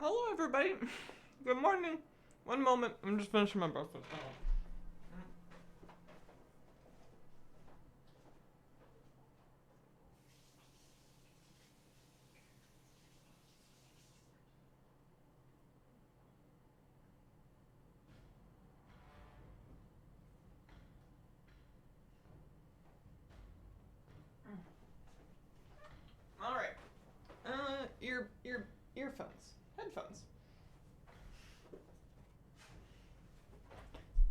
Hello, everybody. Good morning. One moment. I'm just finishing my breakfast. All right. Earphones, headphones.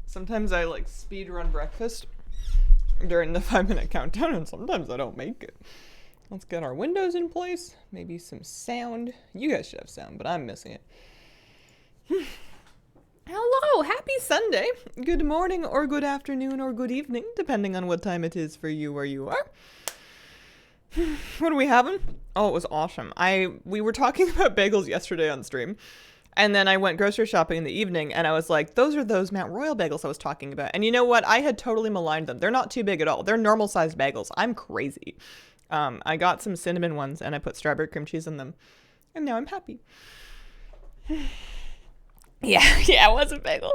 Sometimes I like speed run breakfast during the 5-minute countdown, and sometimes I don't make it. Let's get our windows in place. Maybe some sound. You guys should have sound, but I'm missing it. Hello, happy Sunday. Good morning, or good afternoon, or good evening, depending on what time it is for you where you are. What are we having? Oh, it was awesome. We were talking about bagels yesterday on stream, and then I went grocery shopping in the evening, and I was like, those are those Mount Royal bagels I was talking about. And you know what? I had totally maligned them. They're not too big at all. They're normal-sized bagels. I'm crazy. I got some cinnamon ones, and I put strawberry cream cheese in them, and now I'm happy. Yeah, it was a bagel.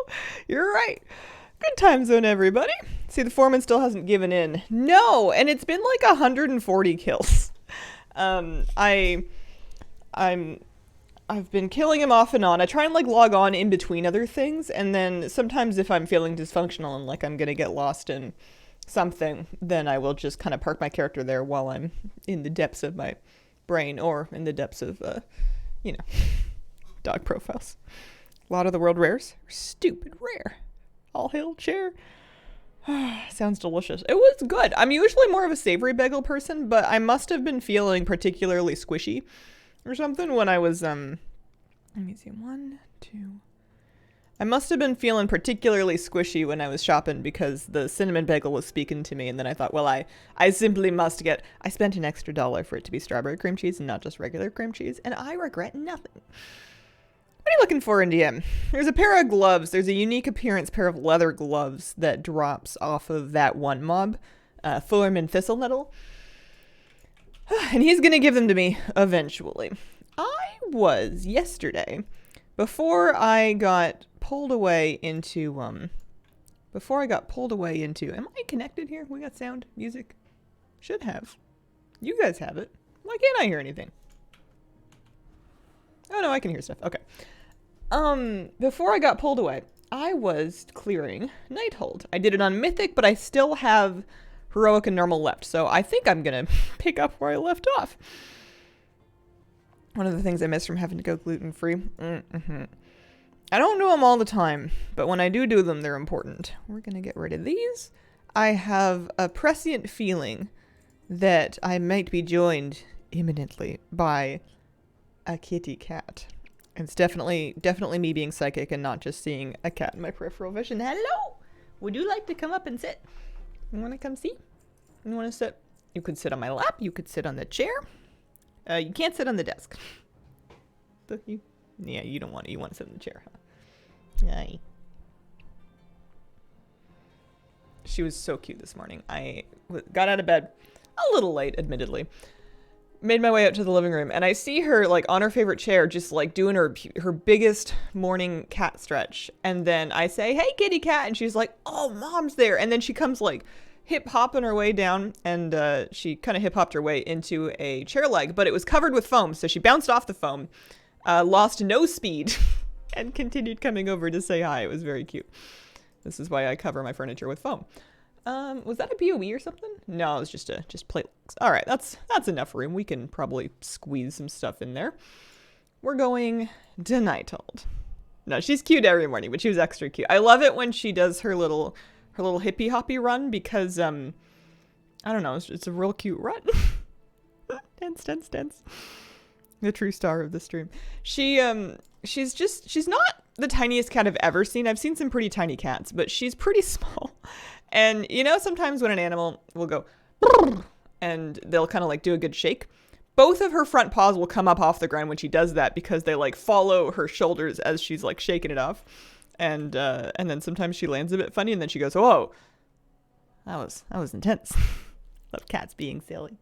You're right. Good time zone, everybody. See, the foreman still hasn't given in. No, and it's been like 140 kills. I've been killing him off and on. I try and like log on in between other things, and then sometimes if I'm feeling dysfunctional and like I'm gonna get lost in something, then I will just kind of park my character there while I'm in the depths of my brain or in the depths of, dog profiles. A lot of the world rares are stupid rare. All hail chair. Sounds delicious. It was good. I'm usually more of a savory bagel person, but I must have been feeling particularly squishy or something when I was, let me see, 1, 2. I must have been feeling particularly squishy when I was shopping because the cinnamon bagel was speaking to me, and then I thought, well, I simply must get, I spent an extra $1 for it to be strawberry cream cheese and not just regular cream cheese, and I regret nothing. What are you looking for, India? There's a pair of gloves. There's a unique appearance pair of leather gloves that drops off of that one mob, Fullerman Thistle Nettle. And he's going to give them to me eventually. I was yesterday, before I got pulled away into, am I connected here? We got sound, music? Should have. You guys have it. Why can't I hear anything? Oh no, I can hear stuff. Okay. Before I got pulled away, I was clearing Nighthold. I did it on Mythic, but I still have Heroic and Normal left, so I think I'm gonna pick up where I left off. One of the things I miss from having to go gluten-free. I don't do them all the time, but when I do them, they're important. We're gonna get rid of these. I have a prescient feeling that I might be joined imminently by a kitty cat. It's definitely me being psychic and not just seeing a cat in my peripheral vision. Hello! Would you like to come up and sit? You want to come see? You want to sit? You could sit on my lap. You could sit on the chair. You can't sit on the desk. You don't want to. You want to sit in the chair, huh? Yay. She was so cute this morning. I got out of bed a little late, admittedly. Made my way out to the living room, and I see her like on her favorite chair, just like doing her biggest morning cat stretch. And then I say, "Hey, kitty cat," and she's like, "Oh, mom's there." And then she comes like hip hopping her way down, and she kind of hip hopped her way into a chair leg, but it was covered with foam, so she bounced off the foam, lost no speed, and continued coming over to say hi. It was very cute. This is why I cover my furniture with foam. Was that a BOE or something? No, it was just plate legs. All right, that's enough room. We can probably squeeze some stuff in there. We're going to Nighthold. No, she's cute every morning, but she was extra cute. I love it when she does her little hippie hoppy run because I don't know, it's a real cute run. Dance. The true star of the stream. She's not the tiniest cat I've ever seen. I've seen some pretty tiny cats, but she's pretty small. And you know, sometimes when an animal will go and they'll kind of like do a good shake, both of her front paws will come up off the ground when she does that because they like follow her shoulders as she's like shaking it off. And then sometimes she lands a bit funny and then she goes, "Whoa, that was intense." Love cats being silly.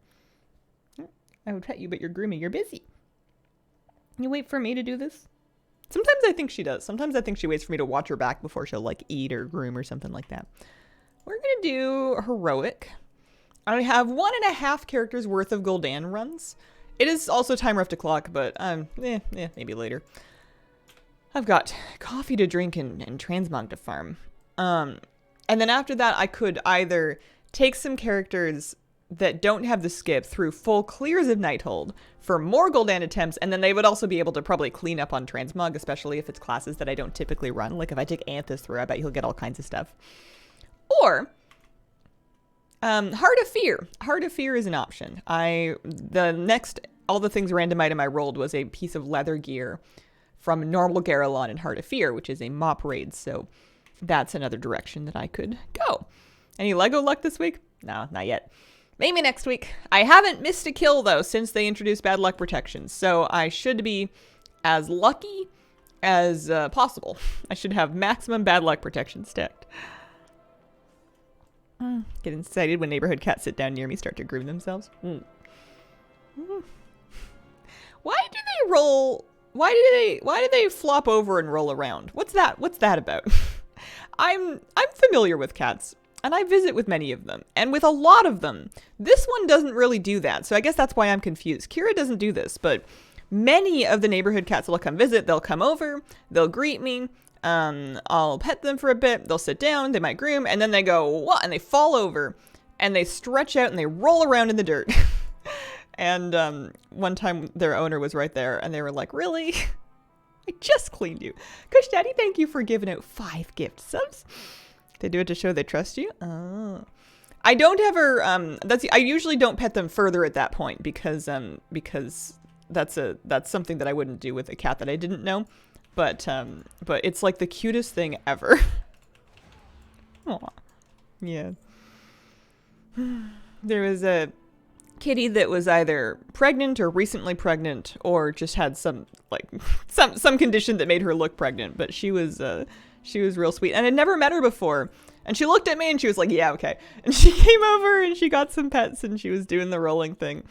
I would pet you, but you're grooming. You're busy. You wait for me to do this? Sometimes I think she does. Sometimes I think she waits for me to watch her back before she'll like eat or groom or something like that. We're gonna do heroic. I have 1.5 characters worth of Gul'dan runs. It is also timer up to clock, but maybe later. I've got coffee to drink and Transmog to farm. And then after that, I could either take some characters that don't have the skip through full clears of Nighthold for more Gul'dan attempts, and then they would also be able to probably clean up on Transmog, especially if it's classes that I don't typically run. Like if I take Anthus through, I bet he'll get all kinds of stuff. Or Heart of Fear. Heart of Fear is an option. All the things random item I rolled was a piece of leather gear from normal Garalon and Heart of Fear, which is a mop raid, so that's another direction that I could go. Any Lego luck this week? No, not yet. Maybe next week. I haven't missed a kill, though, since they introduced bad luck protection, so I should be as lucky as possible. I should have maximum bad luck protection stacked. Get excited when neighborhood cats sit down near me, start to groom themselves. Why do they roll? Why do they flop over and roll around? What's that about? I'm familiar with cats, and I visit with many of them, and with a lot of them, this one doesn't really do that. So I guess that's why I'm confused. Kira doesn't do this, but many of the neighborhood cats will come visit. They'll come over, they'll greet me. I'll pet them for a bit. They'll sit down, they might groom, and then they go, what? And they fall over, and they stretch out, and they roll around in the dirt. And one time their owner was right there, and they were like, really? I just cleaned you. Kush Daddy, thank you for giving out 5 gift subs. They do it to show they trust you. Oh. I don't ever, I usually don't pet them further at that point because that's something that I wouldn't do with a cat that I didn't know. But it's like the cutest thing ever. Aw. Yeah. There was a kitty that was either pregnant or recently pregnant or just had some condition that made her look pregnant, but she was real sweet, and I'd never met her before, and she looked at me and she was like, yeah, okay, and she came over and she got some pets and she was doing the rolling thing,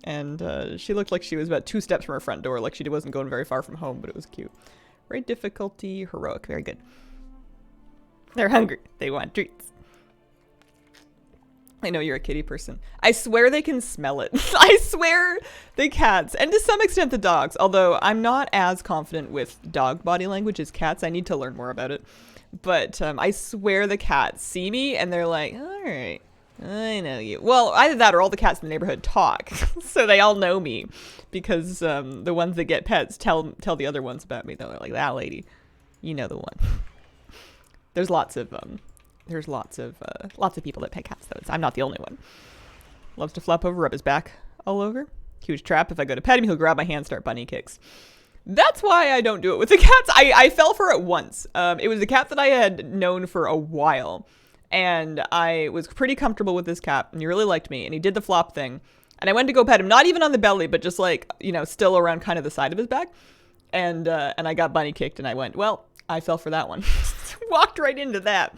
and she looked like she was about 2 steps from her front door, like she wasn't going very far from home, but it was cute. Great difficulty, heroic, very good. They're hungry, they want treats. I know you're a kitty person. I swear they can smell it. I swear the cats, and to some extent the dogs, although I'm not as confident with dog body language as cats. I need to learn more about it. But I swear the cats see me and they're like, all right, I know you. Well, either that or all the cats in the neighborhood talk. So they all know me because the ones that get pets tell the other ones about me. They're like, that lady, you know the one. There's lots of people that pet cats, though. I'm not the only one. Loves to flop over, rub his back all over. Huge trap. If I go to pet him, he'll grab my hand, start bunny kicks. That's why I don't do it with the cats. I fell for it once. It was a cat that I had known for a while, and I was pretty comfortable with this cat, and he really liked me, and he did the flop thing, and I went to go pet him, not even on the belly, but just like, still around kind of the side of his back, and I got bunny kicked, and I went, well, I fell for that one. Walked right into that.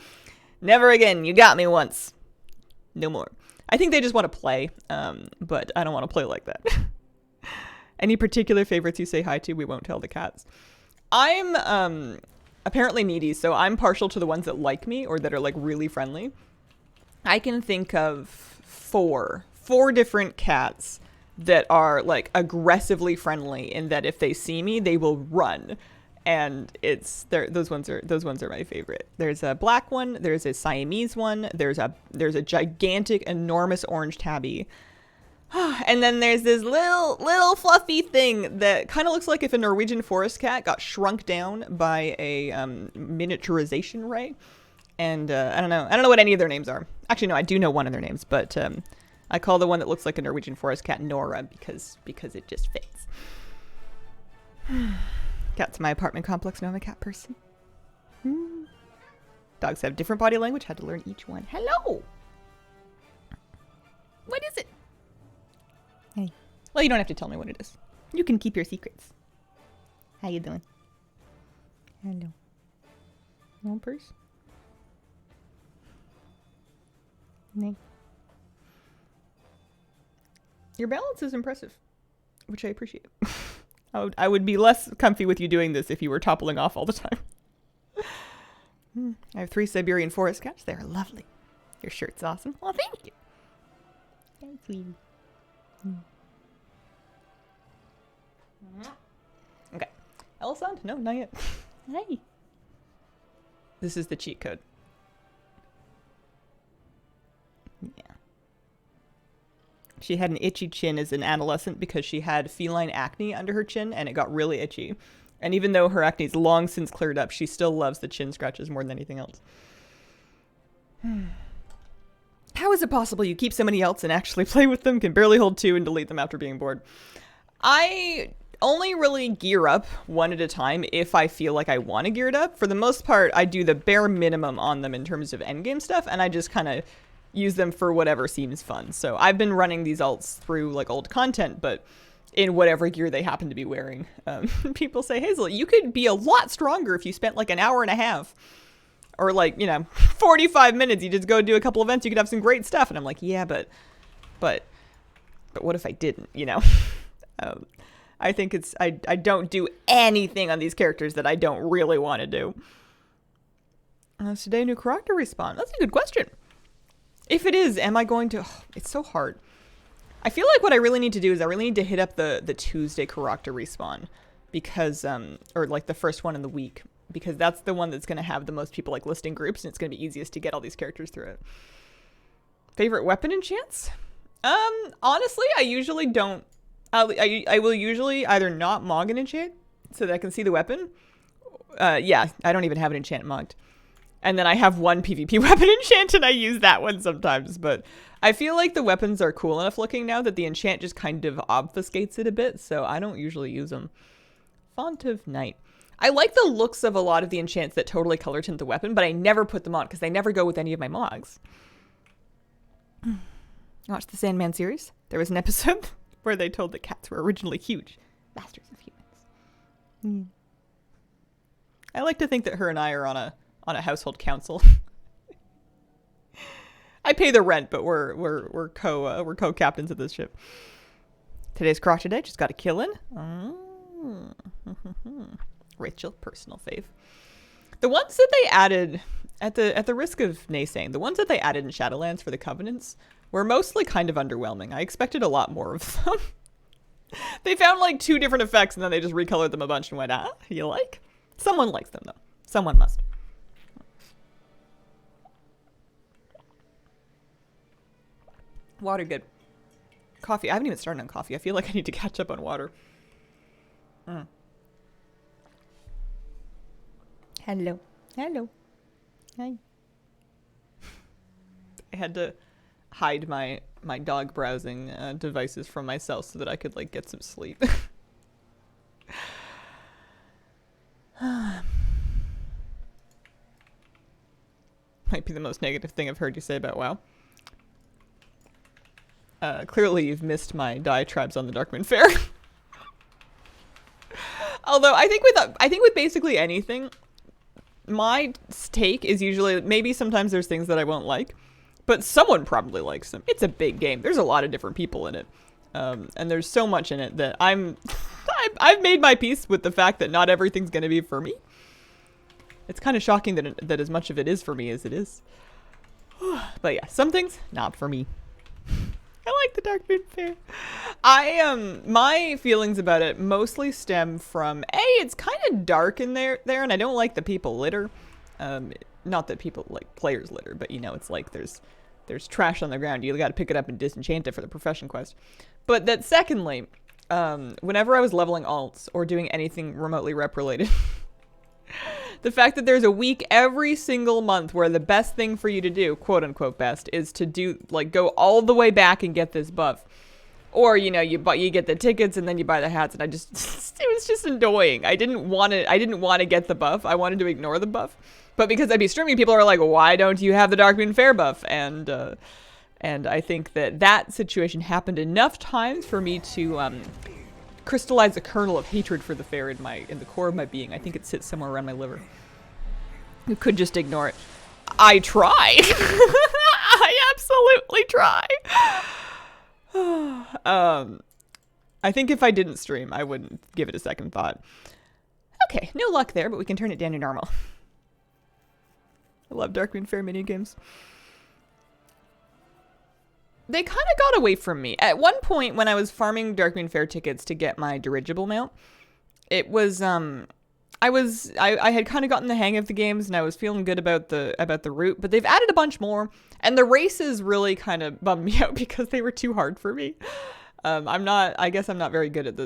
Never again. You got me once. No more. I think they just want to play, but I don't want to play like that. Any particular favorites you say hi to? We won't tell the cats. I'm apparently needy, so I'm partial to the ones that like me or that are like really friendly. I can think of four different cats that are like aggressively friendly in that if they see me, they will run. And those ones are my favorite. There's a black one. There's a Siamese one. There's a gigantic, enormous orange tabby. And then there's this little fluffy thing that kind of looks like if a Norwegian forest cat got shrunk down by a miniaturization ray. And I don't know what any of their names are. Actually, no, I do know one of their names, but I call the one that looks like a Norwegian forest cat Nora because it just fits. Cats in my apartment complex know I'm a cat person. Dogs have different body language. Had to learn each one. Hello. What is it? Hey. Well, you don't have to tell me what it is. You can keep your secrets. How you doing? Hello. No purse? No. Your balance is impressive, which I appreciate. I would be less comfy with you doing this if you were toppling off all the time. I have 3 Siberian forest cats. They're lovely. Your shirt's awesome. Well, thank you. Thanks, sweetie. Okay. Elisand? No, not yet. Hey. This is the cheat code. Yeah. She had an itchy chin as an adolescent because she had feline acne under her chin and it got really itchy. And even though her acne's long since cleared up, she still loves the chin scratches more than anything else. How is it possible you keep so many else and actually play with them, can barely hold 2 and delete them after being bored? I only really gear up one at a time if I feel like I want to gear it up. For the most part, I do the bare minimum on them in terms of endgame stuff, and I just kind of use them for whatever seems fun. So I've been running these alts through like old content, but in whatever gear they happen to be wearing. People say, Hazel, you could be a lot stronger if you spent like an hour and a half or like, 45 minutes. You just go do a couple events, you could have some great stuff. And I'm like, yeah, but what if I didn't, I think I don't do anything on these characters that I don't really want to do. Is today a new character respawn? That's a good question. If it is, am I going to... it's so hard. I feel like what I really need to do is I really need to hit up the Tuesday character respawn. Because, or like the first one in the week. Because that's the one that's going to have the most people like listing groups. And it's going to be easiest to get all these characters through it. Favorite weapon enchants? Honestly, I usually don't... I will usually either not Mog an enchant so that I can see the weapon. Yeah, I don't even have an enchant mogged. And then I have one PvP weapon enchant and I use that one sometimes. But I feel like the weapons are cool enough looking now that the enchant just kind of obfuscates it a bit. So I don't usually use them. Font of Night. I like the looks of a lot of the enchants that totally color tint the weapon, but I never put them on because they never go with any of my mogs. Watch the Sandman series. There was an episode where they told that cats were originally huge. Masters of humans. I like to think that her and I are on a household council. I pay the rent, but we're co-captains of this ship. Today's crotch day, just got a kill in. Rachel, personal fave. The ones that they added, at the risk of naysaying, the ones that they added in Shadowlands for the Covenants were mostly kind of underwhelming. I expected a lot more of them. They found like 2 different effects and then they just recolored them a bunch and went, you like? Someone likes them though. Someone must. Water good. Coffee. I haven't even started on coffee. I feel like I need to catch up on water. Hello. Hello. Hi. I had to hide my dog browsing devices from myself so that I could like get some sleep. Might be the most negative thing I've heard you say about WoW. Clearly you've missed my diatribes on the Darkmoon Faire. Although I think with basically anything, my take is usually maybe sometimes there's things that I won't like, but someone probably likes them. It's a big game. There's a lot of different people in it, and there's so much in it that I've made my peace with the fact that not everything's going to be for me. It's kind of shocking that as much of it is for me as it is. But yeah, some things not for me. I like the Darkmoon Faire. My feelings about it mostly stem from it's kind of dark in there, and I don't like the people litter. Not that people like players litter, but it's like there's trash on the ground. You got to pick it up and disenchant it for the profession quest. But that secondly, whenever I was leveling alts or doing anything remotely rep related, the fact that there's a week every single month where the best thing for you to do, quote unquote best, is to do like go all the way back and get this buff. Or, you get the tickets and then you buy the hats, and it was just annoying. I didn't want to get the buff. I wanted to ignore the buff. But because I'd be streaming, people are like, why don't you have the Darkmoon Faire buff? And I think that situation happened enough times for me to crystallize a kernel of hatred for the Faire in the core of my being. I think it sits somewhere around my liver. You could just ignore it. I try. I absolutely try. I think if I didn't stream, I wouldn't give it a second thought. Okay, no luck there, but we can turn it down to normal. I love Darkmoon Faire minigames. They kind of got away from me. At one point, when I was farming Darkmoon Faire tickets to get my dirigible mount, it was, I had kind of gotten the hang of the games, and I was feeling good about the route, but they've added a bunch more, and the races really kind of bummed me out because they were too hard for me. I guess I'm not very good at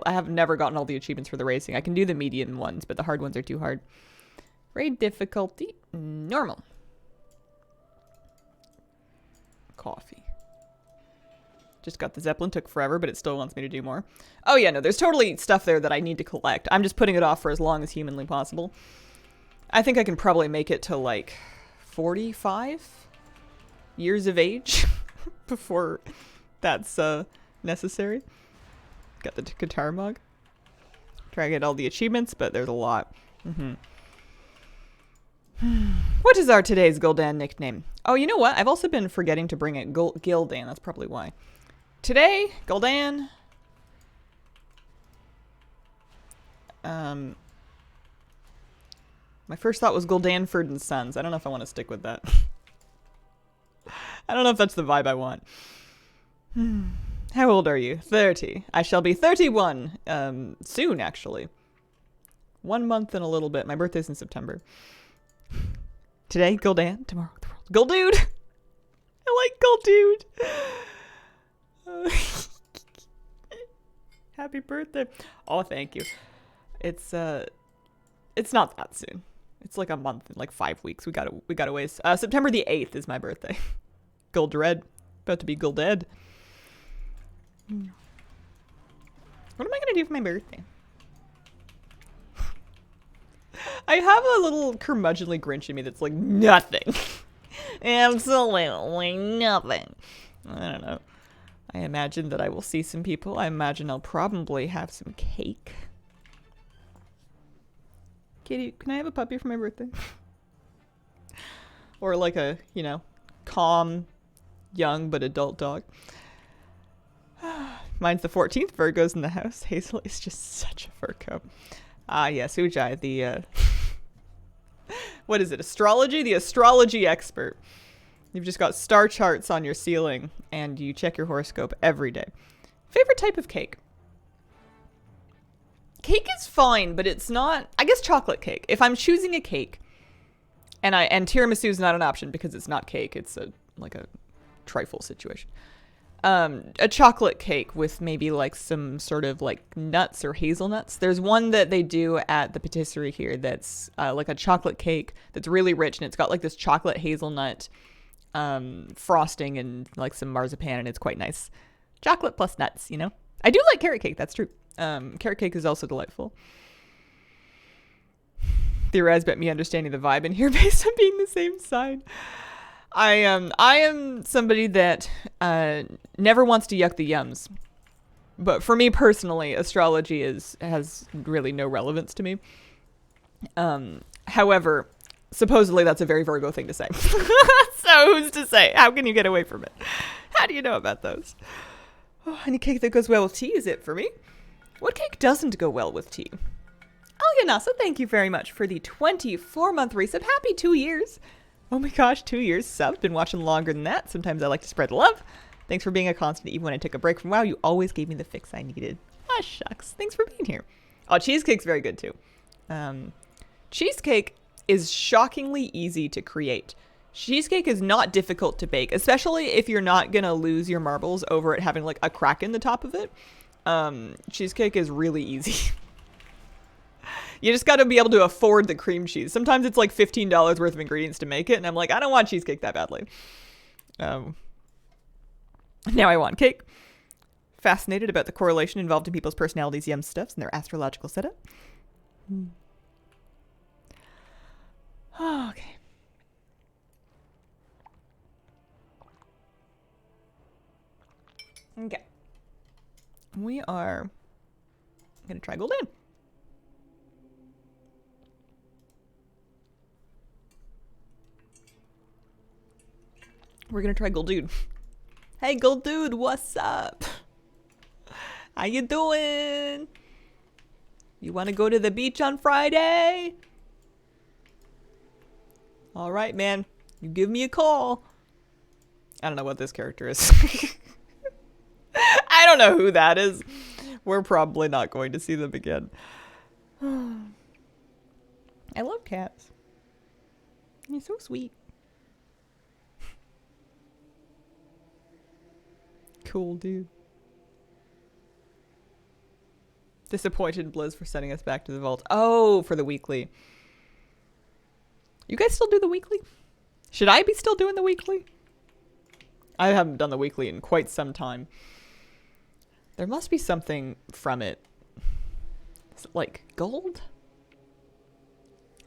I have never gotten all the achievements for the racing. I can do the medium ones, but the hard ones are too hard. Raid difficulty, normal. Coffee. Just got the Zeppelin, took forever, but it still wants me to do more. Oh yeah, no, there's totally stuff there that I need to collect. I'm just putting it off for as long as humanly possible. I think I can probably make it to like 45 years of age before that's necessary. Got the guitar mug. Try to get all the achievements, but there's a lot. What is our today's Gul'dan nickname? Oh, you know what? I've also been forgetting to bring it Gil'dan. That's probably why. Today, Gul'dan. My first thought was Gul'danford and Sons. I don't know if I want to stick with that. I don't know if that's the vibe I want. How old are you? 30. I shall be 31 soon, actually. 1 month and a little bit. My birthday's in September. Today, Gul'dan. Tomorrow, the world. Gul'dude! I like Gul'dude! Happy birthday. Oh, thank you. It's not that soon. It's like a month and like 5 weeks. We gotta waste. September the 8th is my birthday. Guldred. About to be Gulded. What am I gonna do for my birthday? I have a little curmudgeonly Grinch in me that's like, nothing. Absolutely nothing. I don't know. I imagine that I will see some people. I imagine I'll probably have some cake. Kitty, can I have a puppy for my birthday? Or like a, you know, calm, young but adult dog. Mine's the 14th. Virgo's in the house. Hazel is just such a Virgo. Ah, yes, Ujai, the, what is it, astrology? The astrology expert. You've just got star charts on your ceiling, and you check your horoscope every day. Favorite type of cake? Cake is fine, but it's not, I guess chocolate cake. If I'm choosing a cake, and tiramisu is not an option because it's not cake, it's like a trifle situation. A chocolate cake with maybe like some sort of like nuts or hazelnuts. There's one that they do at the patisserie here that's like a chocolate cake that's really rich, and it's got like this chocolate hazelnut frosting and like some marzipan, and it's quite nice. Chocolate plus nuts, you know? I do like carrot cake, that's true. Carrot cake is also delightful. Theorize about me understanding the vibe in here based on being the same sign. I am somebody that never wants to yuck the yums. But for me personally, astrology has really no relevance to me. However, supposedly that's a very Virgo thing to say. So who's to say? How can you get away from it? How do you know about those? Oh, any cake that goes well with tea is it for me. What cake doesn't go well with tea? Alganasa, thank you very much for the 24-month resub. Happy 2 years. Oh my gosh, 2 years sub. Been watching longer than that. Sometimes I like to spread the love. Thanks for being a constant. Even when I took a break from WoW, you always gave me the fix I needed. Ah, shucks. Thanks for being here. Oh, cheesecake's very good too. Cheesecake is shockingly easy to create. Cheesecake is not difficult to bake, especially if you're not gonna lose your marbles over it having like a crack in the top of it. Cheesecake is really easy. You just got to be able to afford the cream cheese. Sometimes it's like $15 worth of ingredients to make it, and I'm like, I don't want cheesecake that badly. Now I want cake. Fascinated about the correlation involved in people's personalities, yum stuffs, and their astrological setup. Oh, okay. Okay. We are going to try Gul'dan. We're gonna try Gul'dude. Hey Gul'dude, what's up? How you doing? You want to go to the beach on Friday? All right, man. You give me a call. I don't know what this character is. I don't know who that is. We're probably not going to see them again. I love cats. They're so sweet. Cool, dude. Disappointed Blizz for sending us back to the vault. Oh, for the weekly. You guys still do the weekly? Should I be still doing the weekly? I haven't done the weekly in quite some time. There must be something from it. Is it like gold?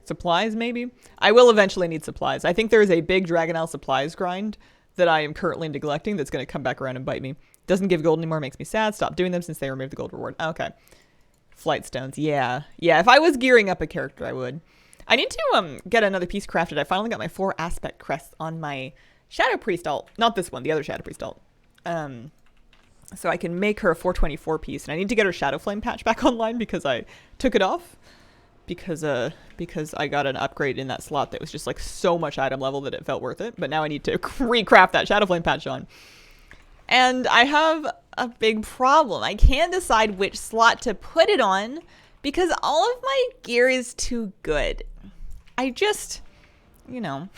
Supplies, maybe? I will eventually need supplies. I think there is a big Dragonflight supplies grind that I am currently neglecting that's going to come back around and bite me. Doesn't give gold anymore, makes me sad. Stop doing them since they removed the gold reward. Okay. Flight stones, yeah. Yeah, if I was gearing up a character, I would. I need to get another piece crafted. I finally got my 4 aspect crests on my Shadow Priest alt. Not this one, the other Shadow Priest alt. So I can make her a 424 piece. And I need to get her Shadow Flame patch back online because I took it off. Because I got an upgrade in that slot that was just like so much item level that it felt worth it. But now I need to recraft that Shadow Flame patch on. And I have a big problem. I can't decide which slot to put it on because all of my gear is too good. I just, you know.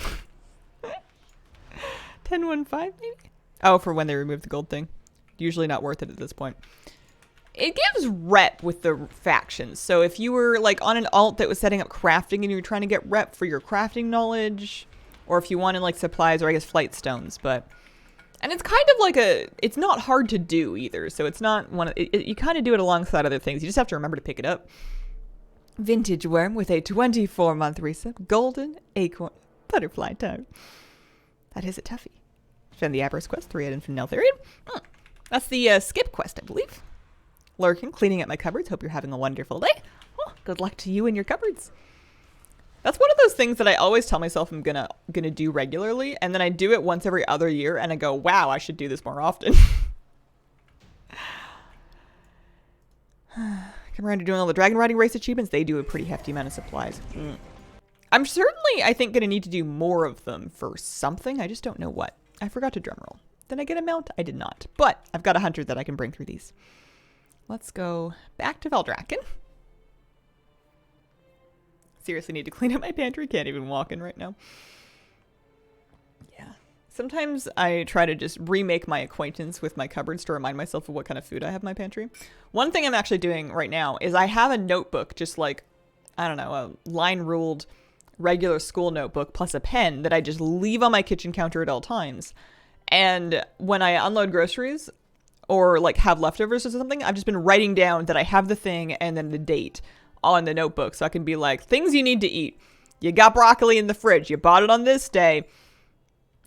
1015 maybe? Oh, for when they remove the gold thing. Usually not worth it at this point. It gives rep with the factions. So if you were like on an alt that was setting up crafting and you were trying to get rep for your crafting knowledge, or if you wanted like supplies or I guess flight stones, but and it's kind of like it's not hard to do either. So it's not you kind of do it alongside other things. You just have to remember to pick it up. Vintage worm with a 24-month reset, golden acorn, butterfly toad. That is a toughie. Defend the Avarice quest, 3 at Infinite Neltharian. That's the skip quest, I believe. Lurking, cleaning up my cupboards. Hope you're having a wonderful day. Oh, good luck to you and your cupboards. That's one of those things that I always tell myself I'm gonna do regularly, and then I do it once every other year, and I go, wow, I should do this more often. Come around to doing all the dragon riding race achievements. They do a pretty hefty amount of supplies. I'm certainly, I think, gonna need to do more of them for something. I just don't know what. I forgot to drumroll. Did I get a mount? I did not. But I've got a hunter that I can bring through these. Let's go back to Veldraken. Seriously need to clean up my pantry. Can't even walk in right now. Yeah. Sometimes I try to just remake my acquaintance with my cupboards to remind myself of what kind of food I have in my pantry. One thing I'm actually doing right now is I have a notebook, just like, I don't know, a line-ruled regular school notebook plus a pen that I just leave on my kitchen counter at all times. And when I unload groceries or like have leftovers or something, I've just been writing down that I have the thing and then the date on the notebook. So I can be like, things you need to eat. You got broccoli in the fridge. You bought it on this day.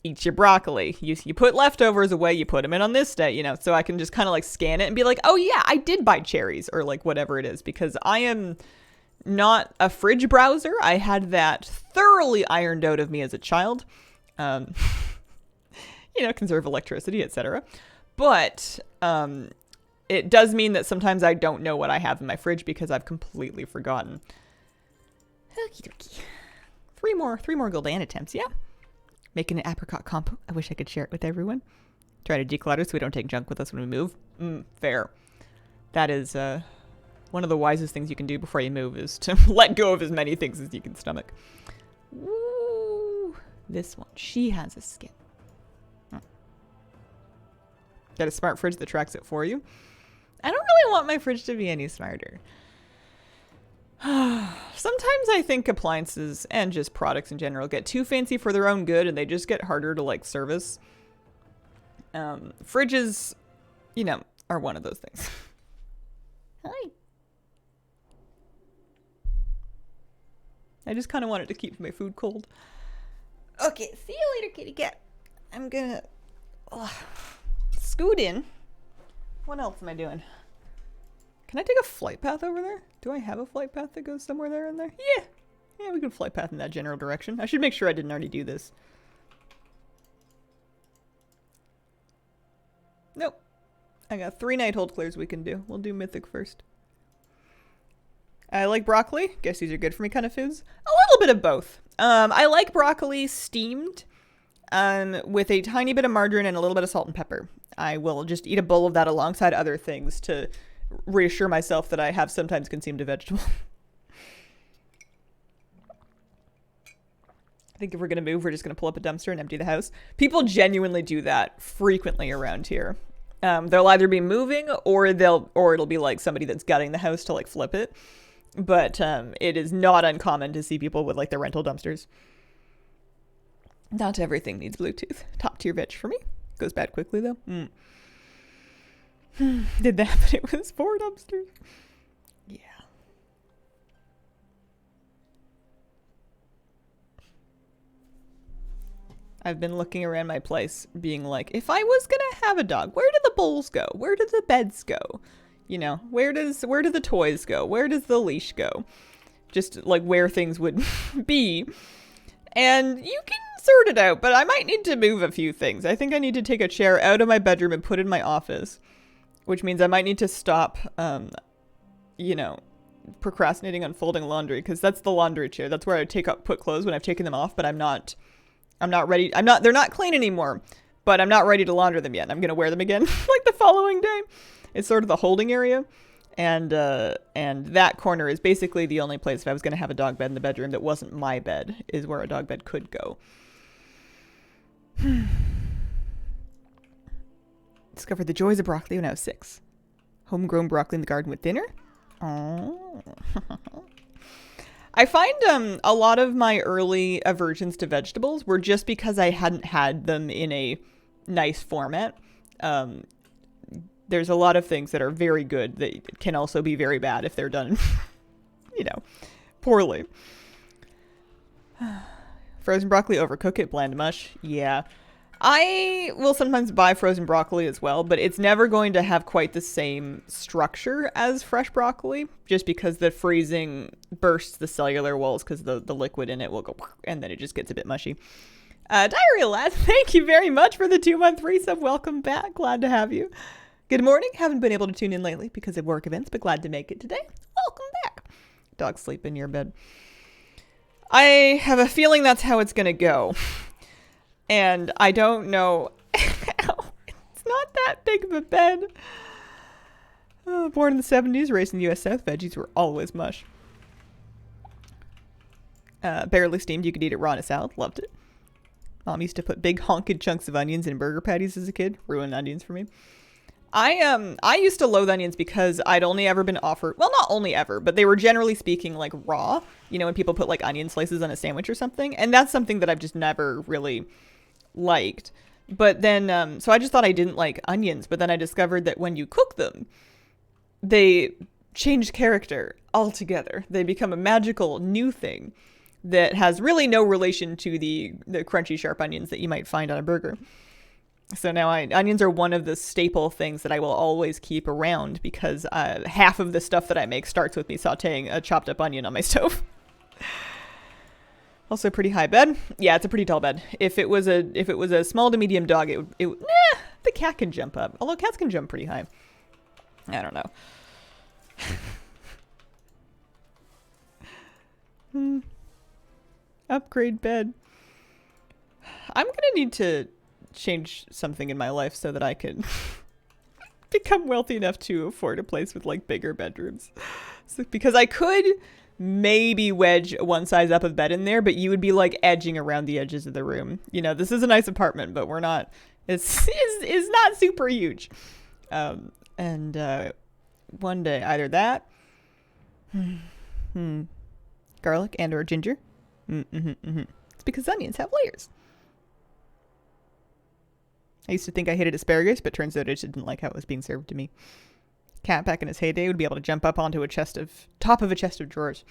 Eat your broccoli. You put leftovers away. You put them in on this day, you know, so I can just kind of like scan it and be like, oh yeah, I did buy cherries or like whatever it is, because I am not a fridge browser. I had that thoroughly ironed out of me as a child. You know, conserve electricity, etc. But it does mean that sometimes I don't know what I have in my fridge because I've completely forgotten. Okie dokie. Three more Gul'dan attempts, yeah. Making an apricot compote. I wish I could share it with everyone. Try to declutter so we don't take junk with us when we move. Fair. That is one of the wisest things you can do before you move is to let go of as many things as you can stomach. Ooh, this one. She has a skin. Got a smart fridge that tracks it for you. I don't really want my fridge to be any smarter. Sometimes I think appliances and just products in general get too fancy for their own good and they just get harder to like service. Fridges, you know, are one of those things. Hi. I just kind of wanted to keep my food cold. Okay, see you later, kitty cat. I'm gonna scoot in. What else am I doing? Can I take a flight path over there? Do I have a flight path that goes somewhere there in there? Yeah, we can flight path in that general direction. I should make sure I didn't already do this. Nope. I got 3 night hold clears we can do. We'll do mythic first. I like broccoli. Guess these are good for me kind of foods. A little bit of both. I like broccoli steamed with a tiny bit of margarine and a little bit of salt and pepper. I will just eat a bowl of that alongside other things to reassure myself that I have sometimes consumed a vegetable. I think if we're going to move, we're just going to pull up a dumpster and empty the house. People genuinely do that frequently around here. They'll either be moving or it'll be like somebody that's gutting the house to like flip it. But it is not uncommon to see people with like their rental dumpsters. Not everything needs Bluetooth. Top tier veg for me. Goes bad quickly though. Did that, but it was 4 dumpsters. Yeah. I've been looking around my place being like, if I was gonna have a dog, where do the bowls go? Where do the beds go? You know, where do the toys go? Where does the leash go? Just like where things would be. And you can sort it out, but I might need to move a few things. I think I need to take a chair out of my bedroom and put it in my office, which means I might need to stop, you know, procrastinating on folding laundry, because that's the laundry chair. That's where I put clothes when I've taken them off, but I'm not ready. They're not clean anymore, but I'm not ready to launder them yet. I'm going to wear them again like the following day. It's sort of the holding area. And that corner is basically the only place, if I was going to have a dog bed in the bedroom that wasn't my bed, is where a dog bed could go. Discovered the joys of broccoli when I was 6. Homegrown broccoli in the garden with dinner. Oh. I find a lot of my early aversions to vegetables were just because I hadn't had them in a nice format. There's a lot of things that are very good that can also be very bad if they're done, you know, poorly. Frozen broccoli, overcook it, bland mush. Yeah. I will sometimes buy frozen broccoli as well, but it's never going to have quite the same structure as fresh broccoli, just because the freezing bursts the cellular walls because the liquid in it will go, and then it just gets a bit mushy. Diarrhea Lad, thank you very much for the 2-month resub. Welcome back. Glad to have you. Good morning. Haven't been able to tune in lately because of work events, but glad to make it today. Welcome back. Dog sleep in your bed. I have a feeling that's how it's going to go. And I don't know how. It's not that big of a bed. Born in the 70s, raised in the U.S. South, veggies were always mush. Barely steamed, you could eat it raw in a salad. Loved it. Mom used to put big honking chunks of onions in burger patties as a kid. Ruined onions for me. I used to loathe onions because I'd only ever been offered, well, not only ever, but they were generally speaking like raw, you know, when people put like onion slices on a sandwich or something. And that's something that I've just never really liked. But then, so I just thought I didn't like onions, but then I discovered that when you cook them, they change character altogether. They become a magical new thing that has really no relation to the crunchy, sharp onions that you might find on a burger. So now onions are one of the staple things that I will always keep around because half of the stuff that I make starts with me sauteing a chopped up onion on my stove. Also pretty high bed. Yeah, it's a pretty tall bed. If it was a small to medium dog, the cat can jump up. Although cats can jump pretty high. I don't know. Upgrade bed. I'm gonna need to change something in my life so that I can become wealthy enough to afford a place with like bigger bedrooms. So, because I could maybe wedge one size up of bed in there, but you would be like edging around the edges of the room. You know, this is a nice apartment, but we're not, it's not super huge. And one day either that, garlic and or ginger. It's because onions have layers. I used to think I hated asparagus, but turns out I just didn't like how it was being served to me. Cat back in his heyday would be able to jump up onto top of a chest of drawers.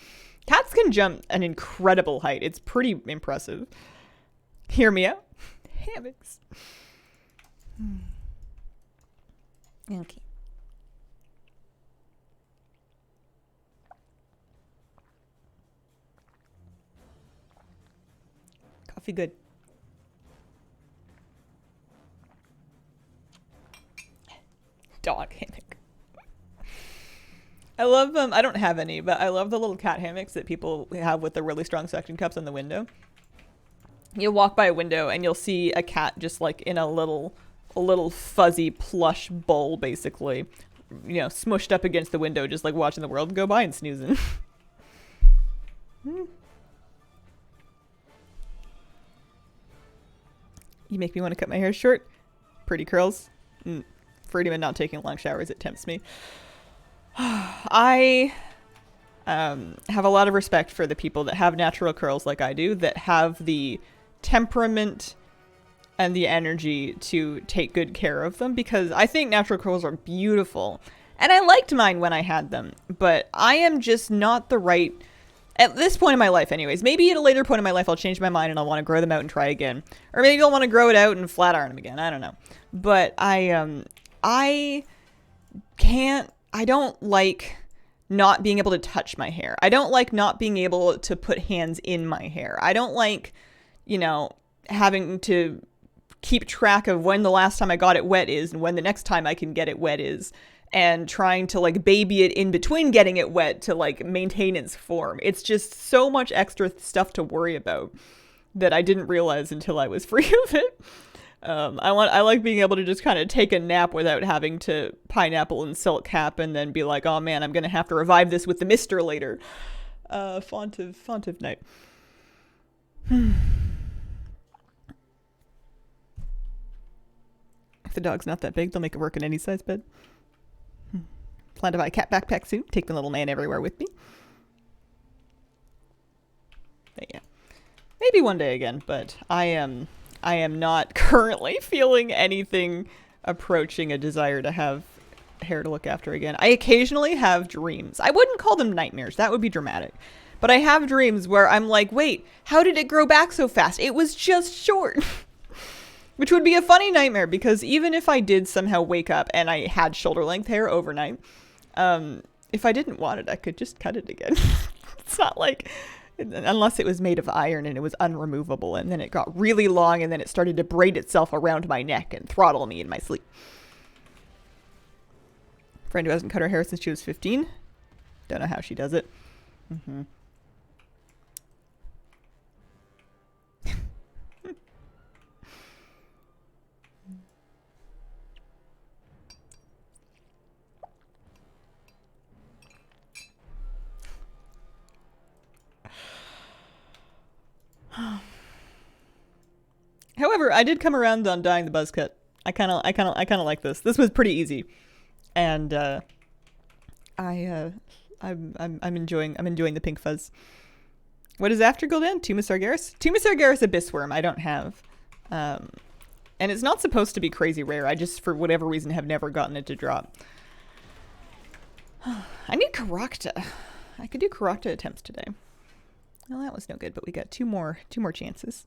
Cats can jump an incredible height. It's pretty impressive. Hear me out. Hammocks. Okay. Coffee good. Dog hammock. I love them. I don't have any, but I love the little cat hammocks that people have with the really strong suction cups on the window. You'll walk by a window and you'll see a cat just like in a little fuzzy plush bowl, basically, you know, smushed up against the window, just like watching the world go by and snoozing. You make me want to cut my hair short. Pretty curls. Freedom and not taking long showers, it tempts me. I have a lot of respect for the people that have natural curls like I do, that have the temperament and the energy to take good care of them, because I think natural curls are beautiful. And I liked mine when I had them, but I am just not the right, at this point in my life anyways. Maybe at a later point in my life I'll change my mind and I'll want to grow them out and try again. Or maybe I'll want to grow it out and flat iron them again. I don't know. But I don't like not being able to touch my hair. I don't like not being able to put hands in my hair. I don't like, you know, having to keep track of when the last time I got it wet is and when the next time I can get it wet is, and trying to like baby it in between getting it wet to like maintain its form. It's just so much extra stuff to worry about that I didn't realize until I was free of it. I like being able to just kind of take a nap without having to pineapple and silk cap and then be like, oh man, I'm gonna have to revive this with the mister later. Font of night. If the dog's not that big, they'll make it work in any size bed. Plan to buy a cat backpack soon. Take the little man everywhere with me. But yeah, maybe one day again. But I am not currently feeling anything approaching a desire to have hair to look after again. I occasionally have dreams. I wouldn't call them nightmares. That would be dramatic. But I have dreams where I'm like, wait, how did it grow back so fast? It was just short. Which would be a funny nightmare, because even if I did somehow wake up and I had shoulder length hair overnight, if I didn't want it, I could just cut it again. It's not like, unless it was made of iron and it was unremovable and then it got really long and then it started to braid itself around my neck and throttle me in my sleep. Friend who hasn't cut her hair since she was 15. Don't know how she does it. However, I did come around on dyeing the buzz cut. I kind of like this. This was pretty easy, and I'm enjoying the pink fuzz. What is Afterglow then? Tumus sargeras? Tumus sargeras abyssworm I don't have, and it's not supposed to be crazy rare. I just, for whatever reason, have never gotten it to drop. I need Caracta. I could do Caracta attempts today. Well, that was no good, but we got two more chances.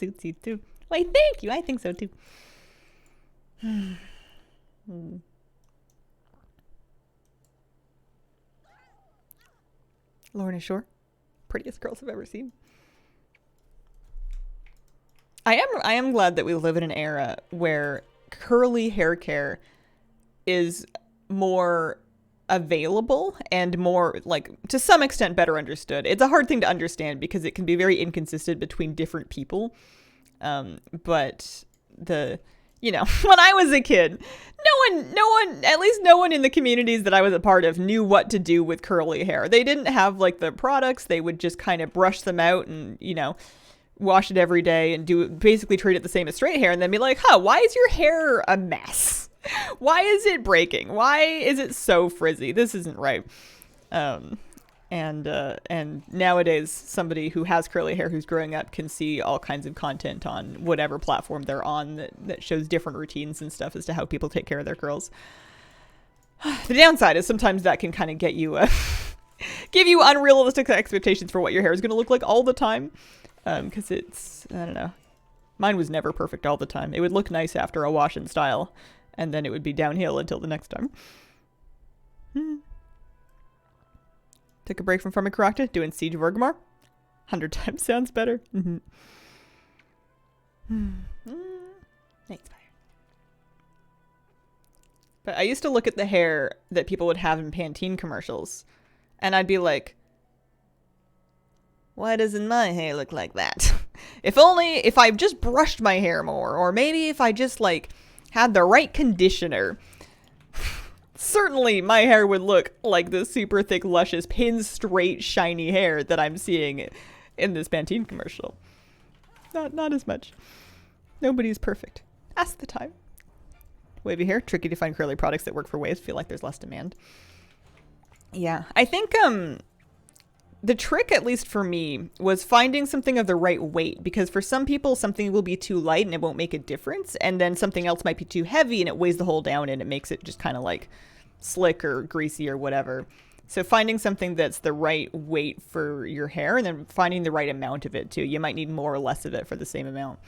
Too. Why, thank you. I think so too. Lorna Shore, prettiest girls I've ever seen. I am glad that we live in an era where curly hair care is more available and more, like, to some extent better understood. It's a hard thing to understand because it can be very inconsistent between different people. But you know, when I was a kid, at least no one in the communities that I was a part of knew what to do with curly hair. They didn't have like the products. They would just kind of brush them out and, you know, wash it every day and basically treat it the same as straight hair and then be like, why is your hair a mess? Why is it breaking? Why is it so frizzy? This isn't right. And nowadays, somebody who has curly hair who's growing up can see all kinds of content on whatever platform they're on that shows different routines and stuff as to how people take care of their curls. The downside is sometimes that can kind of get you, give you unrealistic expectations for what your hair is going to look like all the time. Because it's, I don't know. Mine was never perfect all the time. It would look nice after a wash and style, and then it would be downhill until the next time. Took a break from farming Caracta, doing Siege of Orgrimmar. 100 times sounds better. Thanks, Fire. But I used to look at the hair that people would have in Pantene commercials, and I'd be like, why doesn't my hair look like that? If I just brushed my hair more, or maybe if I just like had the right conditioner, certainly my hair would look like the super thick, luscious, pin straight, shiny hair that I'm seeing in this Pantene commercial. Not as much. Nobody's perfect. Ask the time. Wavy hair, tricky to find curly products that work for waves. Feel like there's less demand. Yeah, I think the trick, at least for me, was finding something of the right weight, because for some people something will be too light and it won't make a difference, and then something else might be too heavy and it weighs the whole down and it makes it just kind of like slick or greasy or whatever. So finding something that's the right weight for your hair, and then finding the right amount of it too. You might need more or less of it for the same amount.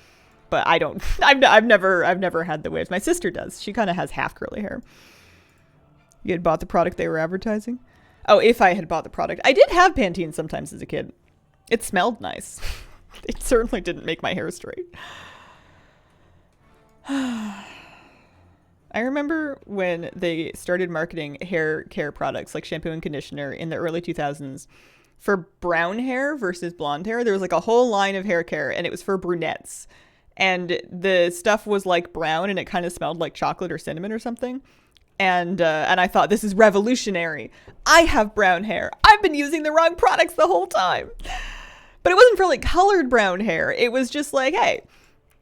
But I don't. I've never had the waves. My sister does. She kind of has half curly hair. You had bought the product they were advertising? Oh, if I had bought the product. I did have Pantene sometimes as a kid. It smelled nice. It certainly didn't make my hair straight. I remember when they started marketing hair care products like shampoo and conditioner in the early 2000s for brown hair versus blonde hair. There was like a whole line of hair care, and it was for brunettes. And the stuff was like brown, and it kind of smelled like chocolate or cinnamon or something. And I thought, this is revolutionary. I have brown hair. I've been using the wrong products the whole time. But it wasn't for like colored brown hair. It was just like, hey,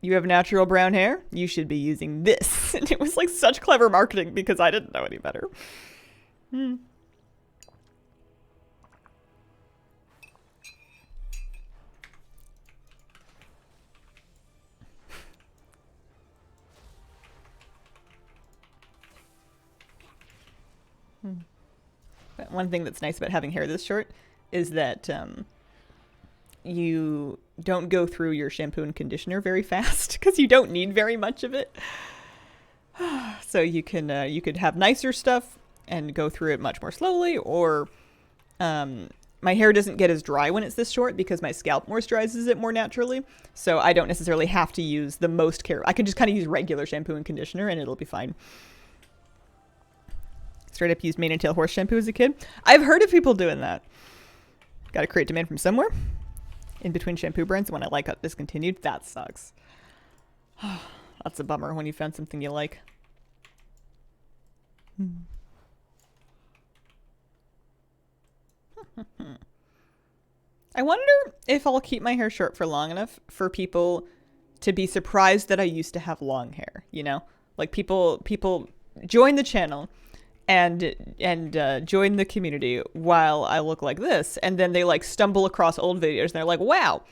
you have natural brown hair. You should be using this. And it was like such clever marketing because I didn't know any better. But one thing that's nice about having hair this short is that you don't go through your shampoo and conditioner very fast because you don't need very much of it. So you could have nicer stuff and go through it much more slowly, or my hair doesn't get as dry when it's this short because my scalp moisturizes it more naturally. So I don't necessarily have to use the most care. I can just kind of use regular shampoo and conditioner and it'll be fine. Straight up used mane and tail horse shampoo as a kid. I've heard of people doing that. Got to create demand from somewhere. In between shampoo brands, when I like got discontinued, that sucks. That's a bummer when you found something you like. I wonder if I'll keep my hair short for long enough for people to be surprised that I used to have long hair, you know? Like people join the channel and join the community while I look like this, and then they like stumble across old videos and they're like, wow,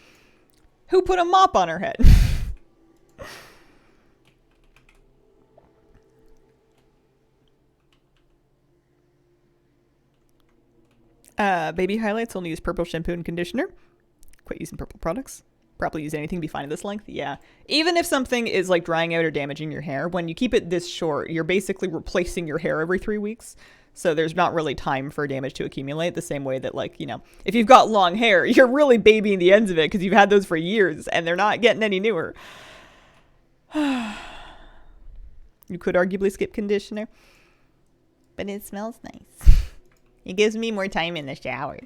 who put a mop on her head? Baby highlights, only use purple shampoo and conditioner. Quit using purple products. Probably use anything be fine at this length. Yeah. Even if something is like drying out or damaging your hair, when you keep it this short, you're basically replacing your hair every 3 weeks. So there's not really time for damage to accumulate the same way that, like, you know, if you've got long hair, you're really babying the ends of it because you've had those for years and they're not getting any newer. You could arguably skip conditioner, but it smells nice. It gives me more time in the shower.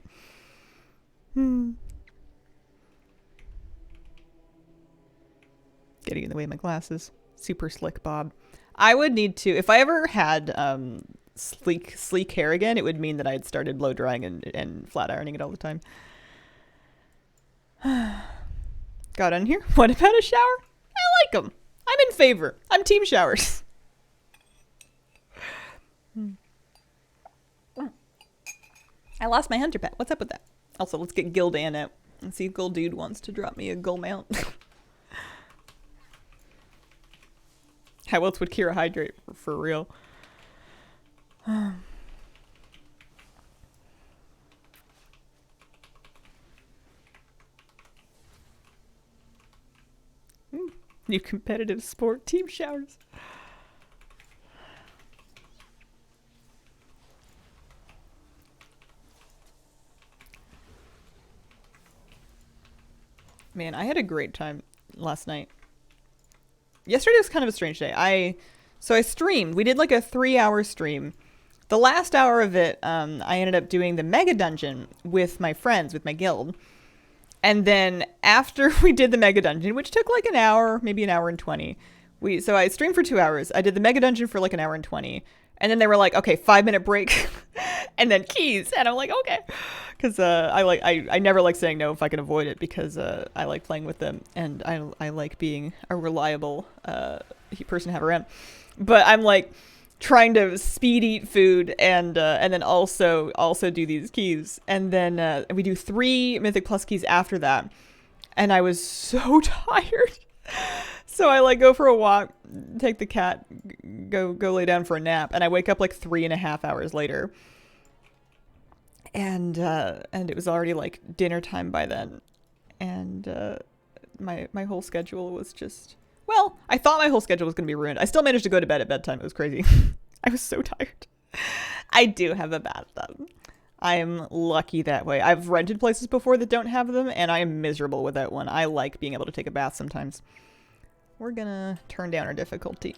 Getting in the way of my glasses. Super slick bob. I would need to, if I ever had sleek hair again, it would mean that I had started blow drying and flat ironing it all the time. Got on here. What about a shower? I like them. I'm in favor. I'm team showers. I lost my hunter pet. What's up with that? Also, let's get Gildan out and see if Gold Dude wants to drop me a gold mount. How else would Kira hydrate for real? New competitive sport, team showers. Man, I had a great time last night. Yesterday was kind of a strange day. So I streamed. We did like a 3-hour stream. The last hour of it, I ended up doing the mega dungeon with my friends, with my guild. And then after we did the mega dungeon, which took like an hour, maybe an hour and 20, so I streamed for 2 hours. I did the mega dungeon for like an hour and 20. And then they were like, okay, 5-minute break and then keys. And I'm like, okay. Because I never like saying no if I can avoid it, because I like playing with them and I like being a reliable person to have around. But I'm like trying to speed eat food and then also do these keys. And then we do 3 Mythic Plus keys after that. And I was so tired. So I like go for a walk, take the cat, go lay down for a nap, and I wake up like 3.5 hours later. And it was already like dinner time by then. And my whole schedule was just, well, I thought my whole schedule was going to be ruined. I still managed to go to bed at bedtime. It was crazy. I was so tired. I do have a bathtub. I'm lucky that way. I've rented places before that don't have them, and I am miserable without one. I like being able to take a bath sometimes. We're gonna turn down our difficulty.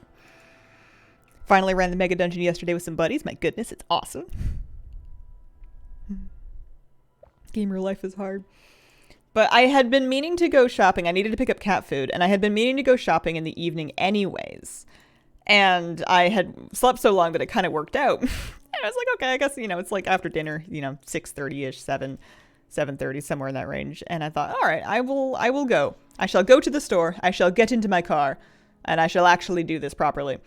Finally ran the mega dungeon yesterday with some buddies. My goodness, it's awesome. Gamer life is hard. But I had been meaning to go shopping. I needed to pick up cat food, and I had been meaning to go shopping in the evening anyways. And I had slept so long that it kind of worked out. And I was like, okay, I guess, it's like after dinner, 6:30-ish, 7:30, somewhere in that range. And I thought, all right, I will go. I shall go to the store. I shall get into my car, and I shall actually do this properly.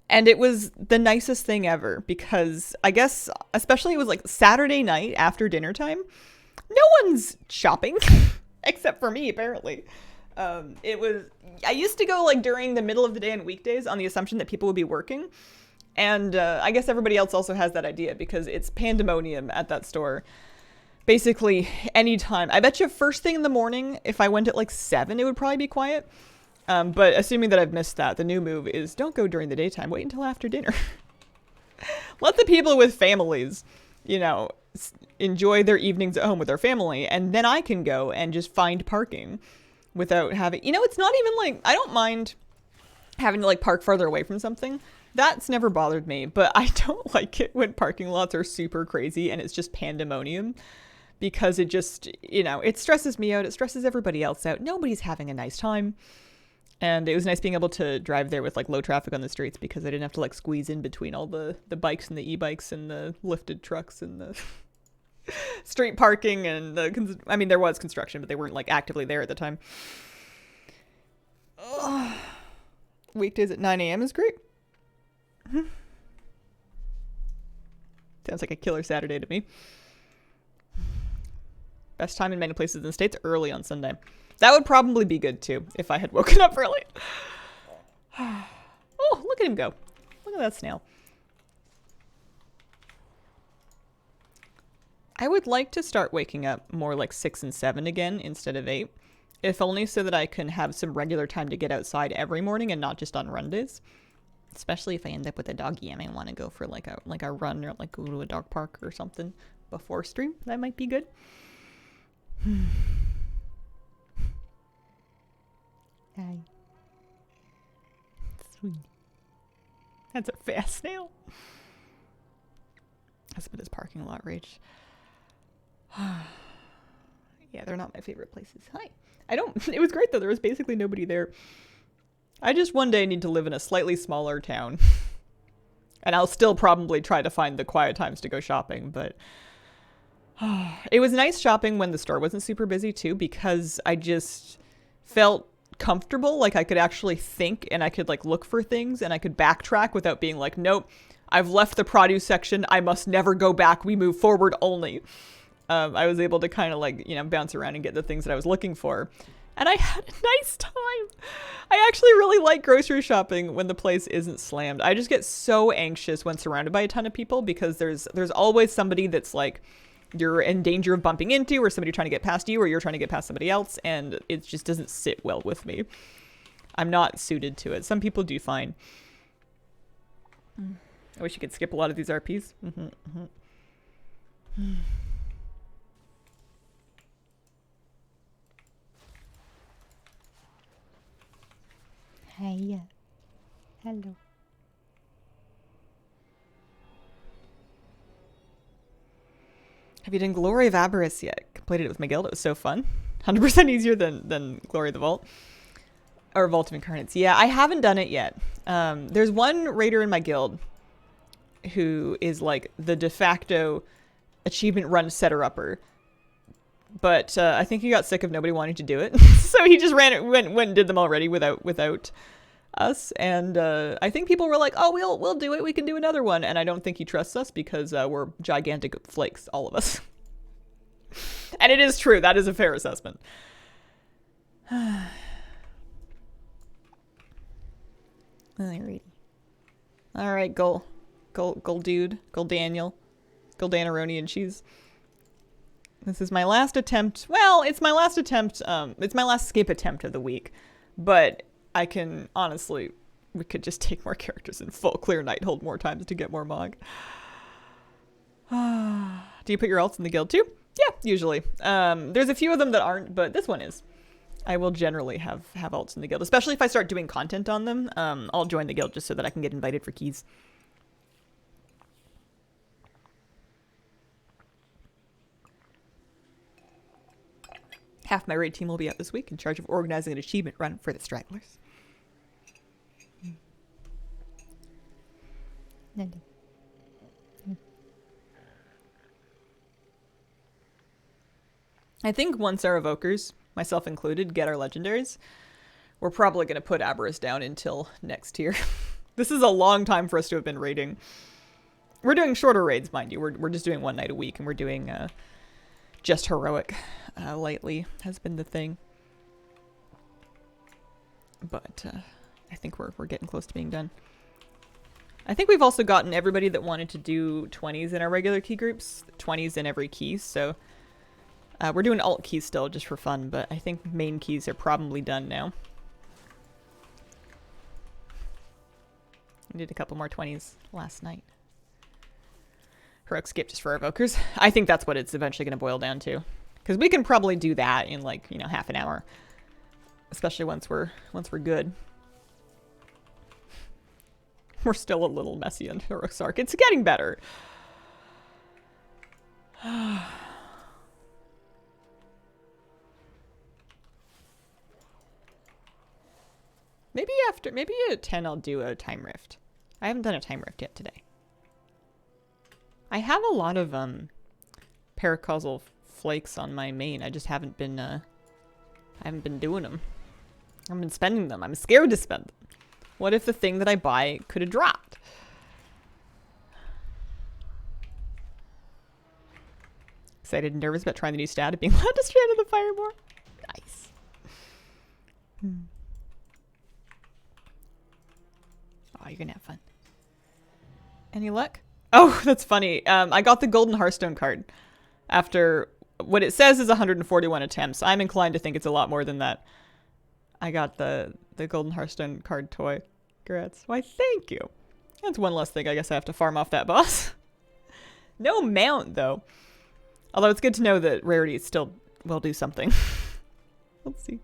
And it was the nicest thing ever, because I guess, especially it was like Saturday night after dinner time. No one's shopping except for me, apparently. I used to go like during the middle of the day and weekdays on the assumption that people would be working. And I guess everybody else also has that idea, because it's pandemonium at that store. Basically, anytime. I bet you first thing in the morning, if I went at like 7, it would probably be quiet. But assuming that I've missed that, the new move is don't go during the daytime. Wait until after dinner. Let the people with families, enjoy their evenings at home with their family. And then I can go and just find parking without having... it's not even like... I don't mind having to like park farther away from something. That's never bothered me. But I don't like it when parking lots are super crazy and it's just pandemonium. Because it just, it stresses me out. It stresses everybody else out. Nobody's having a nice time. And it was nice being able to drive there with like low traffic on the streets, because I didn't have to like squeeze in between all the bikes and the e-bikes and the lifted trucks and the street parking and there was construction, but they weren't like actively there at the time. Ugh. Weekdays at 9 a.m. is great. Sounds like a killer Saturday to me. Best time in many places in the States, early on Sunday. That would probably be good too, if I had woken up early. Oh, look at him go. Look at that snail. I would like to start waking up more like 6 and 7 again instead of 8. If only so that I can have some regular time to get outside every morning and not just on run days. Especially if I end up with a doggy and I want to go for like a run, or like go to a dog park or something before stream. That might be good. Hi. Sweet. That's a fast snail. That's what his parking lot rage. Yeah, they're not my favorite places. Hi. It was great though. There was basically nobody there. I just one day need to live in a slightly smaller town. And I'll still probably try to find the quiet times to go shopping, but it was nice shopping when the store wasn't super busy too, because I just felt comfortable. Like I could actually think and I could like look for things and I could backtrack without being like, nope, I've left the produce section. I must never go back. We move forward only. I was able to kind of like, bounce around and get the things that I was looking for. And I had a nice time. I actually really like grocery shopping when the place isn't slammed. I just get so anxious when surrounded by a ton of people, because there's always somebody that's like you're in danger of bumping into, or somebody trying to get past you, or you're trying to get past somebody else, and it just doesn't sit well with me. I'm not suited to it. Some people do fine. I wish you could skip a lot of these RPs. Hiya. Hello. Have you done Glory of Avarice yet? Completed it with my guild. It was so fun. 100% easier than Glory of the Vault. Or Vault of Incarnates. Yeah, I haven't done it yet. There's one raider in my guild who is like the de facto achievement run setter-upper. But I think he got sick of nobody wanting to do it. So he just went and did them already without us. And I think people were like, oh, we'll do it. We can do another one. And I don't think he trusts us because we're gigantic flakes, all of us. And it is true. That is a fair assessment. Alrighty. Alright, Gold Dude, Gold Daniel, Gold Danaroni and cheese. This is my last attempt. Well, it's my last attempt. It's my last skip attempt of the week. But I can, honestly, we could just take more characters in full clear Nighthold more times to get more Mog. Do you put your alts in the guild too? Yeah, usually. There's a few of them that aren't, but this one is. I will generally have alts in the guild, especially if I start doing content on them. I'll join the guild just so that I can get invited for keys. Half my raid team will be out this week in charge of organizing an achievement run for the stragglers. I think once our evokers, myself included, get our legendaries, we're probably going to put Aberrus down until next tier. This is a long time for us to have been raiding. We're doing shorter raids, mind you. We're just doing one night a week, and we're doing just heroic lately has been the thing. But I think we're getting close to being done. I think we've also gotten everybody that wanted to do 20s in our regular key groups, 20s in every key, so we're doing alt keys still just for fun, but I think main keys are probably done now. I did a couple more 20s last night. Heroic skip just for our evokers. I think that's what it's eventually going to boil down to. Because we can probably do that in like, you know, half an hour. Especially once we're good. We're still a little messy on Heroic Arc. It's getting better. Maybe at 10 I'll do a time rift. I haven't done a time rift yet today. I have a lot of paracausal flakes on my main. I just haven't been doing them. I haven't been spending them. I'm scared to spend them. What if the thing that I buy could have dropped? Excited and nervous about trying the new stat of being allowed to strand in the fire more. Nice. Oh, you're gonna have fun. Any luck? Oh, that's funny. I got the Golden Hearthstone card after what it says is 141 attempts. I'm inclined to think it's a lot more than that. I got the Golden Hearthstone card toy. Congrats. Why, thank you. That's one less thing I guess I have to farm off that boss. No mount, though. Although it's good to know that rarity still will do something. Let's see.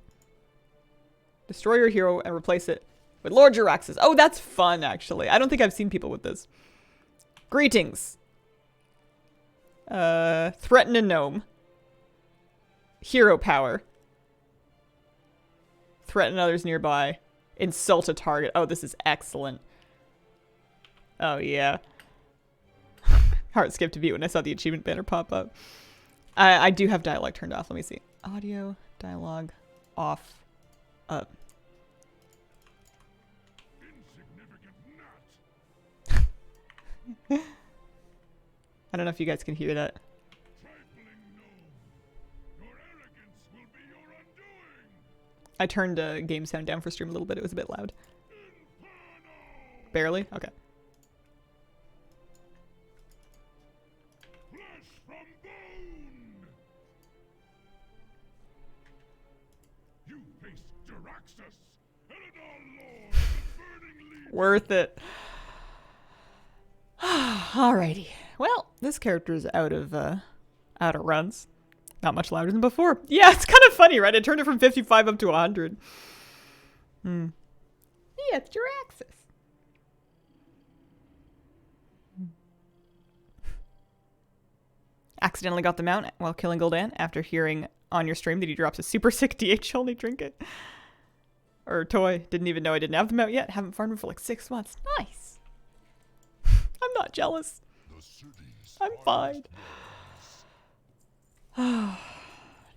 Destroy your hero and replace it with Lord Jirax's. Oh, that's fun, actually. I don't think I've seen people with this. Greetings. Threaten a gnome. Hero power. Threaten others nearby. Insult a target. Oh, this is excellent. Oh, yeah. Heart skipped a beat when I saw the achievement banner pop up. I do have dialogue turned off. Let me see. Audio, dialogue, off, up. I don't know if you guys can hear that. I turned game sound down for stream a little bit. It was a bit loud. Barely? Okay. Worth it. Alrighty. Well, this character is out of runs. Not much louder than before. Yeah, it's kind of funny, right? I turned it from 55 up to 100. Yeah, it's Jiraxis. accidentally got the mount while killing Gul'dan after hearing on your stream that he drops a super sick DH only trinket. Or toy. Didn't even know I didn't have them out yet. Haven't farmed them for like 6 months. Nice. I'm not jealous. I'm fine.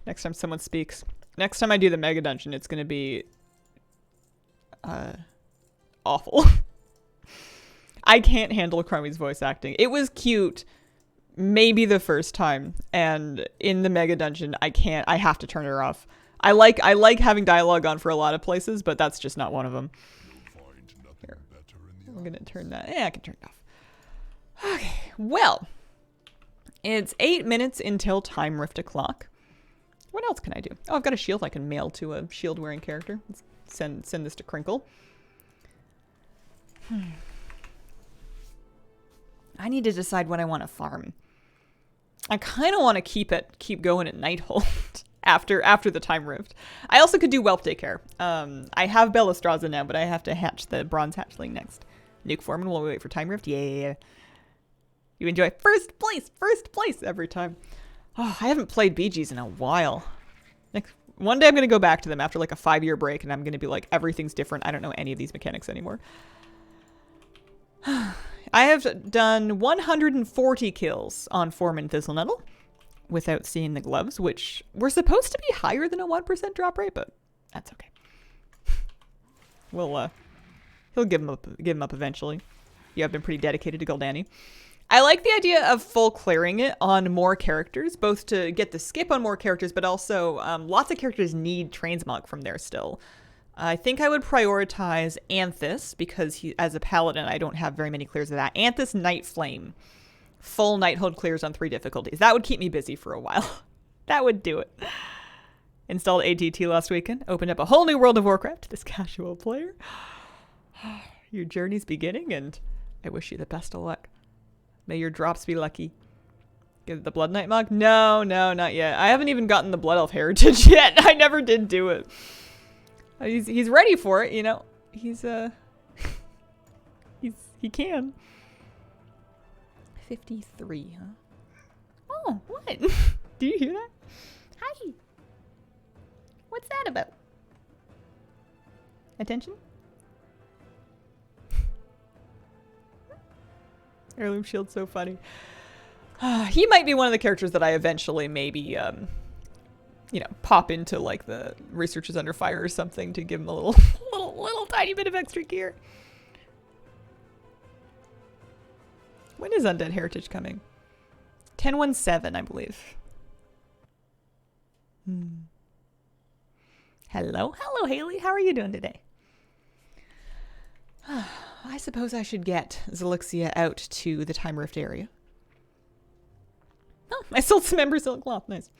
Next time someone speaks. Next time I do the mega dungeon, it's going to be awful. I can't handle Crummy's voice acting. It was cute maybe the first time, and in the mega dungeon I have to turn her off. I like having dialogue on for a lot of places, but that's just not one of them. Here. I'm gonna turn that. Yeah, I can turn it off. Okay, well, it's 8 minutes until time rift o'clock. What else can I do? Oh, I've got a shield I can mail to a shield wearing character. Let's send this to Crinkle. I need to decide what I want to farm. I kind of want to keep going at Nighthold after the time rift. I also could do Whelp Daycare. I have Bellastraza now, but I have to hatch the bronze hatchling next. Nuke Foreman while we wait for time rift. Yeah. You enjoy first place every time. Oh, I haven't played BGs in a while. One day I'm going to go back to them after like a 5-year break, and I'm going to be like, everything's different. I don't know any of these mechanics anymore. I have done 140 kills on Foreman Thistlenettle without seeing the gloves, which were supposed to be higher than a 1% drop rate, but that's okay. He'll give him up eventually. You have been pretty dedicated to Gul'dan. I like the idea of full clearing it on more characters, both to get the skip on more characters, but also lots of characters need Transmog from there still. I think I would prioritize Anthus, because as a paladin, I don't have very many clears of that. Anthus Night Flame. Full Nighthold clears on 3 difficulties. That would keep me busy for a while. That would do it. Installed ATT last weekend. Opened up a whole new World of Warcraft to this casual player. Your journey's beginning, and I wish you the best of luck. May your drops be lucky. Get the Blood Knight Mog? No, not yet. I haven't even gotten the Blood Elf Heritage yet. I never did do it. He's ready for it, you know. He can. 53, huh? Oh, what? Do you hear that? Hi. What's that about? Attention? Heirloom Shield's so funny. He might be one of the characters that I eventually maybe, pop into like the Researchers Under Fire or something to give him a little tiny bit of extra gear. When is Undead Heritage coming? 10/17, I believe. Hello, Haley. How are you doing today? I suppose I should get Zelixia out to the Time Rift area. Oh, I sold some Ember Silk Cloth. Nice.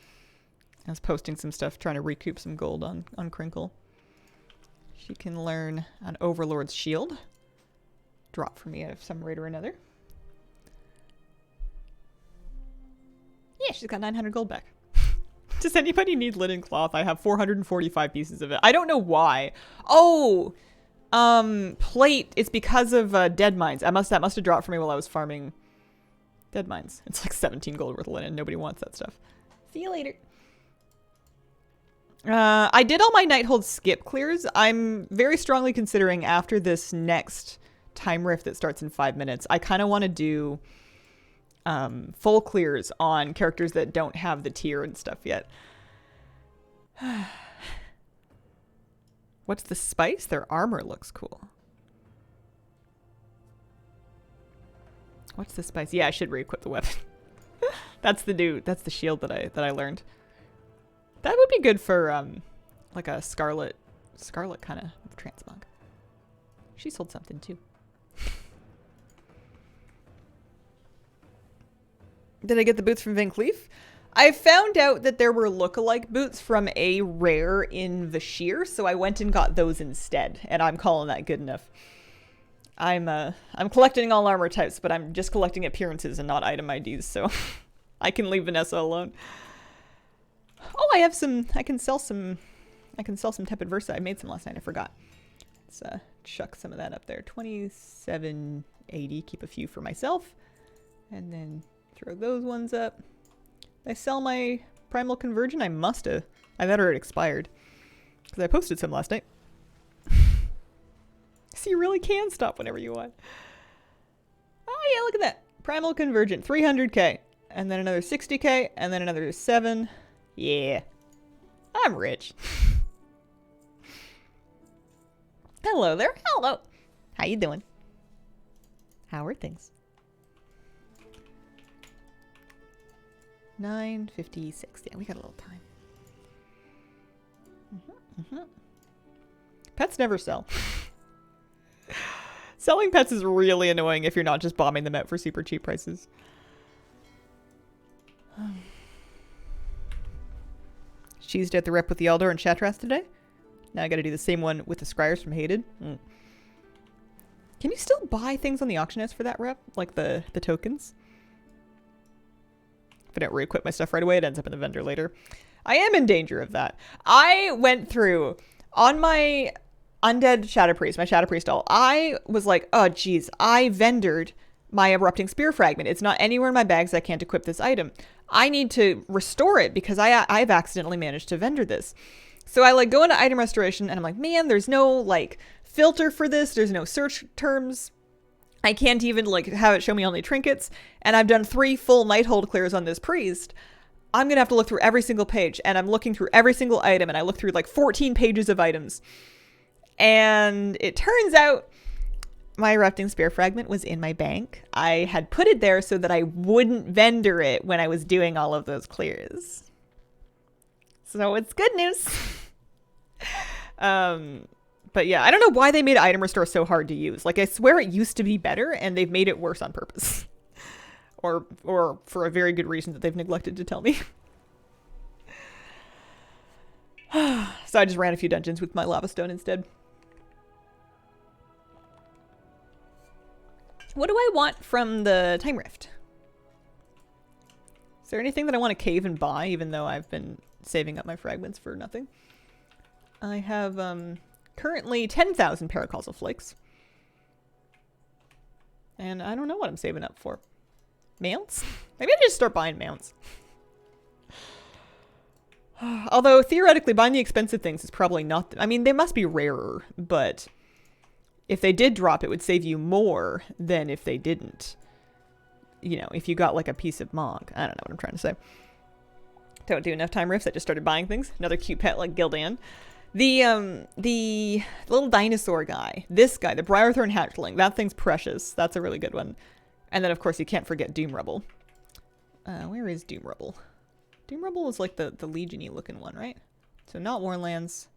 I was posting some stuff, trying to recoup some gold on Crinkle. She can learn an Overlord's Shield. Drop for me at some rate or another. Yeah, she's got 900 gold back. Does anybody need linen cloth? I have 445 pieces of it. I don't know why. Oh, plate. It's because of dead mines. That must have dropped for me while I was farming dead mines. It's like 17 gold worth of linen. Nobody wants that stuff. See you later. I did all my Nighthold skip clears. I'm very strongly considering after this next time rift that starts in 5 minutes, I kind of want to do full clears on characters that don't have the tier and stuff yet. What's the spice? Their armor looks cool. What's the spice? Yeah, I should re-equip the weapon. That's the shield that I learned. That would be good for like a scarlet kind of transmog. She sold something too. Did I get the boots from Van Cleef? I found out that there were lookalike boots from a rare in Vashir, so I went and got those instead, and I'm calling that good enough. I'm collecting all armor types, but I'm just collecting appearances and not item IDs, so I can leave Vanessa alone. Oh, I can sell some tepid Versa. I made some last night, I forgot. Let's chuck some of that up there. 2780, keep a few for myself. And then throw those ones up. Did I sell my Primal Convergent? I must have. I thought it expired. Because I posted some last night. So you really can stop whenever you want. Oh yeah, look at that. Primal Convergent, 300k. And then another 60k. And then another 7. Yeah. I'm rich. Hello there. Hello. How you doing? How are things? 9:56. Yeah, we got a little time. Pets never sell. Selling pets is really annoying if you're not just bombing them out for super cheap prices. Cheesed out the rep with the Eldor and Chatras today. Now I gotta do the same one with the Scryers from Hated. Can you still buy things on the auction house for that rep? Like the tokens? If I don't re-equip my stuff right away, it ends up in the vendor later. I am in danger of that. I went through, on my Undead Shadow Priest, my Shadow Priest doll, I was like, oh geez, I vendored my Erupting Spear Fragment. It's not anywhere in my bags. I can't equip this item. I need to restore it because I've accidentally managed to vendor this. So I like go into item restoration and I'm like, man, there's no like filter for this. There's no search terms. I can't even like have it show me only trinkets. And I've done 3 full Nighthold clears on this priest. I'm going to have to look through every single page, and I'm looking through every single item, and I look through like 14 pages of items. And it turns out my Erupting Spear Fragment was in my bank. I had put it there so that I wouldn't vendor it when I was doing all of those clears. So it's good news. But yeah, I don't know why they made item restore so hard to use. Like, I swear it used to be better, and they've made it worse on purpose. Or for a very good reason that they've neglected to tell me. So I just ran a few dungeons with my lava stone instead. What do I want from the Time Rift? Is there anything that I want to cave and buy, even though I've been saving up my fragments for nothing? I have currently 10,000 Paracausal Flakes. And I don't know what I'm saving up for. Mounts? Maybe I just start buying mounts. Although, theoretically, buying the expensive things is probably not... I mean, they must be rarer, but if they did drop, it would save you more than if they didn't. You know, if you got, like, a piece of Mog. I don't know what I'm trying to say. Don't do enough time rifts. I just started buying things. Another cute pet like Gildan. The little dinosaur guy. This guy, the Briarthorn Hatchling. That thing's precious. That's a really good one. And then, of course, you can't forget Doom Rebel. Where is Doom Rebel? Doom Rebel is like the Legion-y looking one, right? So not Warlands.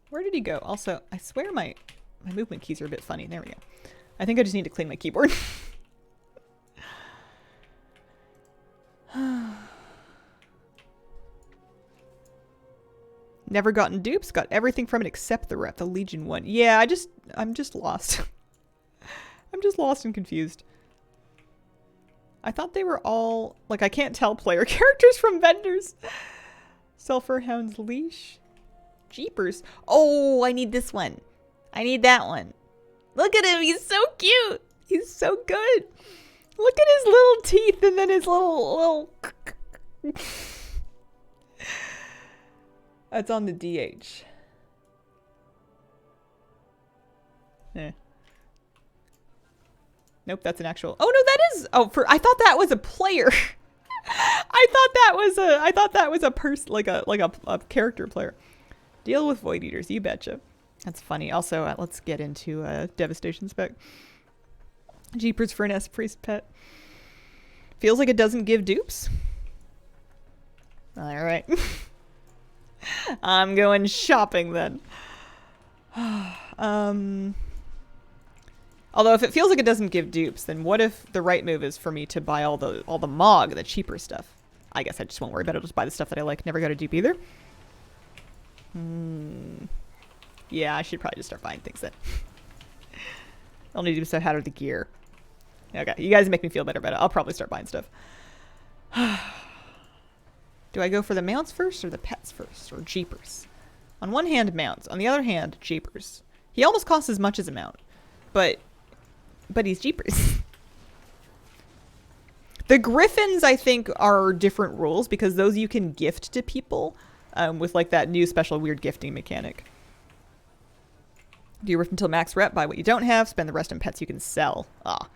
Where did he go? Also, I swear my movement keys are a bit funny. There we go. I think I just need to clean my keyboard. Never gotten dupes. Got everything from it except the rep, the Legion one. Yeah, I'm just lost. I'm just lost and confused. I thought they were all... Like, I can't tell player characters from vendors. Sulphur Hound's Leash. Jeepers. Oh, I need this one. I need that one. Look at him. He's so cute. He's so good. Look at his little teeth and then his little... That's on the DH. Eh. Nope, that's an actual... Oh, no, that is... Oh, I thought that was a player. I thought that was a person, like a character player. Deal with Void Eaters, you betcha. That's funny. Also, let's get into Devastation spec. Jeepers for an S-Priest pet. Feels like it doesn't give dupes. Alright. I'm going shopping then. Although if it feels like it doesn't give dupes, then what if the right move is for me to buy all the Mog, the cheaper stuff? I guess I just won't worry about it. I'll just buy the stuff that I like. Never got a dupe either. Yeah, I should probably just start buying things then. I'll need to do stuff out of the gear. Okay, you guys make me feel better about it. I'll probably start buying stuff. Do I go for the mounts first or the pets first? Or Jeepers? On one hand, mounts. On the other hand, Jeepers. He almost costs as much as a mount. But he's Jeepers. The griffins, I think, are different rules because those you can gift to people with like that new special weird gifting mechanic. Do you riff until max rep, buy what you don't have, spend the rest on pets you can sell. Ah.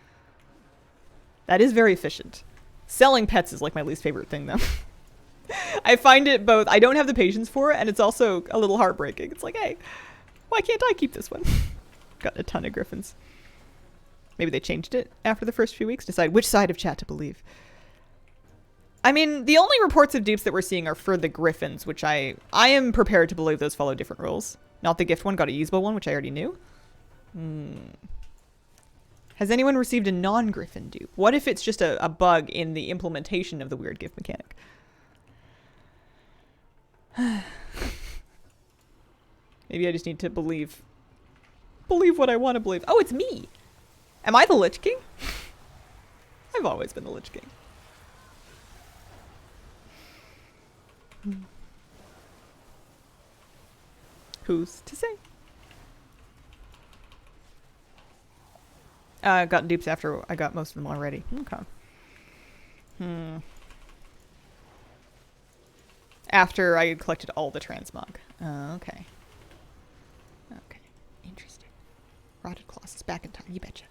That is very efficient. Selling pets is like my least favorite thing though. I find it both, I don't have the patience for it, and it's also a little heartbreaking. It's like, hey, why can't I keep this one? Got a ton of griffins. Maybe they changed it after the first few weeks, decide which side of chat to believe. I mean, the only reports of dupes that we're seeing are for the griffins, which I am prepared to believe those follow different rules. Not the gift one, got a usable one, which I already knew. Has anyone received a non-griffin dupe? What if it's just a bug in the implementation of the weird gift mechanic? Maybe I just need to believe what I want to believe. Oh, it's me. Am I the Lich King? I've always been the Lich King. Who's to say? I got dupes after I got most of them already. Okay. After I collected all the transmog. Okay. Okay. Interesting. Rotted Claws is back in time. You betcha.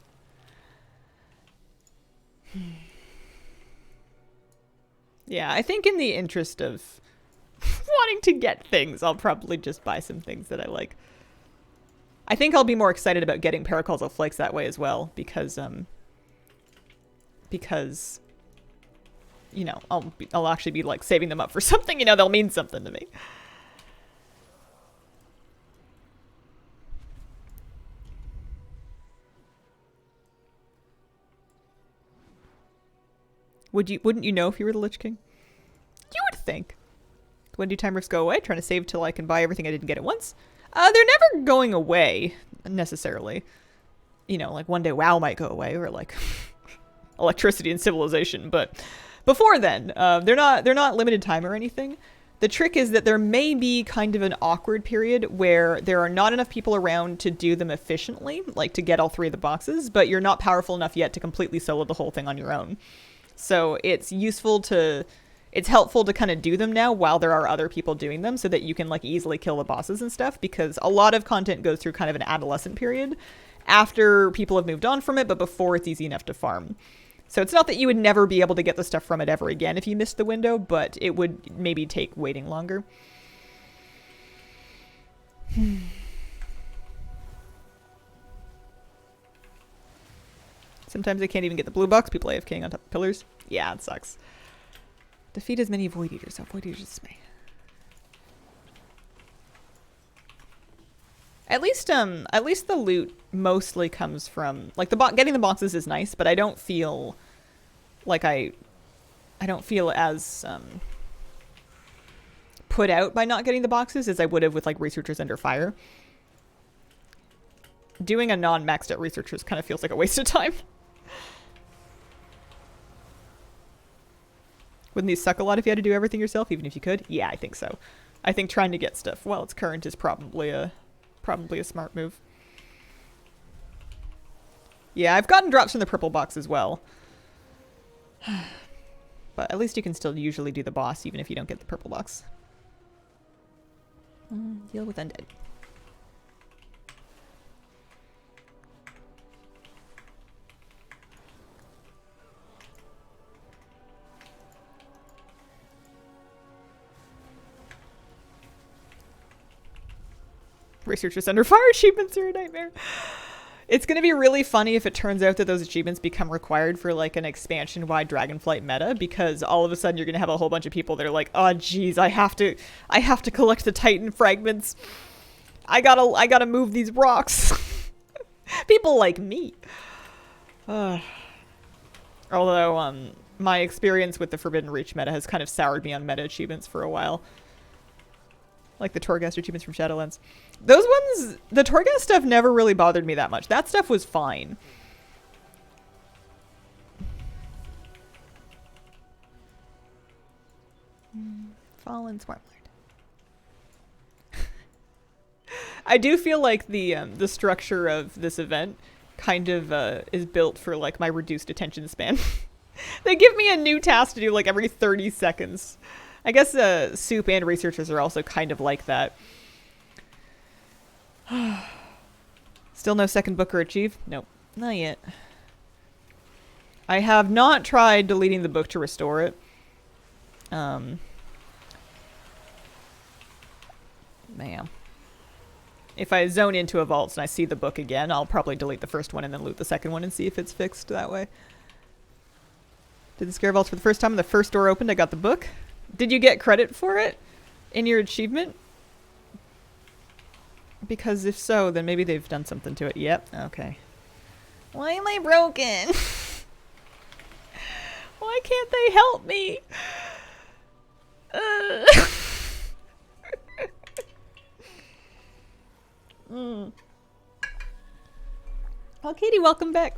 Yeah, I think in the interest of wanting to get things, I'll probably just buy some things that I like. I think I'll be more excited about getting Paracausal Flakes that way as well, because you know, I'll actually be like saving them up for something, you know, they'll mean something to me. Wouldn't you know if you were the Lich King? You would think. When do time rifts go away? Trying to save till I can buy everything I didn't get at once. They're never going away, necessarily. You know, like one day WoW might go away, or like electricity and civilization, but before then, they're not limited time or anything. The trick is that there may be kind of an awkward period where there are not enough people around to do them efficiently, like to get all 3 of the boxes, but you're not powerful enough yet to completely solo the whole thing on your own. So it's helpful to kind of do them now while there are other people doing them so that you can like easily kill the bosses and stuff, because a lot of content goes through kind of an adolescent period after people have moved on from it, but before it's easy enough to farm. So it's not that you would never be able to get the stuff from it ever again if you missed the window, but it would maybe take waiting longer. Sometimes I can't even get the blue box. People AFKing on top of pillars. Yeah, it sucks. Defeat as many Void Eaters. Oh, Void Eaters dismay. At least the loot mostly comes from like getting the boxes is nice, but I don't feel like I don't feel as put out by not getting the boxes as I would have with like Researchers Under Fire. Doing a non-maxed out Researchers kind of feels like a waste of time. Wouldn't these suck a lot if you had to do everything yourself, even if you could? Yeah, I think so. I think trying to get stuff while it's current is probably a smart move. Yeah, I've gotten drops from the purple box as well. But at least you can still usually do the boss even if you don't get the purple box. Deal with undead. Researchers Under Fire achievements are a nightmare. It's going to be really funny if it turns out that those achievements become required for like an expansion-wide Dragonflight meta, because all of a sudden you're going to have a whole bunch of people that are like, oh geez, I have to collect the Titan fragments. I gotta move these rocks. People like me. Although my experience with the Forbidden Reach meta has kind of soured me on meta achievements for a while. Like the Torghast achievements from Shadowlands. Those ones, the Torghast stuff never really bothered me that much. That stuff was fine. Fallen Swarmlord. I do feel like the structure of this event kind of is built for like my reduced attention span. They give me a new task to do like every 30 seconds. I guess Soup and researchers are also kind of like that. Still no second book or achieve? Nope. Not yet. I have not tried deleting the book to restore it. Man. If I zone into a vault and I see the book again, I'll probably delete the first one and then loot the second one and see if it's fixed that way. Did the scare vaults for the first time and the first door opened, I got the book. Did you get credit for it in your achievement? Because if so, then maybe they've done something to it. Yep, okay. Why am I broken? Why can't they help me? Well, Katie, welcome back.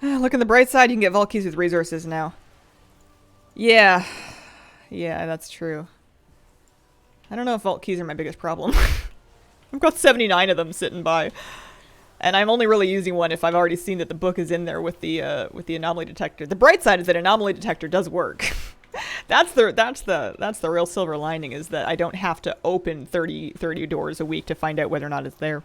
Look on the bright side, you can get vault keys with resources now. Yeah. Yeah, that's true. I don't know if vault keys are my biggest problem. I've got 79 of them sitting by. And I'm only really using one if I've already seen that the book is in there with the anomaly detector. The bright side is that anomaly detector does work. That's the real silver lining, is that I don't have to open 30 doors a week to find out whether or not it's there.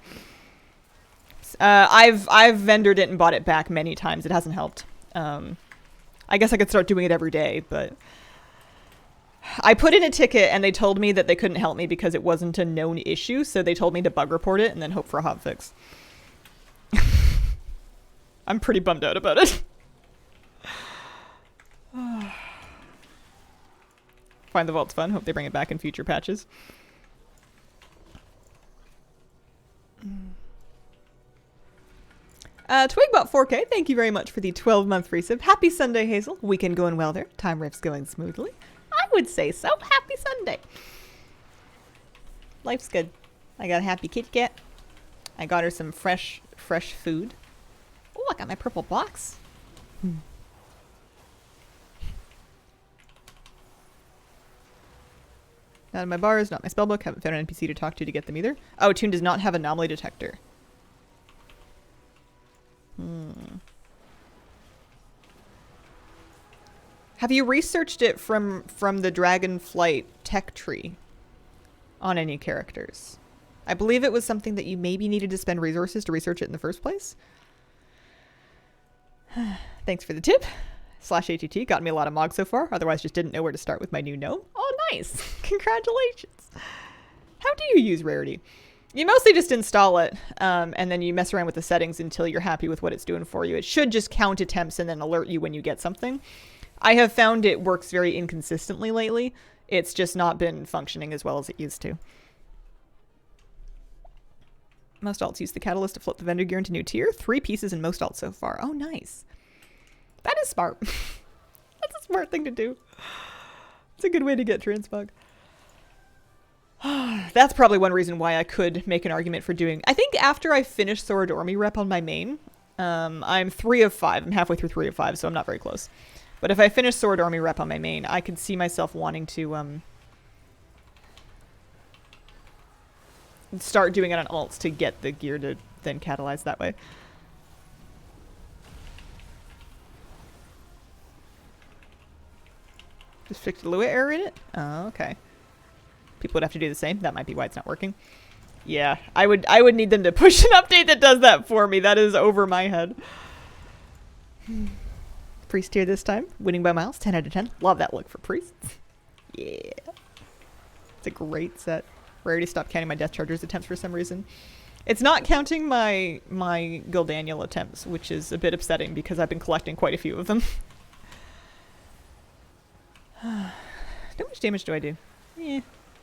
I've vendored it and bought it back many times. It hasn't helped. I guess I could start doing it every day, but I put in a ticket and they told me that they couldn't help me because it wasn't a known issue, so they told me to bug report it and then hope for a hotfix. I'm pretty bummed out about it. Find the vault's fun. Hope they bring it back in future patches. Twigbot 4K, thank you very much for the 12-month resub. Happy Sunday, Hazel. Weekend going well there. Time riff's going smoothly. I would say so. Happy Sunday. Life's good. I got a happy kitty cat. I got her some fresh food. Oh, I got my purple box. Not in my bars, not my spellbook. Haven't found an NPC to talk to get them either. Oh, Toon does not have an anomaly detector. Have you researched it from the Dragonflight tech tree on any characters? I believe it was something that you maybe needed to spend resources to research it in the first place. Thanks for the tip. /ATT got me a lot of mogs so far. Otherwise, just didn't know where to start with my new gnome. Oh, nice. Congratulations. How do you use Rarity? You mostly just install it, and then you mess around with the settings until you're happy with what it's doing for you. It should just count attempts and then alert you when you get something. I have found it works very inconsistently lately. It's just not been functioning as well as it used to. Most alts use the catalyst to flip the vendor gear into new tier. 3 pieces in most alts so far. Oh, nice. That is smart. That's a smart thing to do. It's a good way to get Transmog. That's probably one reason why I could make an argument for doing... I think after I finish Sorodormi rep on my main, I'm 3 of 5. I'm halfway through 3 of 5, so I'm not very close. But if I finish Sorodormi rep on my main, I could see myself wanting to start doing it on alts to get the gear to then catalyze that way. Just fixed the Lua error in it? Oh, okay. People would have to do the same. That might be why it's not working. Yeah, I would need them to push an update that does that for me. That is over my head. Priest tier this time. Winning by miles. 10 out of 10. Love that look for priests. Yeah. It's a great set. Rarity stopped counting my Death Charger's attempts for some reason. It's not counting my Gildaniel attempts, which is a bit upsetting because I've been collecting quite a few of them. How much damage do I do?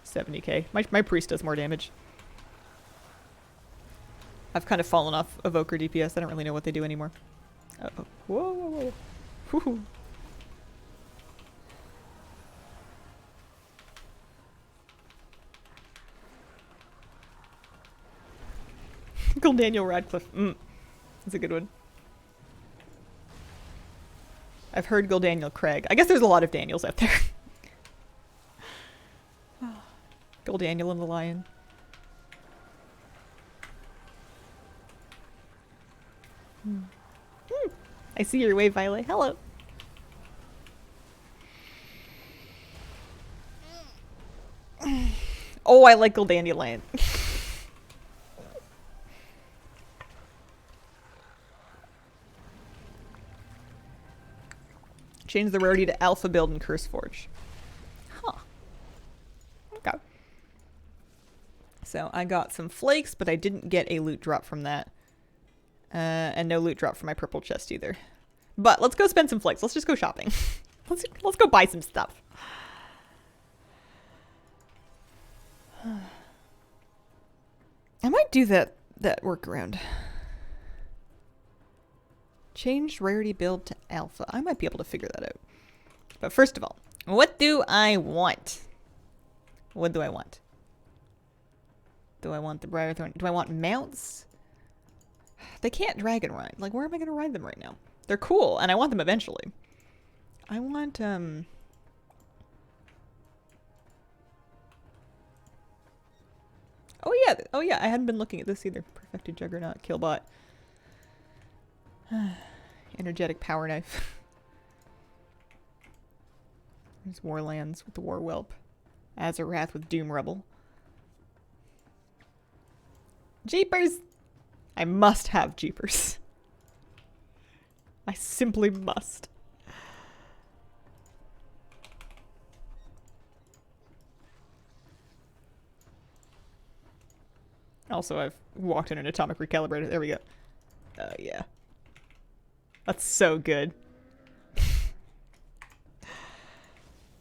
70k. My priest does more damage. I've kind of fallen off Evoker DPS. I don't really know what they do anymore. Uh-oh. Whoa, whoa, whoa. Woohoo. Daniel Radcliffe. That's a good one. I've heard Daniel Craig. I guess there's a lot of Daniels out there. Daniel and the Lion. I see your wave, Violet. Hello. Oh, I like Gold Dandelion. Change the rarity to Alpha build in Curseforge. Huh. Okay. So I got some flakes, but I didn't get a loot drop from that. And no loot drop from my purple chest either. But let's go spend some flakes. Let's just go shopping. let's go buy some stuff. I might do that workaround. Change rarity build to alpha. I might be able to figure that out. But first of all, what do I want? What do I want? Do I want the Briarthorn? Do I want mounts? They can't dragon ride. Like, where am I going to ride them right now? They're cool, and I want them eventually. I want, Oh yeah, I hadn't been looking at this either. Perfected Juggernaut, Killbot. Energetic Power Knife. There's Warlands with the War Whelp. Azarath with Doom Rebel. Jeepers! I must have Jeepers. I simply must. Also, I've walked in an atomic recalibrator. There we go. Yeah. That's so good.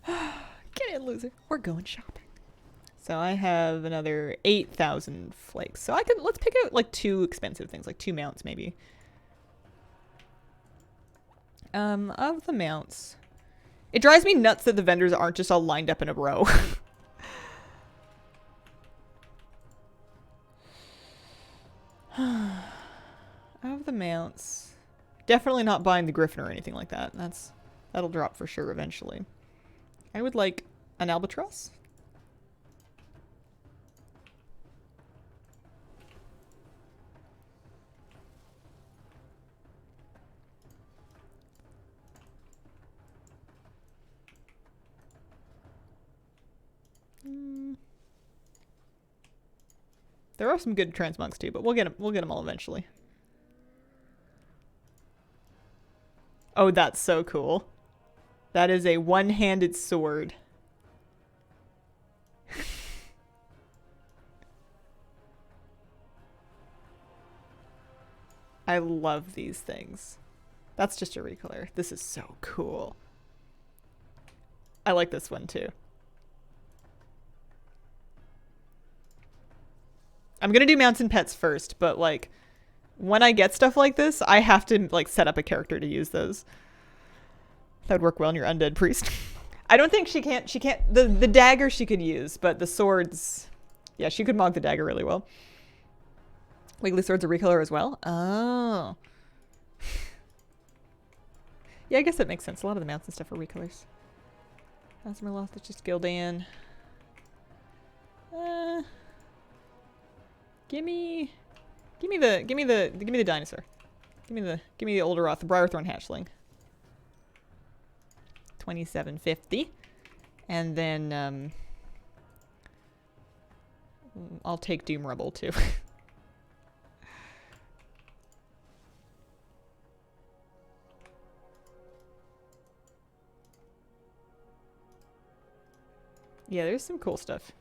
Get in, loser. We're going shopping. So I have another 8,000 flakes. So let's pick out like 2 expensive things, like 2 mounts maybe. Of the mounts. It drives me nuts that the vendors aren't just all lined up in a row. Of the mounts. Definitely not buying the Griffin or anything like that. That'll drop for sure eventually. I would like an albatross. There are some good transmogs too, but we'll get them all eventually. Oh, that's so cool. That is a one-handed sword. I love these things. That's just a recolor. This is so cool. I like this one too. I'm gonna do mounts and pets first, but like when I get stuff like this, I have to like set up a character to use those. That would work well in your undead priest. I don't think she can't the dagger she could use, but the swords, yeah, she could mog the dagger really well. Wiggly Sword's a recolor as well? Oh. Yeah, I guess that makes sense. A lot of the mounts and stuff are recolors. Asmerloth, it's just Gildan. Give me the dinosaur. Give me the Olderoth, the Briarthorn hatchling. 2750. And then I'll take Doom Rebel too. Yeah, there's some cool stuff.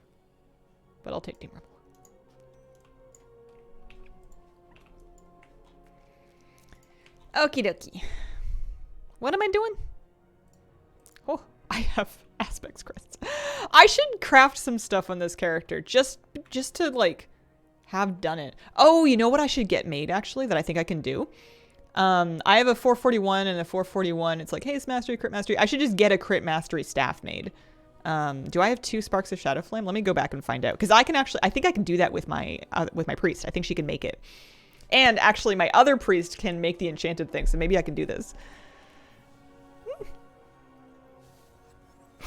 But I'll take Doom Rebel. Okie dokie. What am I doing? Oh, I have aspects crests. I should craft some stuff on this character just to like have done it. Oh, you know what I should get made actually that I think I can do? I have a 441 and a 441. It's like haste mastery, crit mastery. I should just get a crit mastery staff made. Do I have 2 sparks of shadow flame? Let me go back and find out because I think I can do that with my priest. I think she can make it. And actually, my other priest can make the enchanted thing, so maybe I can do this.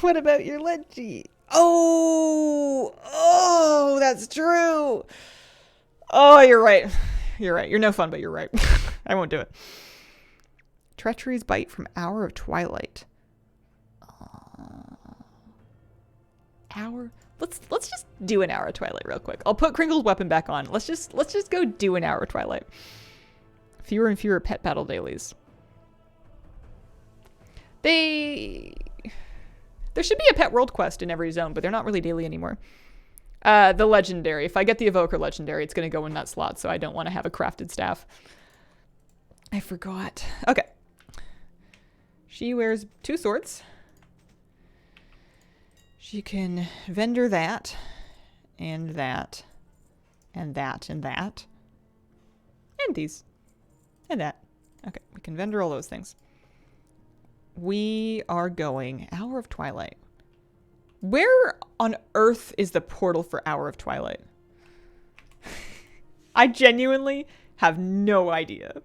What about your Leggy? Oh, that's true. Oh, you're right. You're right. You're no fun, but you're right. I won't do it. Treachery's bite from Hour of Twilight. Let's just do an hour of Twilight real quick. I'll put Crinkle's weapon back on. Let's just go do an hour of Twilight. Fewer and fewer pet battle dailies. There should be a pet world quest in every zone, but they're not really daily anymore. The legendary. If I get the evoker legendary, it's going to go in that slot, so I don't want to have a crafted staff. I forgot. Okay. She wears 2 swords. She can vendor that, and that, and that, and that, and these, and that. Okay, we can vendor all those things. We are going Hour of Twilight. Where on earth is the portal for Hour of Twilight? I genuinely have no idea.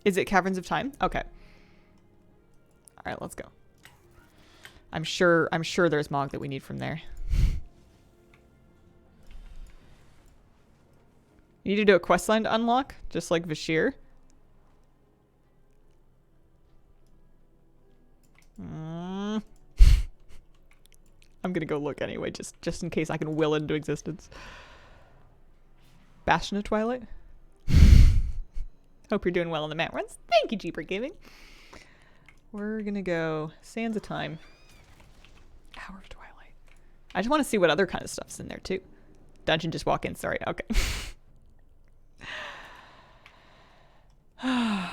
Is it Caverns of Time? Okay. All right, let's go. I'm sure there's Mog that we need from there. You need to do a questline to unlock, just like Vashir. I'm gonna go look anyway, just in case I can will it into existence. Bastion of Twilight. Hope you're doing well in the mat runs. Thank you, Jeeper Gaming. We're gonna go Sands of Time. Hour of Twilight. I just want to see what other kind of stuff's in there too. Dungeon, just walk in. Sorry. Okay. Hang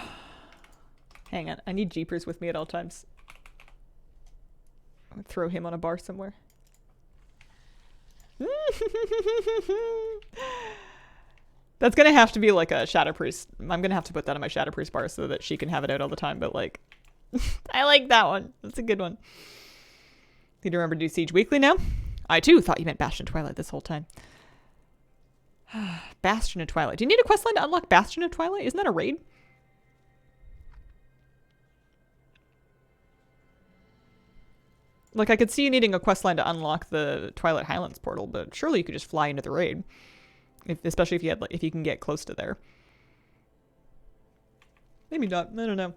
on. I need Jeepers with me at all times. I'm gonna throw him on a bar somewhere. That's gonna have to be like a Shadow Priest. I'm gonna have to put that on my Shadow Priest bar so that she can have it out all the time, but like... I like that one. That's a good one. Need to remember to do Siege weekly now? I too thought you meant Bastion of Twilight this whole time. Bastion of Twilight. Do you need a questline to unlock Bastion of Twilight? Isn't that a raid? Like, I could see you needing a questline to unlock the Twilight Highlands portal, but surely you could just fly into the raid. Especially if you had, like, if you can get close to there. Maybe not. I don't know.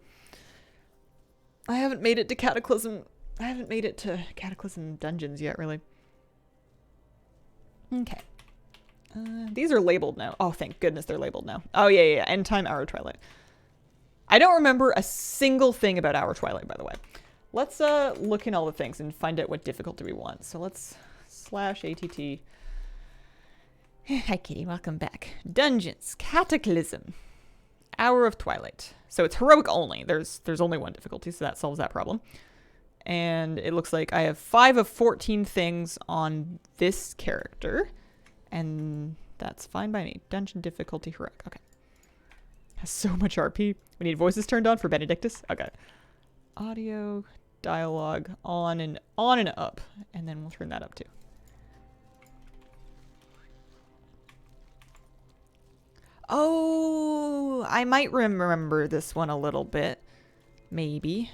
I haven't made it to Cataclysm. I haven't made it to Cataclysm dungeons yet, really. Okay. These are labeled now. Oh, thank goodness they're labeled now. Oh, yeah. End time, Hour Twilight. I don't remember a single thing about Hour Twilight, by the way. Let's look in all the things and find out what difficulty we want. So let's /ATT. Hi, Kitty. Welcome back. Dungeons. Cataclysm. Hour of Twilight. So it's heroic only. There's only one difficulty, so that solves that problem. And it looks like I have 5 of 14 things on this character. And that's fine by me. Dungeon difficulty heroic. Okay. Has so much RP. We need voices turned on for Benedictus. Okay. Audio, dialogue, on and up. And then we'll turn that up too. Oh, I might remember this one a little bit. Maybe.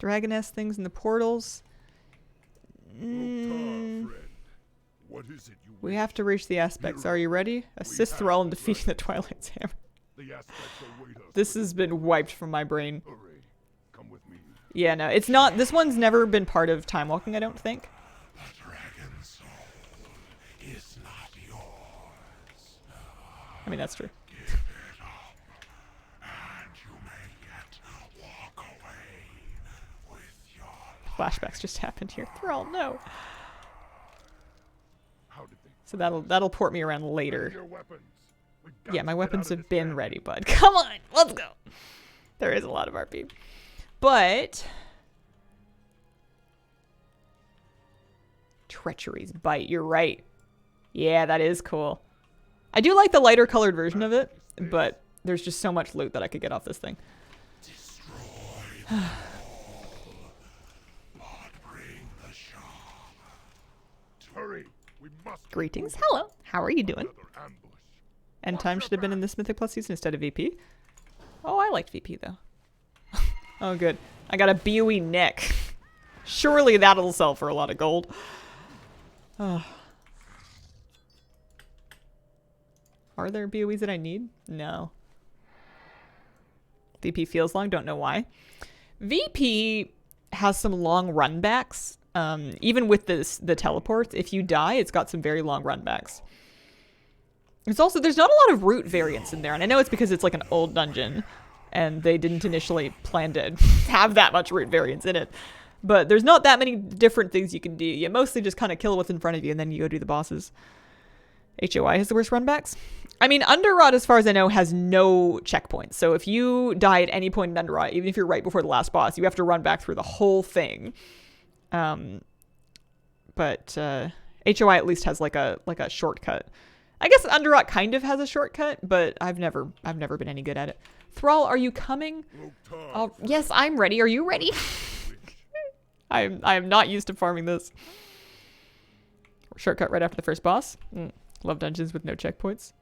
Dragoness things in the portals. What is it we have to reach the aspects. Are you ready? Assist Thrall in defeating the Twilight's hammer. This has been wiped from my brain. Come with me. Yeah, no, it's not. This one's never been part of Time Walking, I don't think. The dragon soul is not yours. I mean, that's true. Give it up, and you may yet walk away with your life. Flashbacks just happened here. Thrall, no. How did they So that'll port me around later. your weapons? We've got Yeah, to my get weapons out of have this been cavern. ready, bud. Come on, let's go. There is a lot of RP. But... Treachery's Bite, you're right. Yeah, that is cool. I do like the lighter colored version of it, but there's just so much loot that I could get off this thing. Destroy them all, but bring the shaman. Hurry, we must. Greetings. Hello. How are you doing? Another ambush. End time should have been in this Mythic Plus season instead of VP. Oh, I liked VP though. Oh, good. I got a BOE neck. Surely that'll sell for a lot of gold. Oh. Are there BOEs that I need? No. VP feels long, don't know why. VP has some long runbacks. Even with the teleports, if you die, it's got some very long runbacks. It's also, there's not a lot of route variants in there, and I know it's because it's like an old dungeon, and they didn't initially plan to have that much route variance in it. But there's not that many different things you can do. You mostly just kind of kill what's in front of you, and then you go do the bosses. HOI has the worst runbacks. I mean, Underrot, as far as I know, has no checkpoints. So if you die at any point in Underrot, even if you're right before the last boss, you have to run back through the whole thing. But HOI at least has like a shortcut. I guess Underrot kind of has a shortcut, but I've never been any good at it. Thrall, are you coming? Yes, I'm ready. Are you ready? I am not used to farming this. Shortcut right after the first boss. Love dungeons with no checkpoints.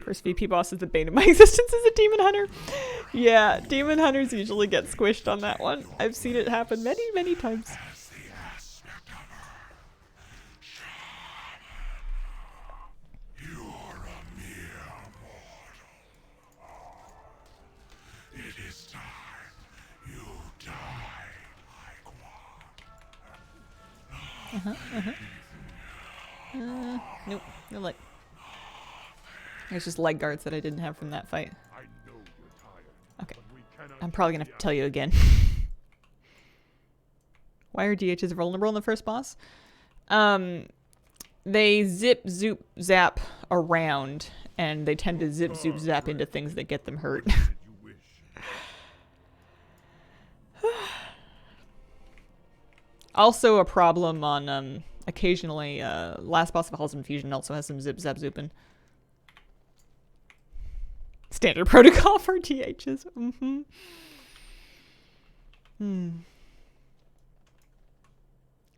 First VP boss is the bane of my existence as a demon hunter. Yeah, demon hunters usually get squished on that one. I've seen it happen many, many times. Nope, no leg. There's just leg guards that I didn't have from that fight. Okay, I'm probably gonna have to tell you again. Why are DHs vulnerable in the first boss? They zip, zoop, zap around, and they tend to zip, zoop, zap into things that get them hurt. Also a problem on, occasionally, last boss of Halls of Infusion also has some zip, zap, zooping. Standard protocol for DHs.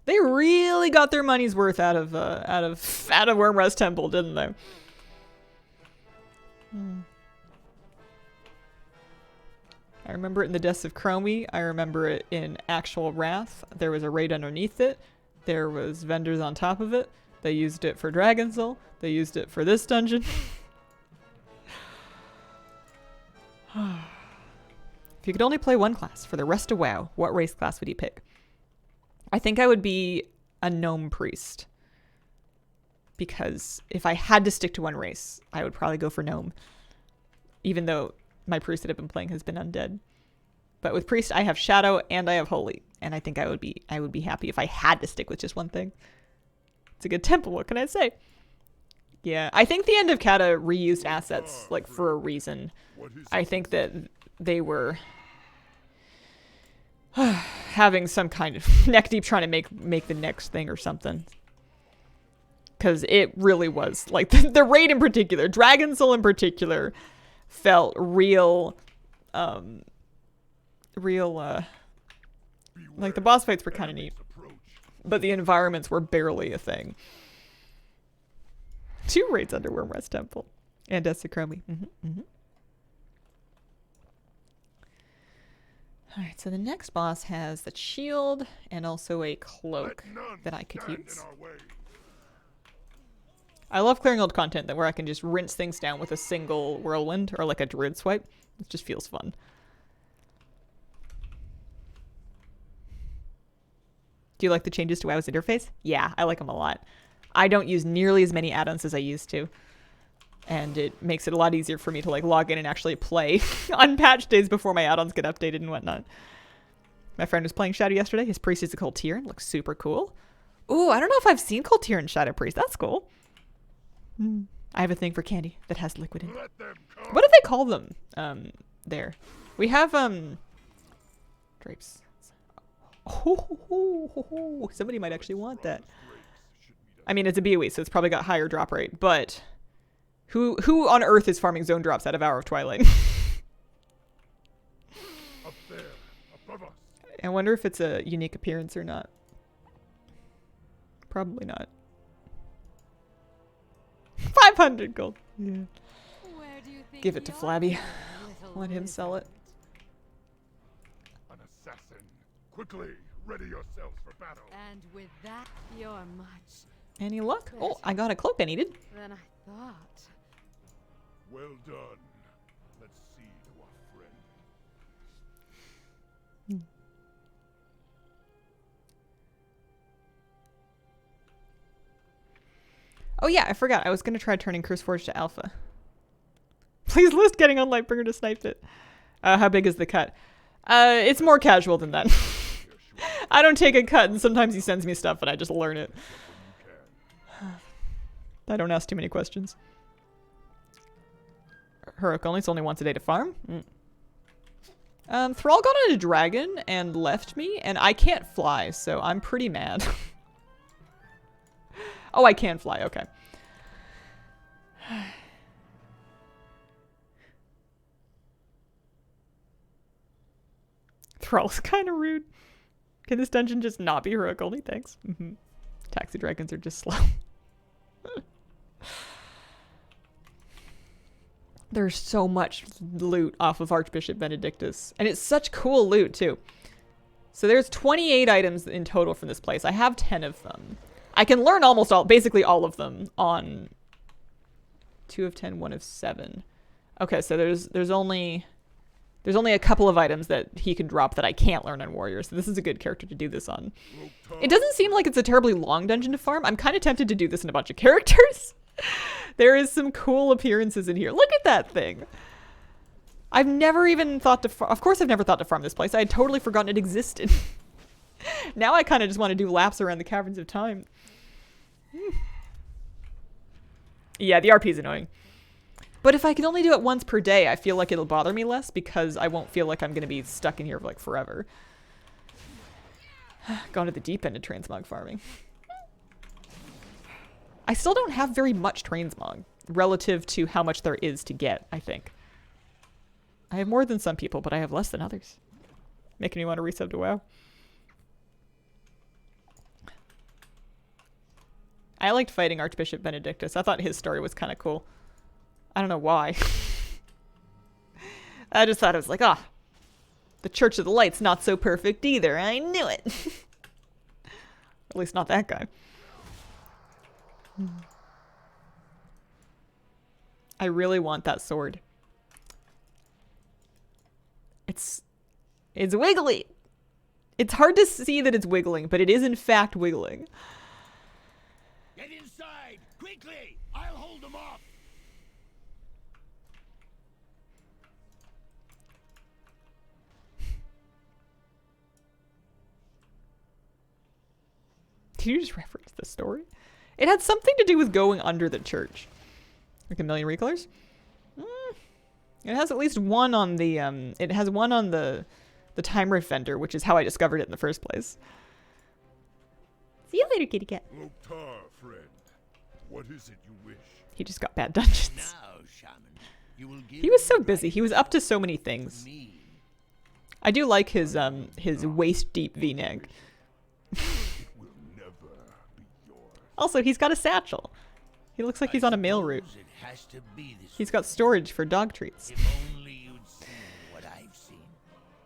They really got their money's worth out of Wormrest Temple, didn't they? I remember it in the Deaths of Chromie. I remember it in actual Wrath. There was a raid underneath it. There was vendors on top of it. They used it for Dragon Soul. They used it for this dungeon. If you could only play one class for the rest of WoW, what race class would you pick? I think I would be a gnome priest. Because if I had to stick to one race, I would probably go for gnome. Even though my priest that I've been playing has been undead. But with priest, I have shadow and I have holy. And I think I would be happy if I had to stick with just one thing. It's a good temple, what can I say? Yeah, I think the end of Kata reused assets, like, for a reason. I think that they were having some kind of neck deep trying to make the next thing or something. Because it really was, like, the raid in particular, Dragon Soul in particular, felt real, like, the boss fights were kind of neat. But the environments were barely a thing. 2 raids under Wormrest Temple. And Deaths of Chromie. Alright, so the next boss has the shield and also a cloak that I could use. I love clearing old content that where I can just rinse things down with a single whirlwind or like a druid swipe. It just feels fun. Do you like the changes to WoW's interface? Yeah, I like them a lot. I don't use nearly as many add-ons as I used to. And it makes it a lot easier for me to like log in and actually play on patch days before my add-ons get updated and whatnot. My friend was playing Shadow yesterday. His priest is a Coltiran. Looks super cool. Ooh, I don't know if I've seen Coltiran Shadow Priest. That's cool. I have a thing for candy that has liquid in it. What do they call them? There. We have, drapes. Oh, somebody might actually want that. I mean, it's a BOE, so it's probably got higher drop rate, but who on earth is farming zone drops out of Hour of Twilight? Up there, above us. I wonder if it's a unique appearance or not. Probably not. 500 gold. Yeah. Give it to Flabby. Let him sell it. An assassin. Quickly, Ready yourselves for battle. And with that, you're much Any luck? Oh, I got a cloak I needed. than I thought. Well done. Let's see to our friend. Oh yeah, I forgot. I was gonna try turning Curseforge to alpha. Please list getting on Lightbringer to snipe it. How big is the cut? It's more casual than that. I don't take a cut, and sometimes he sends me stuff, and I just learn it. I don't ask too many questions. Heroic only, it's only once a day to farm. Thrall got on a dragon and left me, and I can't fly, so I'm pretty mad. Oh, I can fly, okay. Thrall's kind of rude. Can this dungeon just not be heroic only? Thanks. Taxi dragons are just slow. There's so much loot off of Archbishop Benedictus. And it's such cool loot, too. So there's 28 items in total from this place. I have 10 of them. I can learn basically all of them on 2 of 10, 1 of 7. Okay, so there's only a couple of items that he can drop that I can't learn on Warriors. So this is a good character to do this on. It doesn't seem like it's a terribly long dungeon to farm. I'm kind of tempted to do this in a bunch of characters. There is some cool appearances in here. Look at that thing. I've never even thought to of course I've never thought to farm this place. I had totally forgotten it existed. Now I kind of just want to do laps around the Caverns of Time. Yeah, the RP is annoying. But if I can only do it once per day, I feel like it'll bother me less because I won't feel like I'm going to be stuck in here for like forever. Gone to the deep end of transmog farming. I still don't have very much transmog relative to how much there is to get, I think. I have more than some people, but I have less than others. Making me want to resub to WoW. I liked fighting Archbishop Benedictus. I thought his story was kind of cool. I don't know why. I just thought it was like, the Church of the Light's not so perfect either. I knew it. At least not that guy. I really want that sword. It's wiggly. It's hard to see that it's wiggling, but it is in fact wiggling. Get inside! Quickly! I'll hold them off! Did you just reference the story? It had something to do with going under the church. Like a million recolors? It has at least one on the, it has one on the time vendor, which is how I discovered it in the first place. See you later, kitty cat. Loktar, friend. What is it you wish? He just got bad dungeons. Now, shaman, you will give He was so me busy. He was up to so many things. me. I do like his waist-deep V-neck. It will never be yours. Also, he's got a satchel. He looks like he's on a mail route. Suppose it has to be this He's got storage for dog treats. If only you'd seen what I've seen,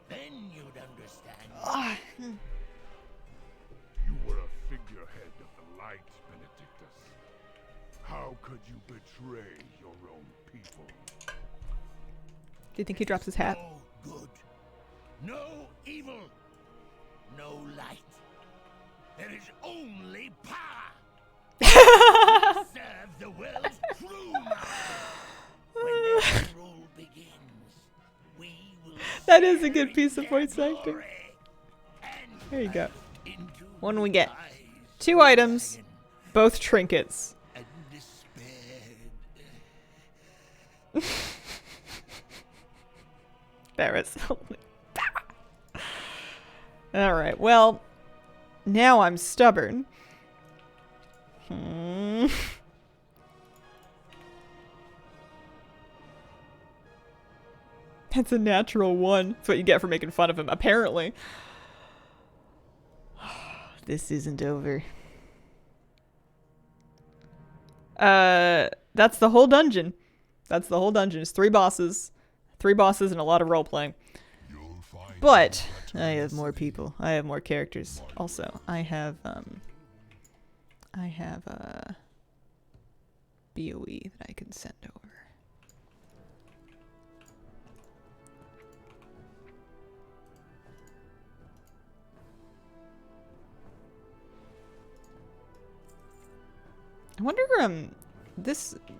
then you'd understand. You were a figurehead of the light, Benedictus. How could you betray your own people? Do you think he drops his hat? No good, no evil, no light. There is only power. Serve the world's true master. When their rule begins, we will That is a good piece of their voice acting. glory and There you go. into What do we get? eyes 2 items, both trinkets. and despaired. There is only. Alright, well, now I'm stubborn. That's a natural 1. That's what you get for making fun of him, apparently. This isn't over. That's the whole dungeon. That's the whole dungeon. It's 3 bosses. 3 bosses and a lot of role-playing. You'll find But I have more people. I have more characters. Also, I have BOE that I can send over. I wonder,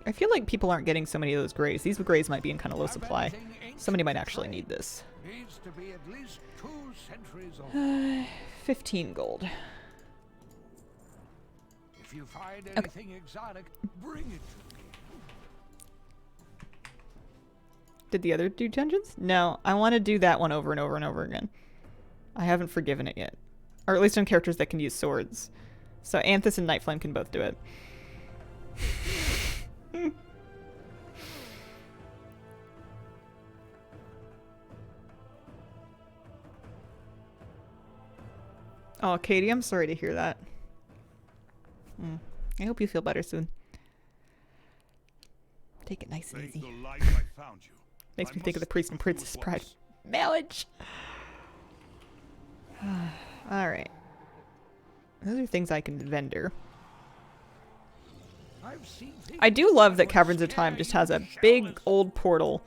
I feel like people aren't getting so many of those grays. These grays might be in kind of low supply. Somebody might actually need this. Needs to be at least 2 centuries old. 15 gold. If you find anything exotic, bring it to me. Did the other do dungeons? No, I want to do that one over and over and over again. I haven't forgiven it yet. Or at least on characters that can use swords. So Anthus and Nightflame can both do it. Oh, Katie, I'm sorry to hear that. I hope you feel better soon. Take it nice and Thank easy. the light I found you. Makes I me think of the must Priest and go through Princess it Bride. once. Marriage! Alright. Those are things I can vendor. I've seen I do love that Caverns of Time just has a big old portal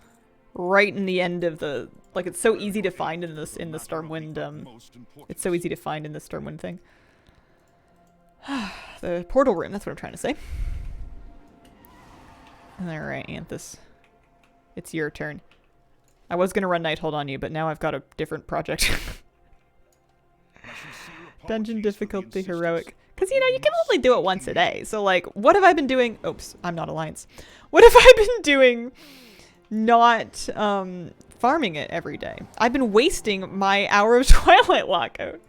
right in the end of the... Like, it's so easy to find in this, in the Stormwind, Most important. it's so easy to find in the Stormwind thing. The portal room, that's what I'm trying to say. Alright, Anthus. It's your turn. I was gonna run Nighthold on you, but now I've got a different project. My sincere Dungeon apologies for the difficulty insistence. heroic. Because, you know, you can only do it once a day. So, like, what have I been doing? Oops, I'm not Alliance. What have I been doing not farming it every day? I've been wasting my hour of Twilight lockout.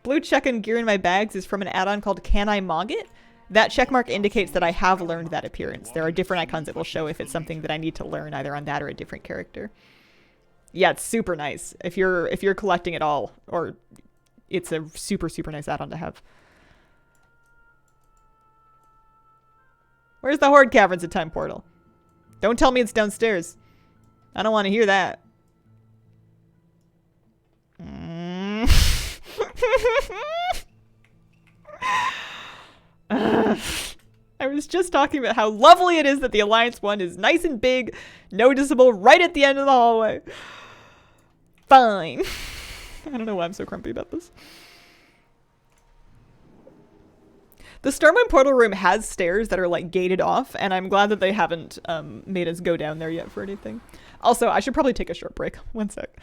Blue check and gear in my bags is from an add-on called Can I Mog It? That checkmark indicates that I have learned that appearance. There are different icons that will show if it's something that I need to learn either on that or a different character. Yeah, it's super nice. If you're collecting it all, or it's a super, super nice add-on to have. Where's the Horde Caverns of Time portal? Don't tell me it's downstairs. I don't want to hear that. I was just talking about how lovely it is that the Alliance one is nice and big, noticeable, right at the end of the hallway. Fine. I don't know why I'm so grumpy about this. The Stormwind portal room has stairs that are like gated off, and I'm glad that they haven't made us go down there yet for anything. Also, I should probably take a short break. One sec.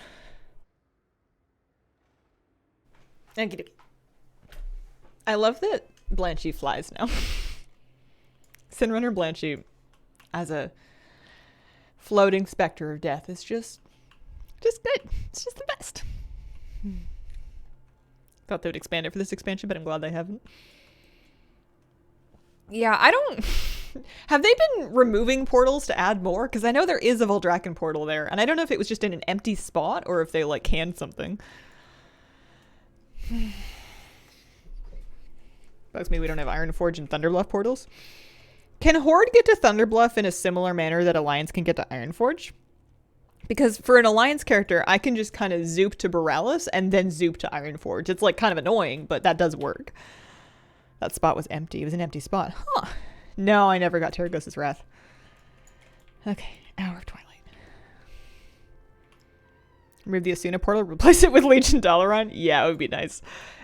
Thank you. I love that Blanchy flies now. Sinrunner Blanchy as a floating specter of death is just good. It's just the best. Thought they would expand it for this expansion, but I'm glad they haven't. Yeah, I don't... Have they been removing portals to add more? Because I know there is a Voldraken portal there, and I don't know if it was just in an empty spot or if they, like, canned something. Bugs me we don't have Ironforge and Thunderbluff portals. Can Horde get to Thunderbluff in a similar manner that Alliance can get to Ironforge? Because for an Alliance character, I can just kind of zoop to Borealis and then zoop to Ironforge. It's, like, kind of annoying, but that does work. That spot was empty. It was an empty spot. Huh. No, I never got Terragos's Wrath. Okay. Hour of Twilight. Remove the Asuna portal. Replace it with Legion Dalaran. Yeah, it would be nice.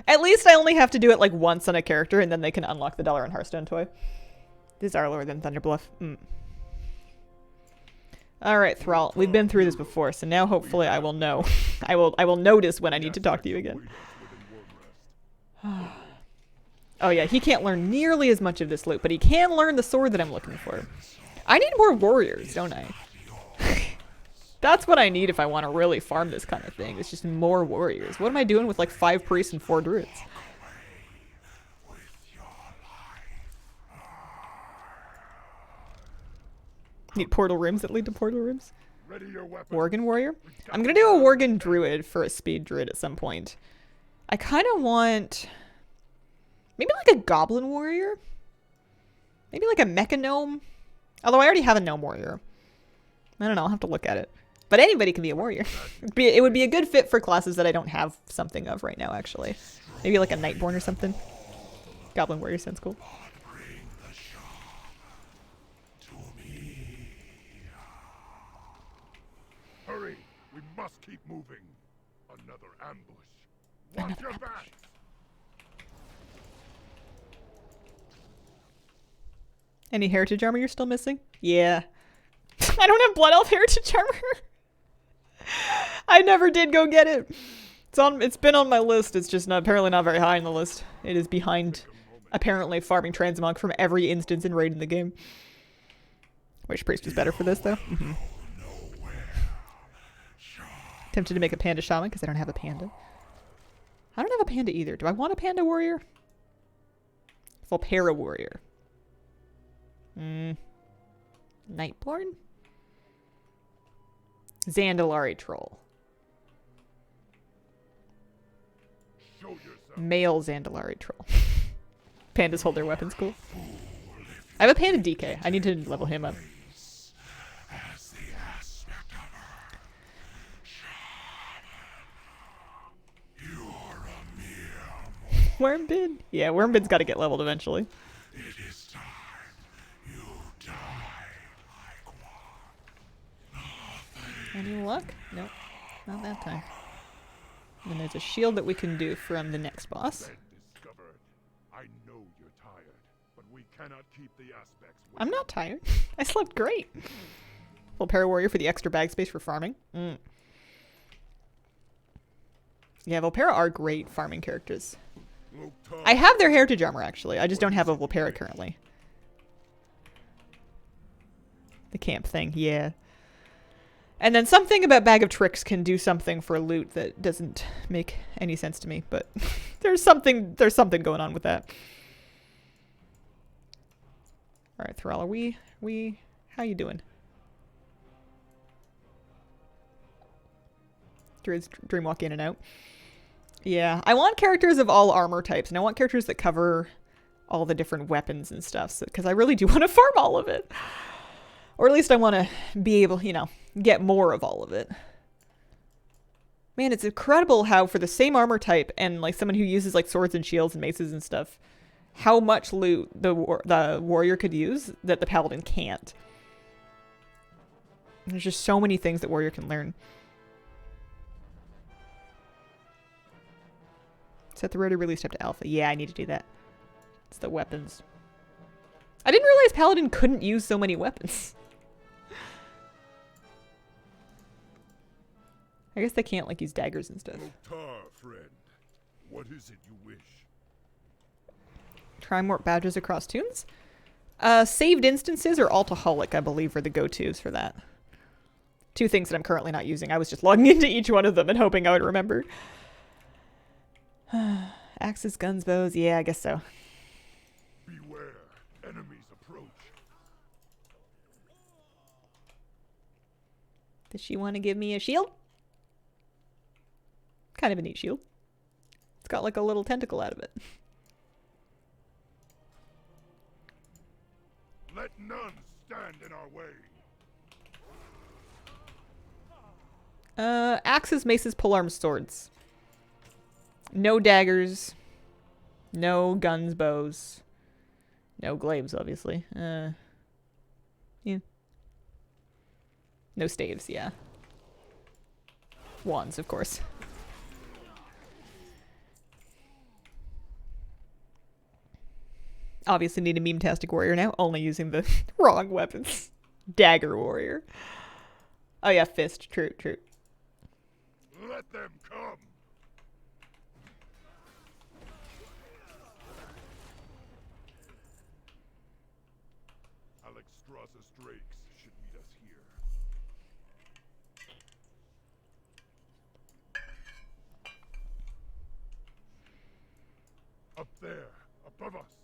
At least I only have to do it like once on a character, and then they can unlock the Dalaran Hearthstone toy. This is our lower than Thunderbluff. Alright, Thrall. We've been through this before, so now hopefully I will know. I will notice when I need to talk to you again. Oh yeah, he can't learn nearly as much of this loot, but he can learn the sword that I'm looking for. I need more warriors, don't I? That's what I need if I want to really farm this kind of thing. It's just more warriors. What am I doing with like 5 priests and 4 druids? Need portal rooms that lead to portal rooms. Ready your weapon. Worgen warrior? I'm gonna do a Worgen druid for a speed druid at some point. I kind of want... Maybe like a goblin warrior? Maybe like a mecha gnome? Although I already have a gnome warrior. I don't know, I'll have to look at it. But anybody can be a warrior. It would be a good fit for classes that I don't have something of right now, actually. Maybe like a Nightborn or something. Goblin warrior sounds cool. Bring the Shah to me. Hurry! We must keep moving. Another ambush. Watch your back! Any heritage armor you're still missing? Yeah. I don't have Blood Elf heritage armor. I never did go get it. It's been on my list. It's just apparently not very high on the list. It is behind apparently farming Transmog from every instance in raid in the game. Wish Priest was better for this though. Tempted to make a panda shaman because I don't have a panda. I don't have a panda either. Do I want a panda warrior? Volpera warrior. Nightborn? Zandalari troll. Show yourself. Male Zandalari troll. Pandas hold their weapons cool. I have a panda DK. I need to level him up. As the aspect of her. Shaman. You're a mere Wormbid? Yeah, Wormbid's got to get leveled eventually. It is time you die like one. Any luck? Nope. Not that time. And there's a shield that we can do from the next boss. Bed discovered. I know you're tired, but we cannot keep the aspects. I'm not tired. I slept great. Volpera warrior for the extra bag space for farming. Yeah, Volpera are great farming characters. I have their heritage armor, actually. I just don't have a Volpera currently. The camp thing, yeah. And then something about Bag of Tricks can do something for loot that doesn't make any sense to me, but there's something going on with that. All right, Thrall, how you doing? Druids dreamwalk in and out. Yeah, I want characters of all armor types, and I want characters that cover all the different weapons and stuff, because I really do want to farm all of it. Or at least I want to be able, you know, get more of all of it. Man, it's incredible how for the same armor type and like someone who uses like swords and shields and maces and stuff, how much loot the warrior could use that the paladin can't. There's just so many things that warrior can learn. Set the rotor released up to alpha. Yeah, I need to do that. It's the weapons. I didn't realize paladin couldn't use so many weapons. I guess they can't like use daggers and stuff. Loktar, friend. What is it you wish? Trimort badges across tunes? Saved instances or Altaholic, I believe, are the go-tos for that. Two things that I'm currently not using. I was just logging into each one of them and hoping I would remember. Axes, guns, bows. Yeah, I guess so. Beware. Enemies approach. Does she want to give me a shield? Kind of a neat shield. It's got like a little tentacle out of it. Let none stand in our way. Axes, maces, polearms, swords. No daggers. No guns, bows. No glaives, obviously. Yeah. No staves, yeah. Wands, of course. Obviously need a meme-tastic warrior now, only using the wrong weapons. Dagger warrior. Oh yeah, fist. True, true. Let them come. Alexstrasza's drakes should meet us here. Up there, above us.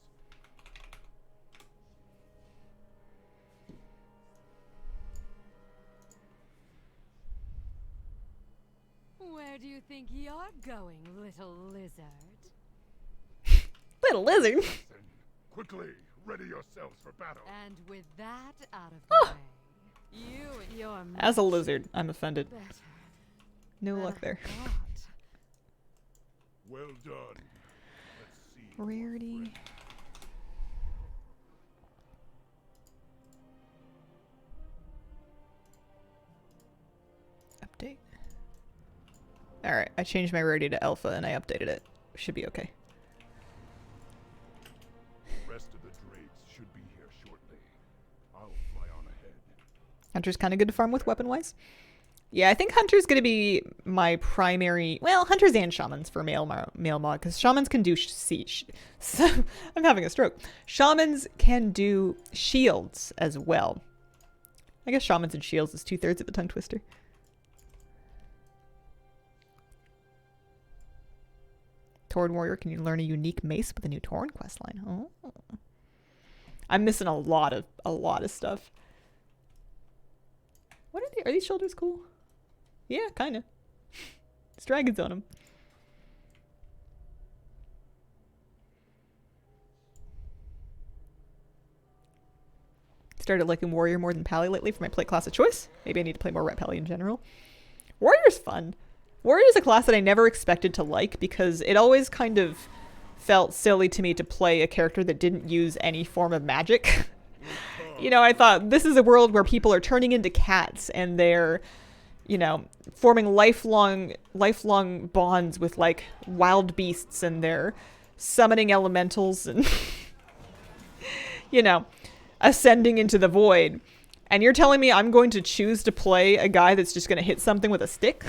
Where do you think you're going, little lizard? Little lizard. Then, quickly, ready yourselves for battle. And with that out of the way, you You're As a much lizard, I'm offended. better No than luck I there. thought. Well done. Let's see. Rarity. Update. Alright, I changed my rarity to alpha and I updated it. Should be okay. The rest of the Drades should be here shortly. I'll fly on ahead. Hunter's kind of good to farm with weapon-wise. Yeah, I think Hunter's going to be my primary... Well, Hunters and Shamans for male mod, because Shamans can do siege. I'm having a stroke. Shamans can do shields as well. I guess Shamans and shields is 2/3 of a tongue twister. Tauren Warrior, can you learn a unique mace with a new Tauren questline? Oh. I'm missing a lot of stuff. What are these shoulders cool? Yeah, kinda. It's dragons on them. Started liking Warrior more than Pally lately for my play class of choice. Maybe I need to play more Ret Pally in general. Warrior's fun. Warrior is a class that I never expected to like because it always kind of felt silly to me to play a character that didn't use any form of magic. You know, I thought this is a world where people are turning into cats and they're, you know, forming lifelong bonds with like wild beasts and they're summoning elementals and, you know, ascending into the void. And you're telling me I'm going to choose to play a guy that's just going to hit something with a stick?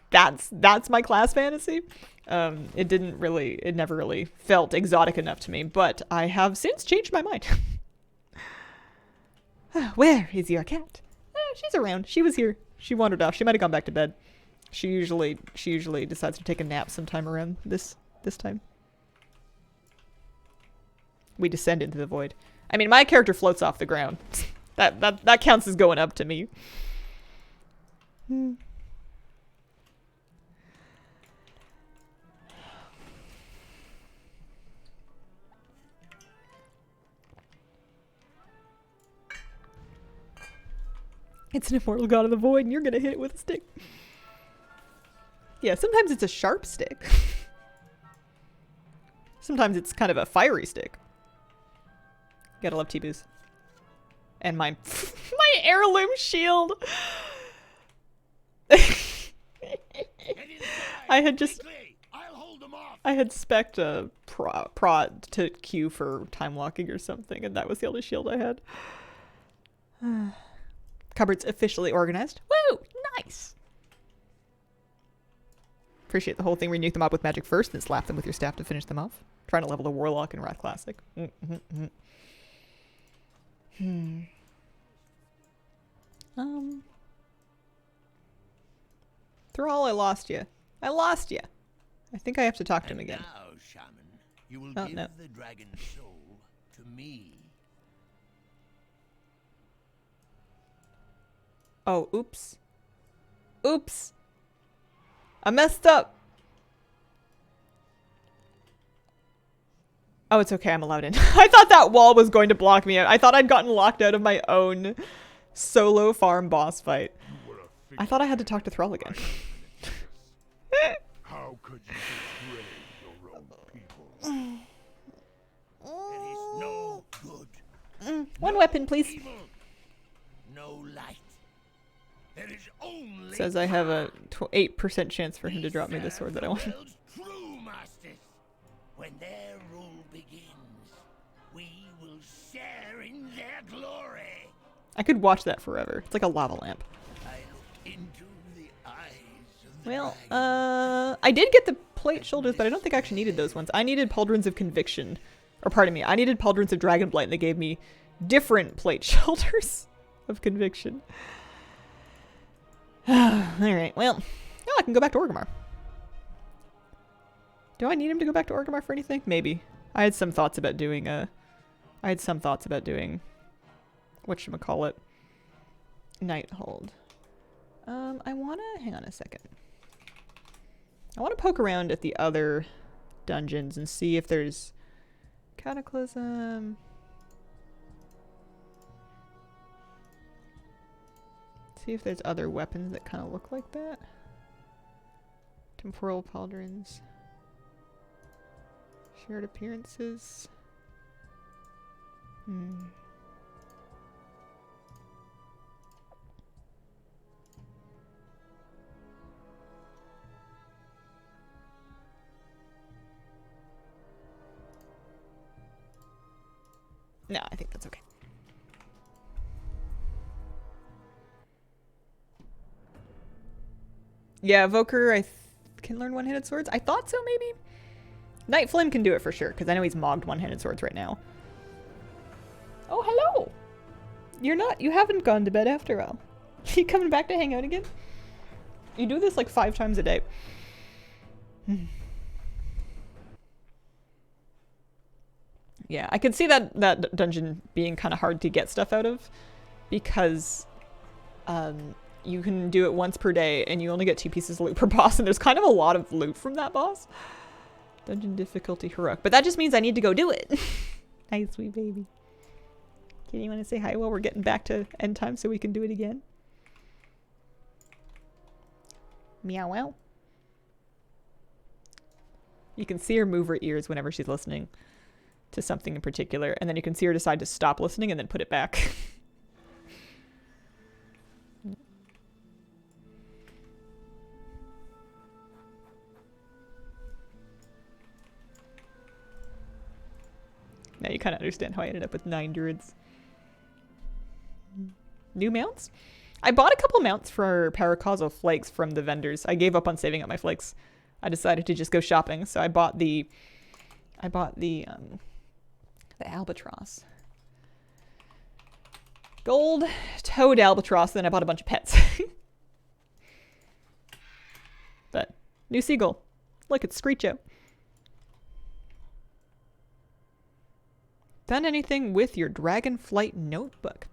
That's my class fantasy. It never really felt exotic enough to me, but I have since changed my mind. Where is your cat? She's around. She was here. She wandered off. She might have gone back to bed. She usually decides to take a nap sometime around this time. We descend into the void. I mean, my character floats off the ground. That counts as going up to me. It's an immortal god of the void and you're gonna hit it with a stick. Yeah, sometimes it's a sharp stick. Sometimes it's kind of a fiery stick. Gotta love T-Boos. And my heirloom shield! I had spec'd a prod to queue for time walking or something, and that was the only shield I had. Cupboard's officially organized. Woo! Nice! Appreciate the whole thing where you nuke them up with magic first, then slap them with your staff to finish them off. Trying to level the Warlock in Wrath Classic. Thrall, I lost you. I lost you. I think I have to talk to him again. Now, Shaman, you will Oh, give no. the dragon soul to me. Oh, oops. Oops. I messed up. Oh, it's okay. I'm allowed in. I thought that wall was going to block me out. I thought I'd gotten locked out of my own solo farm boss fight. You were a I thought I had to talk to Thrall again. How could you betray your own people? There is no good. One weapon, please. Evil. No light. There is only Says I have a 8% chance for him to drop me the sword that I want. the world's true masters. When their rule begins, we will share in their glory. I could watch that forever. It's like a lava lamp. I looked into the eyes of the Well, dragon. I did get the plate shoulders, but I don't think I actually needed those ones. I needed Pauldrons of Conviction. Or pardon me, I needed Pauldrons of Dragonflight, and they gave me different plate shoulders of Conviction. Alright, well, oh, I can go back to Orgrimmar. Do I need him to go back to Orgrimmar for anything? Maybe. I had some thoughts about doing, whatchamacallit, Nighthold. I wanna, hang on a second. I wanna poke around at the other dungeons and see if there's Cataclysm. See if there's other weapons that kind of look like that. Temporal pauldrons. Shared appearances. No, I think that's okay. Yeah, Evoker, can learn one-handed swords. I thought so, maybe? Night Flame can do it for sure, because I know he's mogged one-handed swords right now. Oh, hello! You haven't gone to bed after all. You coming back to hang out again? You do this like 5 times a day. Yeah, I could see that dungeon being kind of hard to get stuff out of, because you can do it once per day and you only get 2 pieces of loot per boss, and there's kind of a lot of loot from that boss. Dungeon difficulty heroic, but that just means I need to go do it. Nice, sweet baby. Can you want to say hi while we're getting back to end time so we can do it again? Meow wow. You can see her move her ears whenever she's listening to something in particular, and then you can see her decide to stop listening and then put it back. Now you kind of understand how I ended up with 9 druids. New mounts? I bought a couple mounts for Paracausal flakes from the vendors. I gave up on saving up my flakes. I decided to just go shopping, so I bought the albatross. Gold toad albatross, then I bought a bunch of pets. But new seagull. Look, it's Screecho. Done anything with your Dragonflight notebook?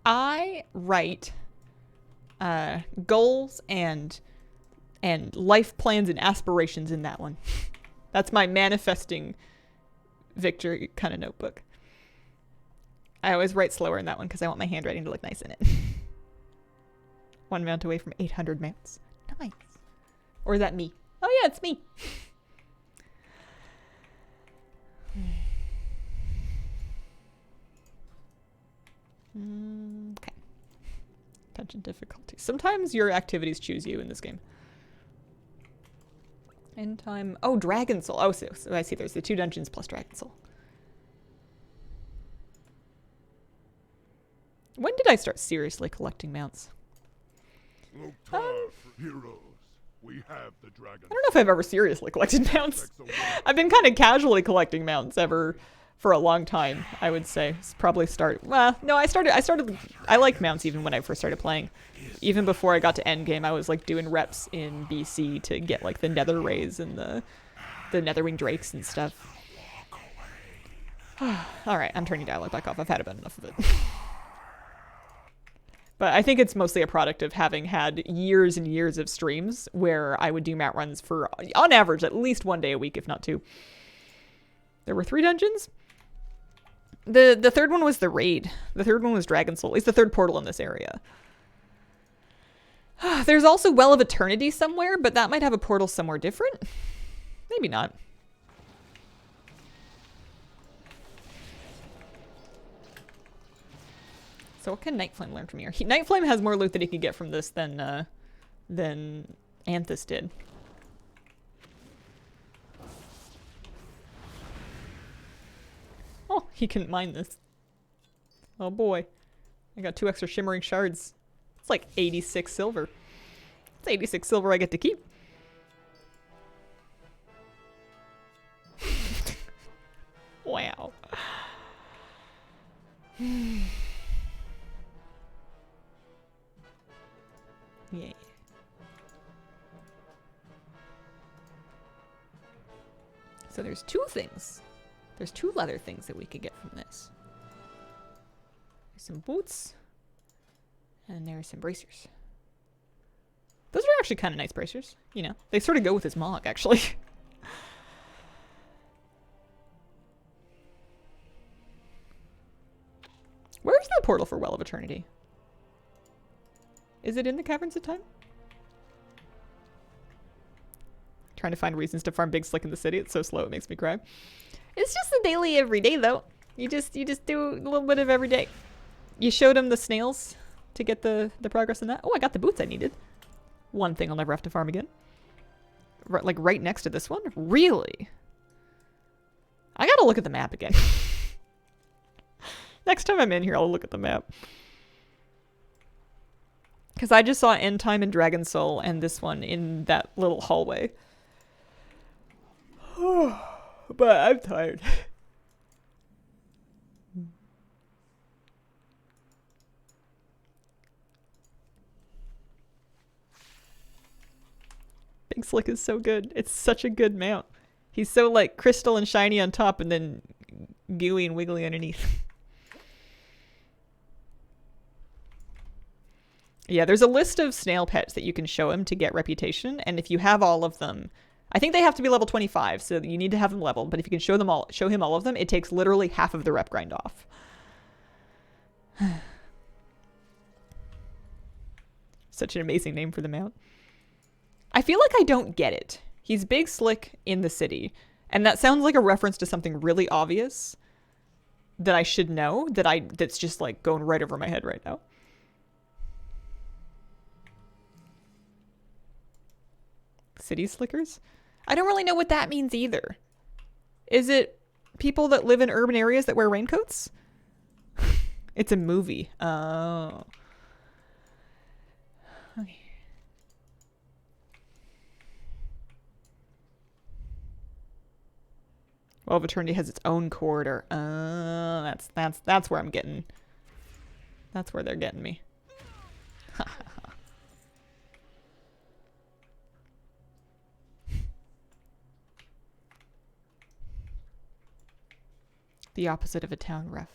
I write goals and life plans and aspirations in that one. That's my manifesting victory kind of notebook. I always write slower in that one because I want my handwriting to look nice in it. 1 mount away from 800 mounts. Nice. Or is that me? Oh yeah, it's me. Okay. Dungeon difficulty. Sometimes your activities choose you in this game. End time. Oh, Dragon Soul. Oh, so I see. There's the 2 dungeons plus Dragon Soul. When did I start seriously collecting mounts? For heroes. We have the dragon. I don't know if I've ever seriously collected mounts. I've been kind of casually collecting mounts for a long time, I would say. It's probably well, no, I liked mounts even when I first started playing. Even before I got to endgame, I was like doing reps in BC to get like the Nether Rays and the Netherwing Drakes and stuff. Alright, I'm turning dialogue back off. I've had about enough of it. But I think it's mostly a product of having had years and years of streams where I would do mount runs for, on average, at least 1 day a week, if not 2. There were 3 dungeons. The 3rd one was the raid. The 3rd one was Dragon Soul. It's the 3rd portal in this area. There's also Well of Eternity somewhere, but that might have a portal somewhere different. Maybe not. So what can Nightflame learn from here? Nightflame has more loot that he could get from this than Anthus did. Oh, he couldn't mine this. Oh boy. I got 2 extra shimmering shards. It's like 86 silver. It's 86 silver I get to keep. Wow. Yeah. So there's 2 things. There's 2 leather things that we could get from this. There's some boots. And there's some bracers. Those are actually kind of nice bracers. You know, they sort of go with his mog, actually. Where's the portal for Well of Eternity? Is it in the Caverns of Time? Trying to find reasons to farm Big Slick in the city. It's so slow it makes me cry. It's just the daily every day though. You just do a little bit of every day. You showed him the snails to get the progress in that. Oh, I got the boots I needed. One thing I'll never have to farm again. Like right next to this one? Really? I gotta look at the map again. Next time I'm in here, I'll look at the map. Because I just saw End Time and Dragon Soul and this one in that little hallway. But I'm tired. Big Slick is so good. It's such a good mount. He's so like crystal and shiny on top and then gooey and wiggly underneath. Yeah, there's a list of snail pets that you can show him to get reputation, and if you have all of them, I think they have to be level 25, so you need to have them leveled, but if you can show him all of them, it takes literally half of the rep grind off. Such an amazing name for the mount. I feel like I don't get it. He's Big Slick in the city, and that sounds like a reference to something really obvious that I should know, that's just like going right over my head right now. City slickers? I don't really know what that means either. Is it people that live in urban areas that wear raincoats? It's a movie. Oh. Okay. Well, Eternity has its own corridor. That's where I'm getting. That's where they're getting me. The opposite of a town ref.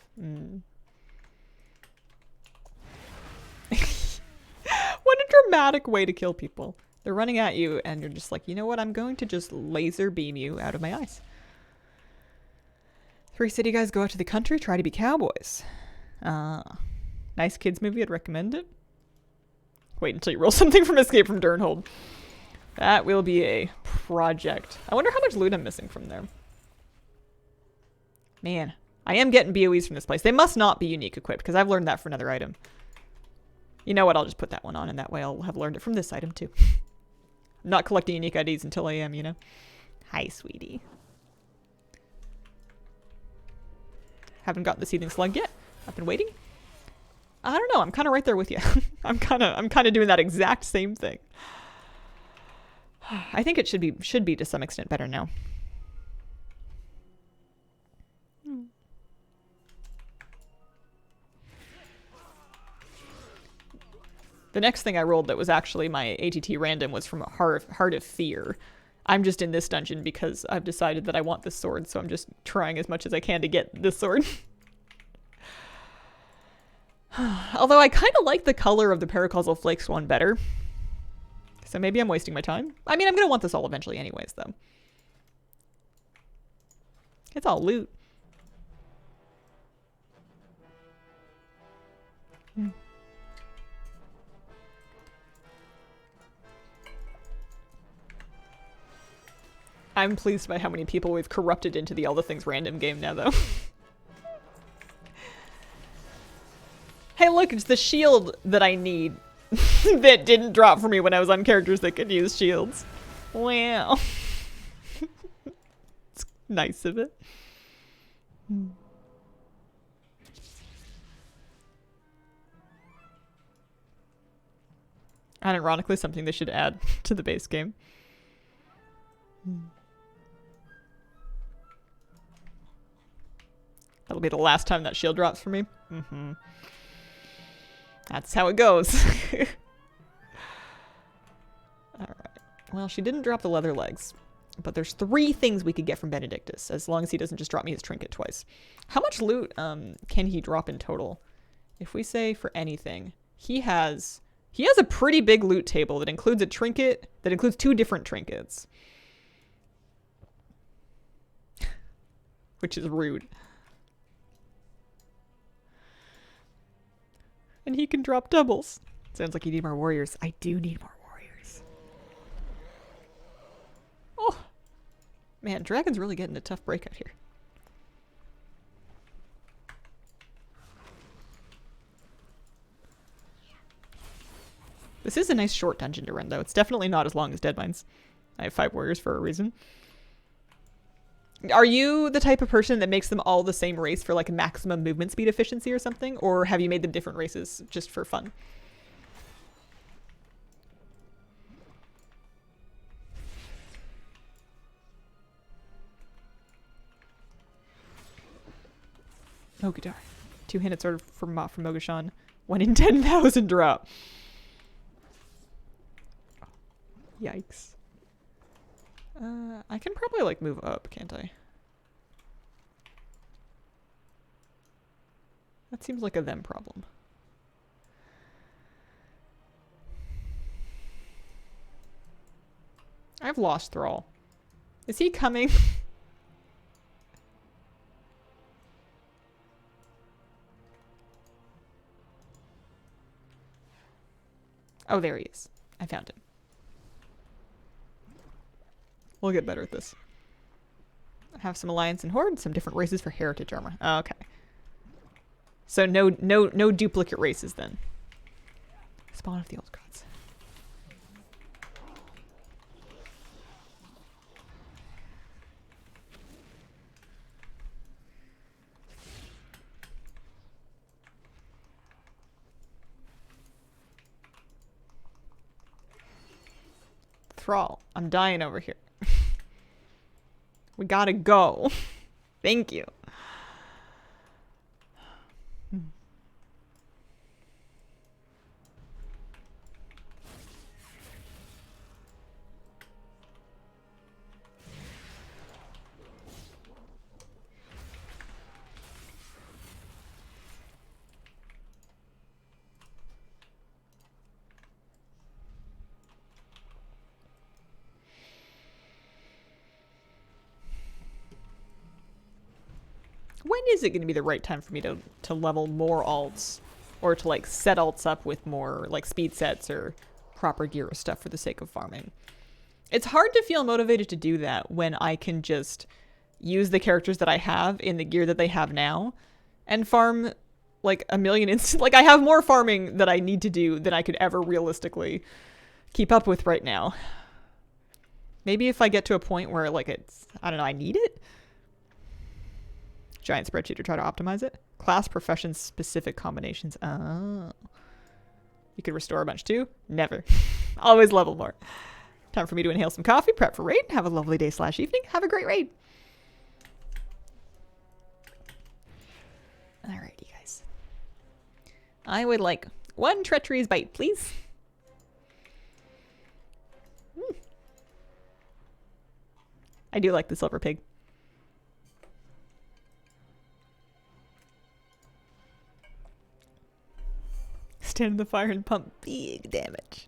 What a dramatic way to kill people. They're running at you and you're just like, you know what? I'm going to just laser beam you out of my eyes. 3 city guys go out to the country, try to be cowboys. Nice kids movie, I'd recommend it. Wait until you roll something from Escape from Durnhold. That will be a project. I wonder how much loot I'm missing from there. Man, I am getting BOEs from this place. They must not be unique equipped, because I've learned that for another item. You know what? I'll just put that one on, and that way I'll have learned it from this item, too. I'm not collecting unique IDs until I am, you know? Hi, sweetie. Haven't got the Seething Slug yet. I've been waiting. I don't know. I'm kind of right there with you. I'm kind of doing that exact same thing. I think it should be to some extent better now. The next thing I rolled that was actually my ATT random was from Heart of Fear. I'm just in this dungeon because I've decided that I want this sword, so I'm just trying as much as I can to get this sword. Although I kind of like the color of the Paracausal Flakes one better. So maybe I'm wasting my time. I mean, I'm going to want this all eventually anyways, though. It's all loot. I'm pleased by how many people we've corrupted into the All the Things random game now, though. Hey, look, it's the shield that I need that didn't drop for me when I was on characters that could use shields. Wow. It's nice of it. And ironically, something they should add to the base game. That'll be the last time that shield drops for me. That's how it goes. Alright. Well, she didn't drop the leather legs. But there's 3 things we could get from Benedictus, as long as he doesn't just drop me his trinket twice. How much loot can he drop in total? If we say for anything, he has a pretty big loot table that includes a trinket, that includes 2 different trinkets. Which is rude. And he can drop doubles. Sounds like you need more warriors. I do need more warriors. Oh. Man, Dragon's really getting a tough break out here. This is a nice short dungeon to run, though. It's definitely not as long as Deadmines. I have 5 warriors for a reason. Are you the type of person that makes them all the same race for like a maximum movement speed efficiency or something? Or have you made them different races just for fun? Oh, guitar. 2-handed sword from Mogashan. 1 in 10,000 drop. Yikes. I can probably like move up, can't I? That seems like a them problem. I've lost Thrall. Is he coming? Oh, there he is. I found him. We'll get better at this. I have some Alliance and Horde, some different races for heritage armor. Oh, okay. So no duplicate races then. Spawn of the old gods. Thrall, I'm dying over here. We gotta go. Thank you. When is it going to be the right time for me to level more alts or to like set alts up with more like speed sets or proper gear or stuff for the sake of farming? It's hard to feel motivated to do that when I can just use the characters that I have in the gear that they have now and farm like a million instant. Like I have more farming that I need to do than I could ever realistically keep up with right now. Maybe if I get to a point where like it's, I don't know, I need it. Giant spreadsheet to try to optimize it. Class, profession, specific combinations. Oh. You could restore a bunch too? Never. Always level more. Time for me to inhale some coffee, prep for raid. Have a lovely day / evening. Have a great raid. Alrighty, guys. I would like 1 treachery's bite, please. I do like the silver pig. Stand in the fire and pump big damage.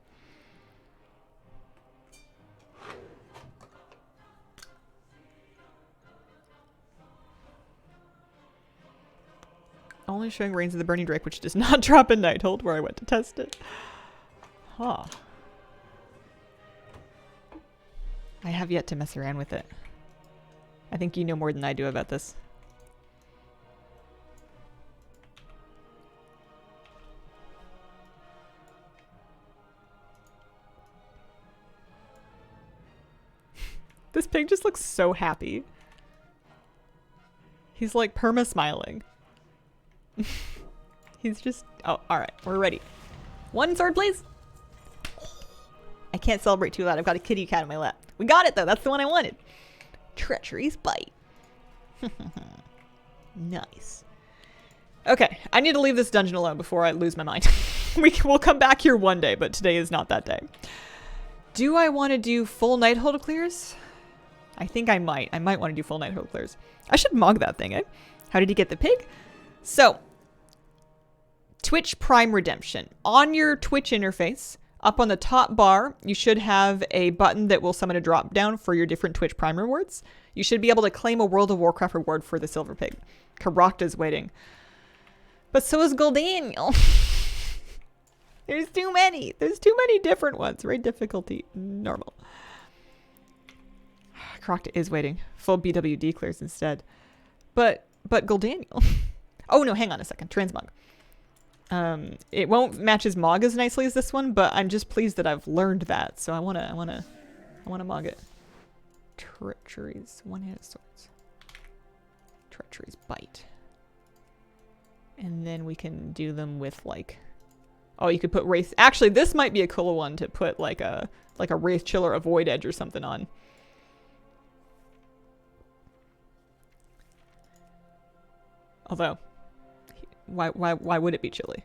Only showing Reigns of the Burning Drake, which does not drop in Nighthold, where I went to test it. Huh. I have yet to mess around with it. I think you know more than I do about this. This pig just looks so happy. He's like perma-smiling. He's just... Oh, alright. We're ready. 1 sword, please. I can't celebrate too loud. I've got a kitty cat in my lap. We got it, though. That's the one I wanted. Treachery's bite. Nice. Okay. I need to leave this dungeon alone before I lose my mind. We'll come back here one day, but today is not that day. Do I want to do full Nighthold clears? I think I might. I might want to do full Nighthold clears. I should mog that thing, eh? How did he get the pig? So, Twitch Prime Redemption. On your Twitch interface, up on the top bar, you should have a button that will summon a drop down for your different Twitch Prime rewards. You should be able to claim a World of Warcraft reward for the silver pig. Karakta's waiting. But so is Goldaniel. There's too many. There's too many different ones. Raid difficulty, normal. Crocta is waiting. Full BWD clears instead. But Goldaniel. Oh no, hang on a second. Transmog. It won't match his Mog as nicely as this one, but I'm just pleased that I've learned that. So I wanna Mog it. Treacheries, one-handed swords. Treacheries, bite. And then we can do them with like, oh, you could put Wraith. Actually, this might be a cool one to put like a Wraith Chill or a Void Edge or something on. Although, why would it be chilly?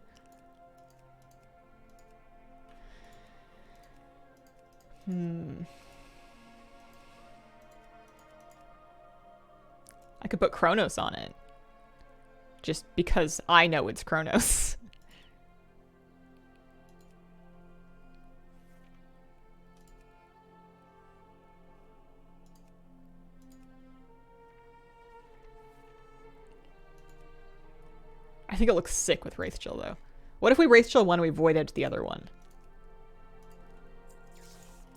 I could put Kronos on it. Just because I know it's Kronos. I think it looks sick with Wraith Chill though. What if we Wraith Chill one and we Void Edge the other one?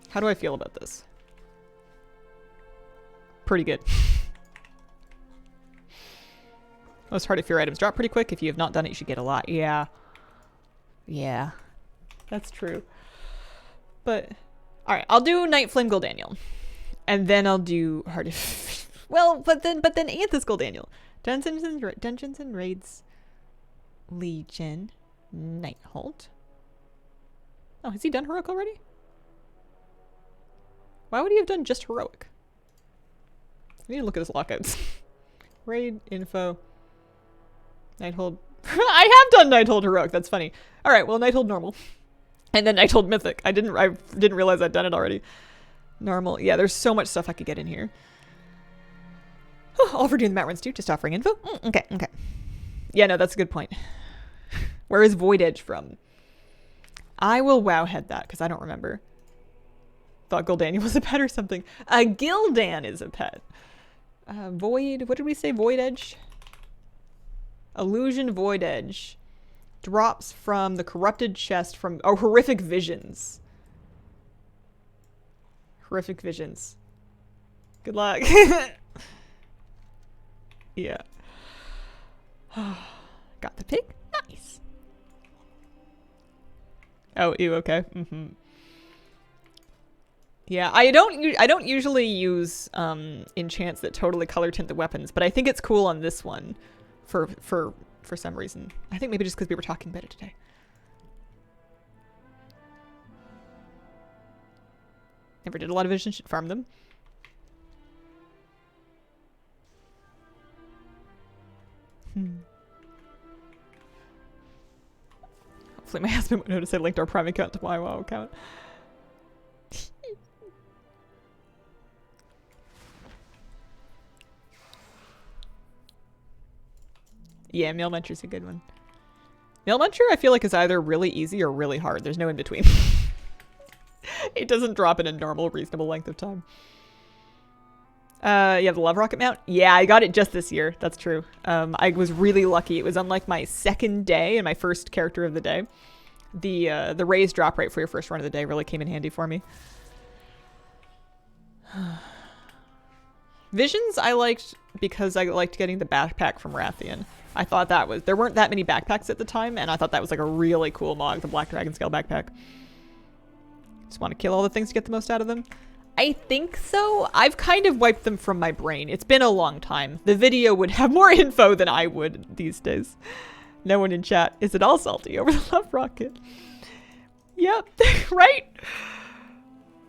How do I feel about this? Pretty good. Most Heart of Fear items drop pretty quick. If you have not done it, you should get a lot. Yeah. Yeah. That's true. But, alright, I'll do Night Flame Goldaniel. And then I'll do Heart of... well, but then Anthus Goldaniel. Dungeons and Raids. Legion. Nighthold. Oh, has he done Heroic already? Why would he have done just Heroic? I need to look at his lockouts. Raid, info. Nighthold. I have done Nighthold Heroic. That's funny. All right, well, Nighthold normal. And then Nighthold Mythic. I didn't realize I'd done it already. Normal. Yeah, there's so much stuff I could get in here. All for doing the mat runs too, just offering info. Okay. Yeah, no, that's a good point. Where is Void Edge from? I will wowhead that because I don't remember. Thought Goldaniel was a pet or something. Gildan is a pet. Void, what did we say? Void Edge? Illusion Void Edge. Drops from the corrupted chest from... oh, Horrific Visions. Horrific Visions. Good luck. Yeah. Got the pig? Nice. Oh, ew, okay. Yeah, I don't usually use enchants that totally color tint the weapons, but I think it's cool on this one for some reason. I think maybe just because we were talking about it today. Never did a lot of vision, should farm them. Hopefully my husband won't notice I linked our Prime account to my WoW account. Yeah, Meal Muncher's a good one. Meal Muncher, I feel like, is either really easy or really hard. There's no in between. It doesn't drop in a normal, reasonable length of time. Yeah, the Love Rocket mount. Yeah, I got it just this year. That's true. I was really lucky. It was on like my second day and my first character of the day. The raised drop rate for your first run of the day really came in handy for me. Visions I liked because I liked getting the backpack from Rathian. I thought that was... there weren't that many backpacks at the time, and I thought that was like a really cool Mog, the Black Dragon Scale backpack. Just want to kill all the things to get the most out of them. I think so. I've kind of wiped them from my brain. It's been a long time. The video would have more info than I would these days. No one in chat. Is it all salty over the Love Rocket? Yep. Right?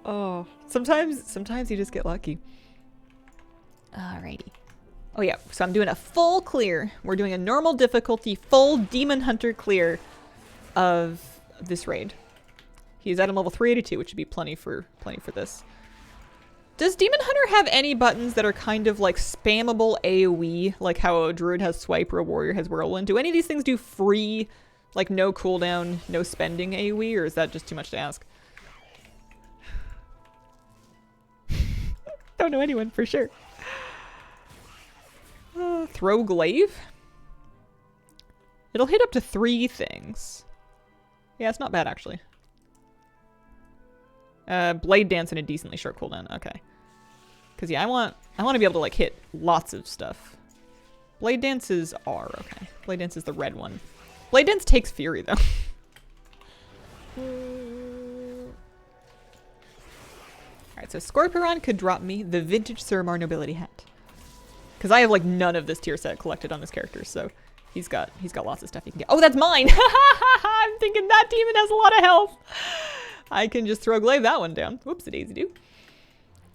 Oh, sometimes you just get lucky. Alrighty. Oh yeah, so I'm doing a full clear. We're doing a normal difficulty, full Demon Hunter clear of this raid. He's at a level 382, which would be plenty for this. Does Demon Hunter have any buttons that are kind of like spammable AoE, like how a Druid has Swipe or a Warrior has Whirlwind? Do any of these things do free, like no cooldown, no spending AoE, or is that just too much to ask? Don't know anyone for sure. Throw Glaive? It'll hit up to 3 things. Yeah, it's not bad actually. Blade dance and a decently short cooldown. Okay. Cause yeah, I want to be able to like hit lots of stuff. Blade dance is R. Okay. Blade dance is the red one. Blade dance takes fury though. Alright, so Scorpion could drop me the vintage Suramar nobility hat. Because I have like none of this tier set collected on this character, so he's got lots of stuff he can get. Oh, that's mine! I'm thinking that demon has a lot of health. I can just throw glaive that one down. Whoops, a daisy do.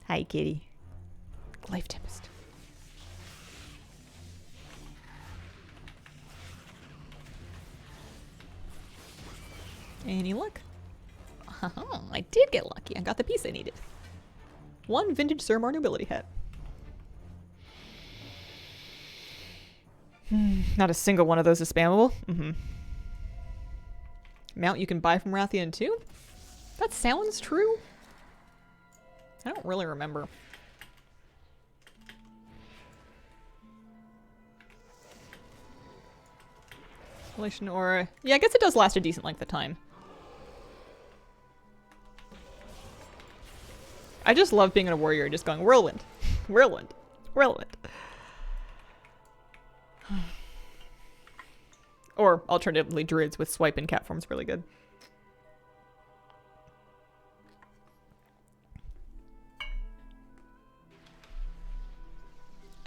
Hi, kitty. Glaive Tempest. Any luck? I did get lucky. I got the piece I needed. One vintage Suramar nobility hat. Not a single one of those is spammable. Mount you can buy from Rathian too? That sounds true. I don't really remember. Relation aura. Yeah, I guess it does last a decent length of time. I just love being a warrior and just going whirlwind, whirlwind, whirlwind. Or alternatively, druids with swipe and cat form's really good.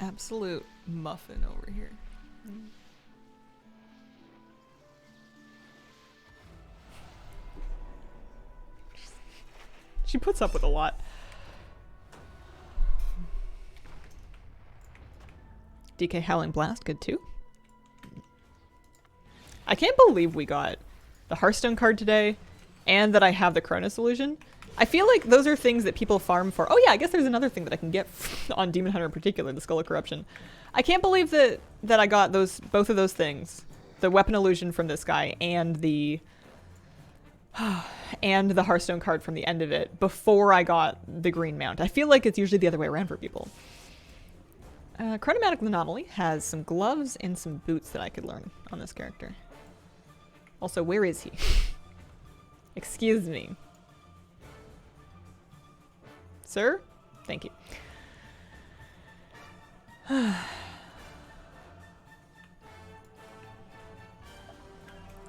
Absolute muffin over here. She puts up with a lot. DK Howling Blast, good too. I can't believe we got the Hearthstone card today and that I have the Cronus Illusion. I feel like those are things that people farm for. Oh yeah, I guess there's another thing that I can get on Demon Hunter in particular, the Skull of Corruption. I can't believe that I got both of those things. The Weapon Illusion from this guy and the Hearthstone card from the end of it before I got the green mount. I feel like it's usually the other way around for people. Chronomatic Anomaly has some gloves and some boots that I could learn on this character. Also, where is he? Excuse me. Sir? Thank you.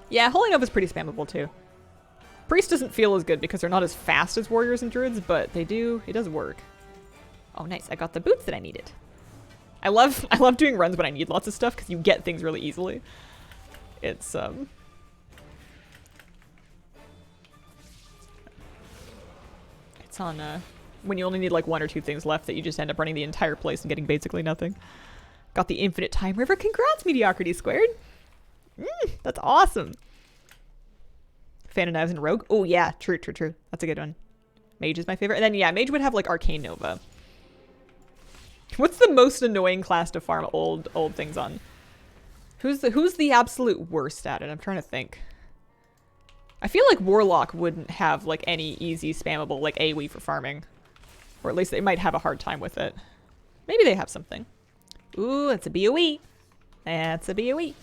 Yeah, Holy Nova is pretty spammable too. Priest doesn't feel as good because they're not as fast as warriors and druids, but it does work. Oh nice, I got the boots that I needed. I love doing runs when I need lots of stuff because you get things really easily. It's on when you only need like one or two things left that you just end up running the entire place and getting basically nothing. Got the Infinite Time River. Congrats, Mediocrity Squared. That's awesome. Fan of Knives and Rogue. Oh yeah, true. That's a good one. Mage is my favorite. And then yeah, Mage would have like Arcane Nova. What's the most annoying class to farm old things on? Who's the absolute worst at it? I'm trying to think. I feel like Warlock wouldn't have like any easy spammable like AoE for farming. Or at least they might have a hard time with it. Maybe they have something. Ooh, that's a BOE. That's a BOE.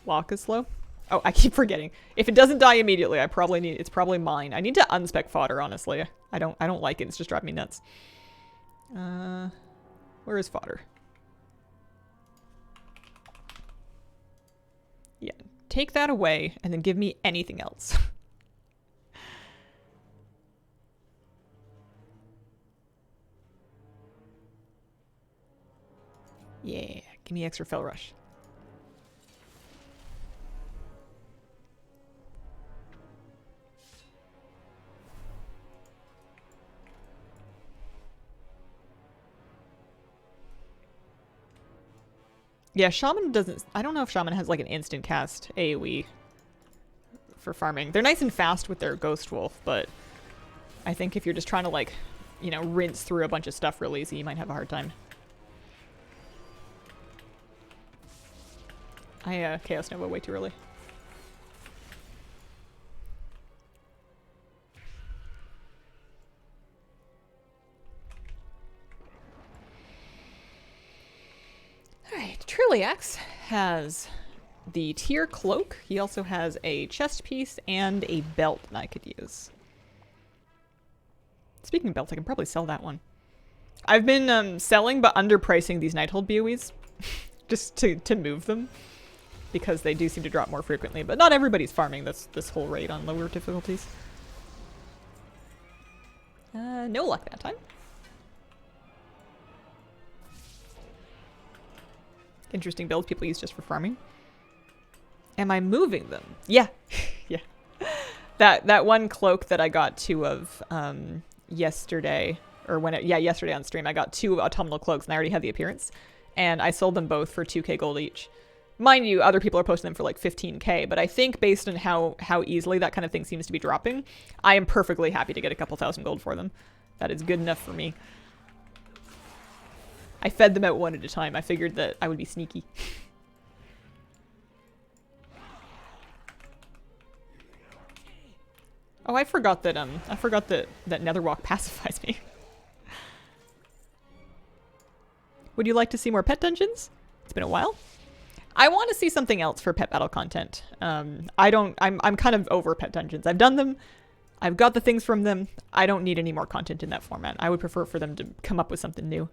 Lock is slow. Oh, I keep forgetting. If it doesn't die immediately, it's probably mine. I need to unspec fodder, honestly. I don't like it. It's just driving me nuts. Where is fodder? Yeah, take that away and then give me anything else. Yeah, give me extra Fel Rush. Yeah, Shaman doesn't... I don't know if Shaman has like an instant cast AoE for farming. They're nice and fast with their Ghost Wolf, but I think if you're just trying to like, you know, rinse through a bunch of stuff real easy, you might have a hard time. I Chaos Nova way too early. Alright, Trilliax has the tier cloak. He also has a chest piece and a belt that I could use. Speaking of belts, I can probably sell that one. I've been selling but underpricing these Nighthold BOEs just to move them because they do seem to drop more frequently. But not everybody's farming this whole raid on lower difficulties. No luck that time. Interesting builds people use just for farming. Am I moving them? Yeah. Yeah. That one cloak that I got 2 of yesterday, or yesterday on stream, I got 2 autumnal cloaks and I already had the appearance. And I sold them both for 2k gold each. Mind you, other people are posting them for like 15k, but I think based on how easily that kind of thing seems to be dropping, I am perfectly happy to get a couple thousand gold for them. That is good enough for me. I fed them out one at a time. I figured that I would be sneaky. Oh, I forgot that Netherwalk pacifies me. Would you like to see more pet dungeons? It's been a while. I want to see something else for pet battle content. I'm kind of over pet dungeons. I've done them. I've got the things from them. I don't need any more content in that format. I would prefer for them to come up with something new.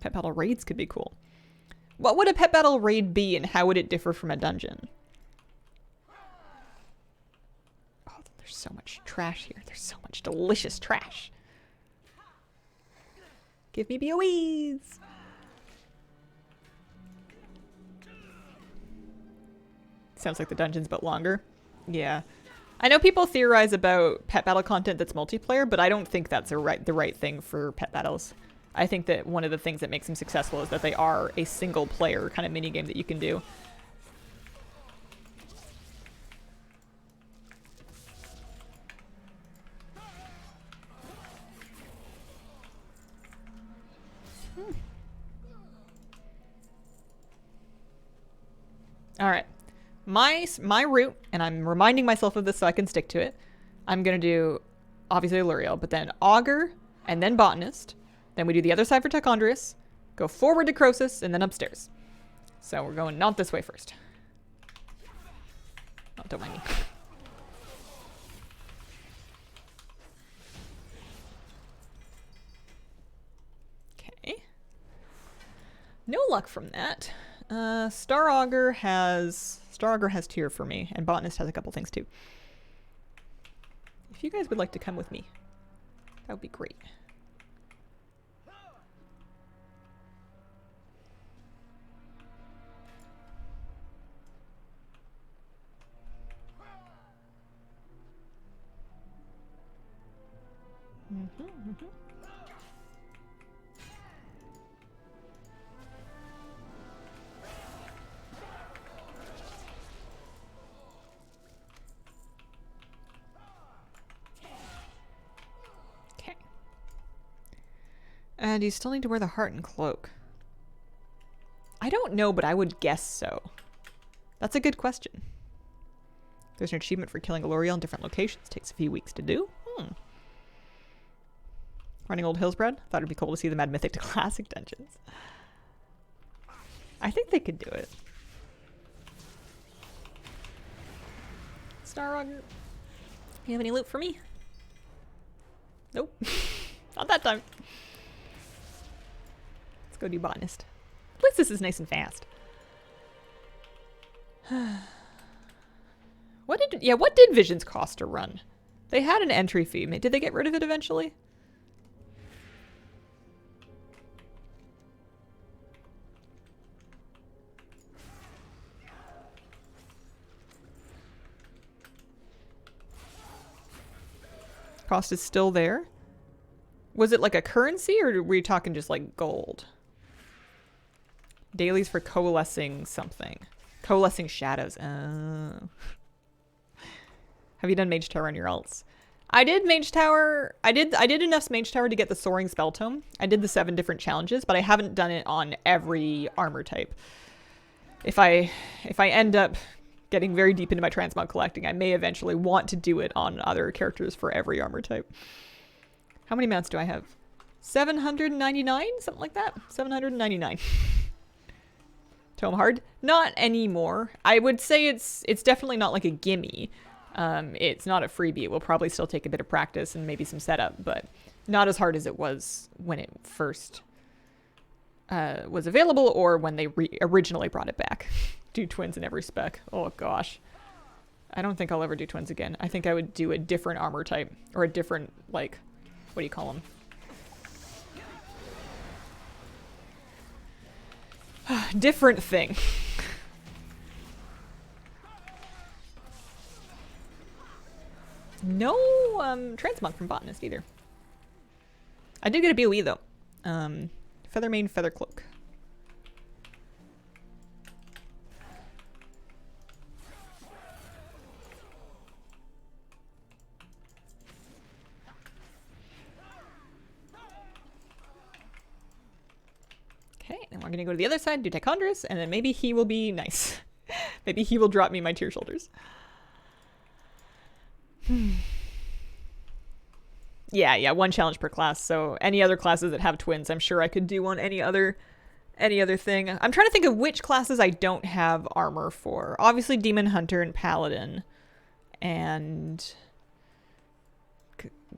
Pet battle raids could be cool. What would a pet battle raid be and how would it differ from a dungeon? Oh, there's so much trash here. There's so much delicious trash. Give me BOEs! Sounds like the dungeon's but longer. Yeah. I know people theorize about pet battle content that's multiplayer, but I don't think that's the right thing for pet battles. I think that one of the things that makes them successful is that they are a single player kind of minigame that you can do. All right. My route, and I'm reminding myself of this so I can stick to it. I'm going to do, obviously, Luriel, but then Augur, and then Botanist. Then we do the other side for Tichondrius, go forward to Croesus, and then upstairs. So we're going not this way first. Oh, don't mind me. Okay. No luck from that. Star Augur has tier for me, and Botanist has a couple things too. If you guys would like to come with me, that would be great. Okay. And you still need to wear the heart and cloak. I don't know, but I would guess so. That's a good question. There's an achievement for killing a L'Oreal in different locations. Takes a few weeks to do. Running Old Hillsbred? Thought it'd be cool to see the Mad Mythic to Classic dungeons. I think they could do it. Star Augur, you have any loot for me? Nope. Not that time. Let's go do Botanist. At least this is nice and fast. What did Visions cost to run? They had an entry fee. Did they get rid of it eventually? Cost is still there. Was it like a currency or were you talking just like gold? Dailies for coalescing something. Coalescing shadows. Oh. Have you done Mage Tower on your alts? I did Mage Tower. I did enough Mage Tower to get the Soaring Spell Tome. I did the 7 different challenges, but I haven't done it on every armor type. If I end up getting very deep into my transmog collecting, I may eventually want to do it on other characters for every armor type. How many mounts do I have? 799, something like that. 799. Tome hard? Not anymore. I would say it's definitely not like a gimme. It's not a freebie. It will probably still take a bit of practice and maybe some setup, but not as hard as it was when it first was available or when they originally brought it back. Do twins in every spec. Oh gosh. I don't think I'll ever do twins again. I think I would do a different armor type or a different, like, what do you call them? Different thing. No Transmog from Botanist either. I did get a BOE though. Feathermane Feather Cloak. Okay, and we're gonna go to the other side, do Tichondrus, and then maybe he will be nice. Maybe he will drop me my Tear Shoulders. Yeah, one challenge per class. So any other classes that have twins, I'm sure I could do on any other thing. I'm trying to think of which classes I don't have armor for. Obviously Demon Hunter and Paladin. And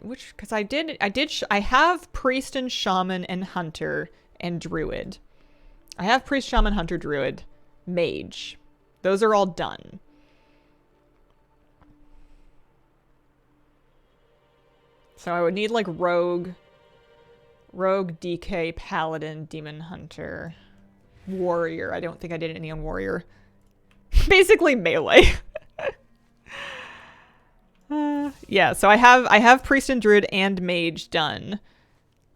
which, because I have Priest and Shaman and Hunter and Druid. I have Priest, Shaman, Hunter, Druid, Mage. Those are all done. So I would need like Rogue, DK, Paladin, Demon Hunter, Warrior. I don't think I did any on Warrior. Basically melee. Yeah, so I have Priest and Druid and Mage done.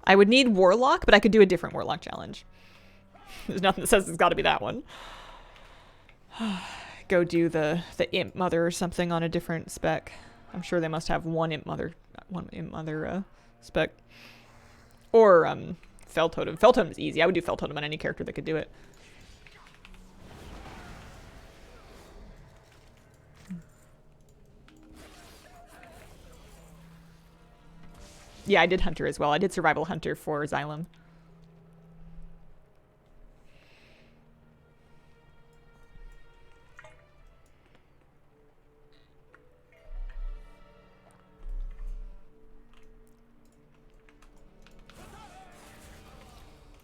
I would need Warlock, but I could do a different Warlock challenge. There's nothing that says it's got to be that one. Go do the Imp Mother or something on a different spec. I'm sure they must have one Imp Mother spec. Or Fell Totem. Fell Totem is easy. I would do Fell Totem on any character that could do it. Yeah, I did Hunter as well. I did Survival Hunter for Xylem.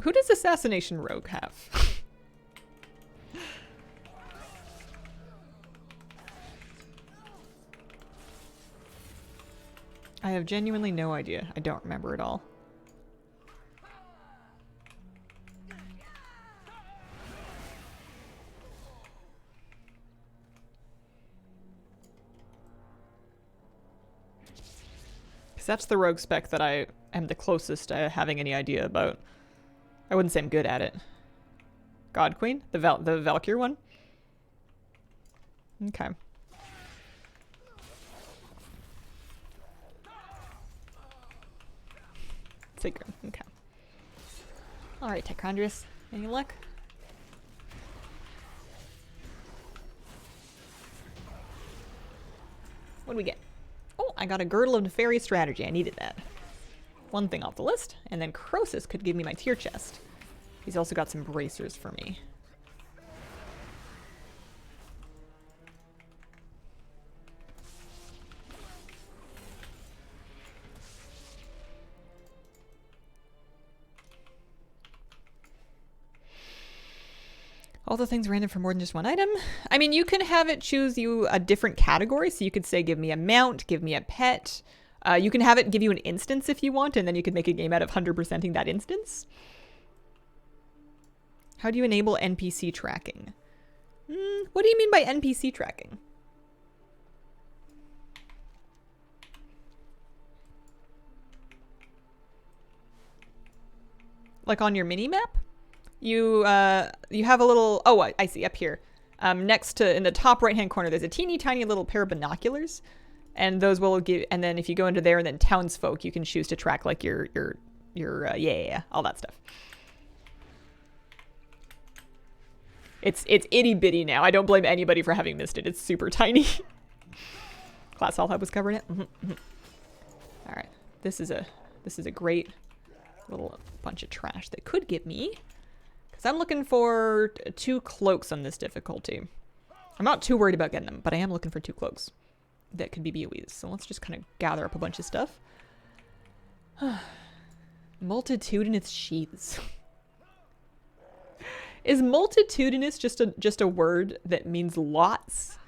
Who does Assassination Rogue have? I have genuinely no idea. I don't remember at all. Because that's the rogue spec that I am the closest to having any idea about. I wouldn't say I'm good at it. God Queen? The Valkyr one? Okay. Sacred. Okay. Alright, Tichondrus. Any luck? What do we get? Oh, I got a Girdle of Nefarious Strategy. I needed that. One thing off the list, and then Croesus could give me my tier chest. He's also got some bracers for me. All the things random for more than just one item. I mean, you can have it choose you a different category, so you could say give me a mount, give me a pet. You can have it give you an instance if you want, and then you could make a game out of 100%ing that instance. How do you enable NPC tracking? What do you mean by NPC tracking? Like on your mini-map? You have a little... Oh, I see, up here. Next to, in the top right-hand corner, there's a teeny tiny little pair of binoculars. And those will give, and then if you go into there and then townsfolk, you can choose to track like your all that stuff. It's itty bitty now. I don't blame anybody for having missed it. It's super tiny. Class All Hub was covering it. All right, this is a great Little bunch of trash that could get me. Because I'm looking for 2 cloaks on this difficulty. I'm not too worried about getting them, but I am looking for 2 cloaks that could be BOEs. So let's just kind of gather up a bunch of stuff. Multitudinous sheaths. Is multitudinous just a word that means lots?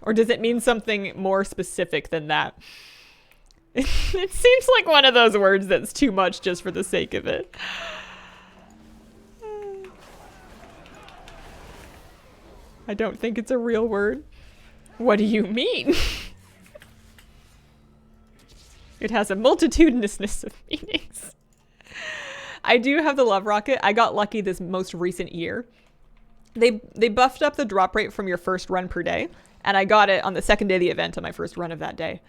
Or does it mean something more specific than that? It seems like one of those words that's too much just for the sake of it. I don't think it's a real word. What do you mean? It has a multitudinousness of meanings. I do have the love rocket. I got lucky this most recent year. They buffed up the drop rate from your first run per day, and I got it on the second day of the event on my first run of that day.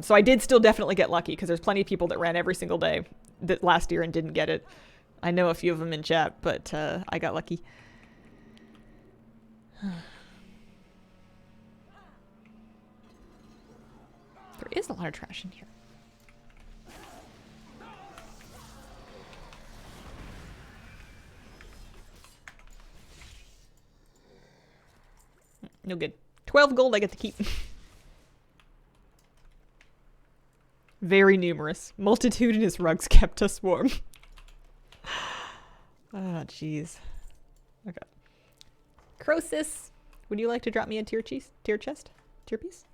So I did still definitely get lucky, because there's plenty of people that ran every single day that last year and didn't get it. I know a few of them in chat, but I got lucky. There is a lot of trash in here. No good. 12 gold I get to keep. Very numerous. Multitudinous rugs kept us warm. Oh, jeez. Okay. Croesus, would you like to drop me a tier chest? Tier piece?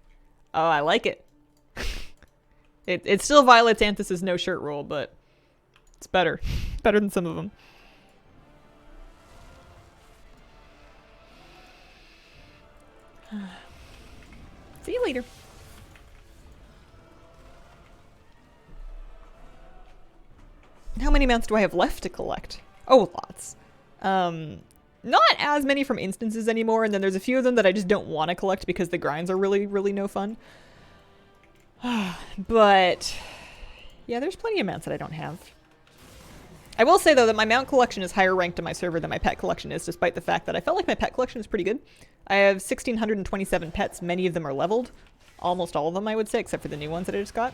Oh, I like it. It still violates Anthus's no shirt rule, but it's better. Better than some of them. See you later. How many mounts do I have left to collect? Oh, lots. Not as many from instances anymore, and then there's a few of them that I just don't want to collect because the grinds are really, really no fun. But yeah, there's plenty of mounts that I don't have. I will say, though, that my mount collection is higher ranked on my server than my pet collection is, despite the fact that I felt like my pet collection is pretty good. I have 1,627 pets. Many of them are leveled. Almost all of them, I would say, except for the new ones that I just got.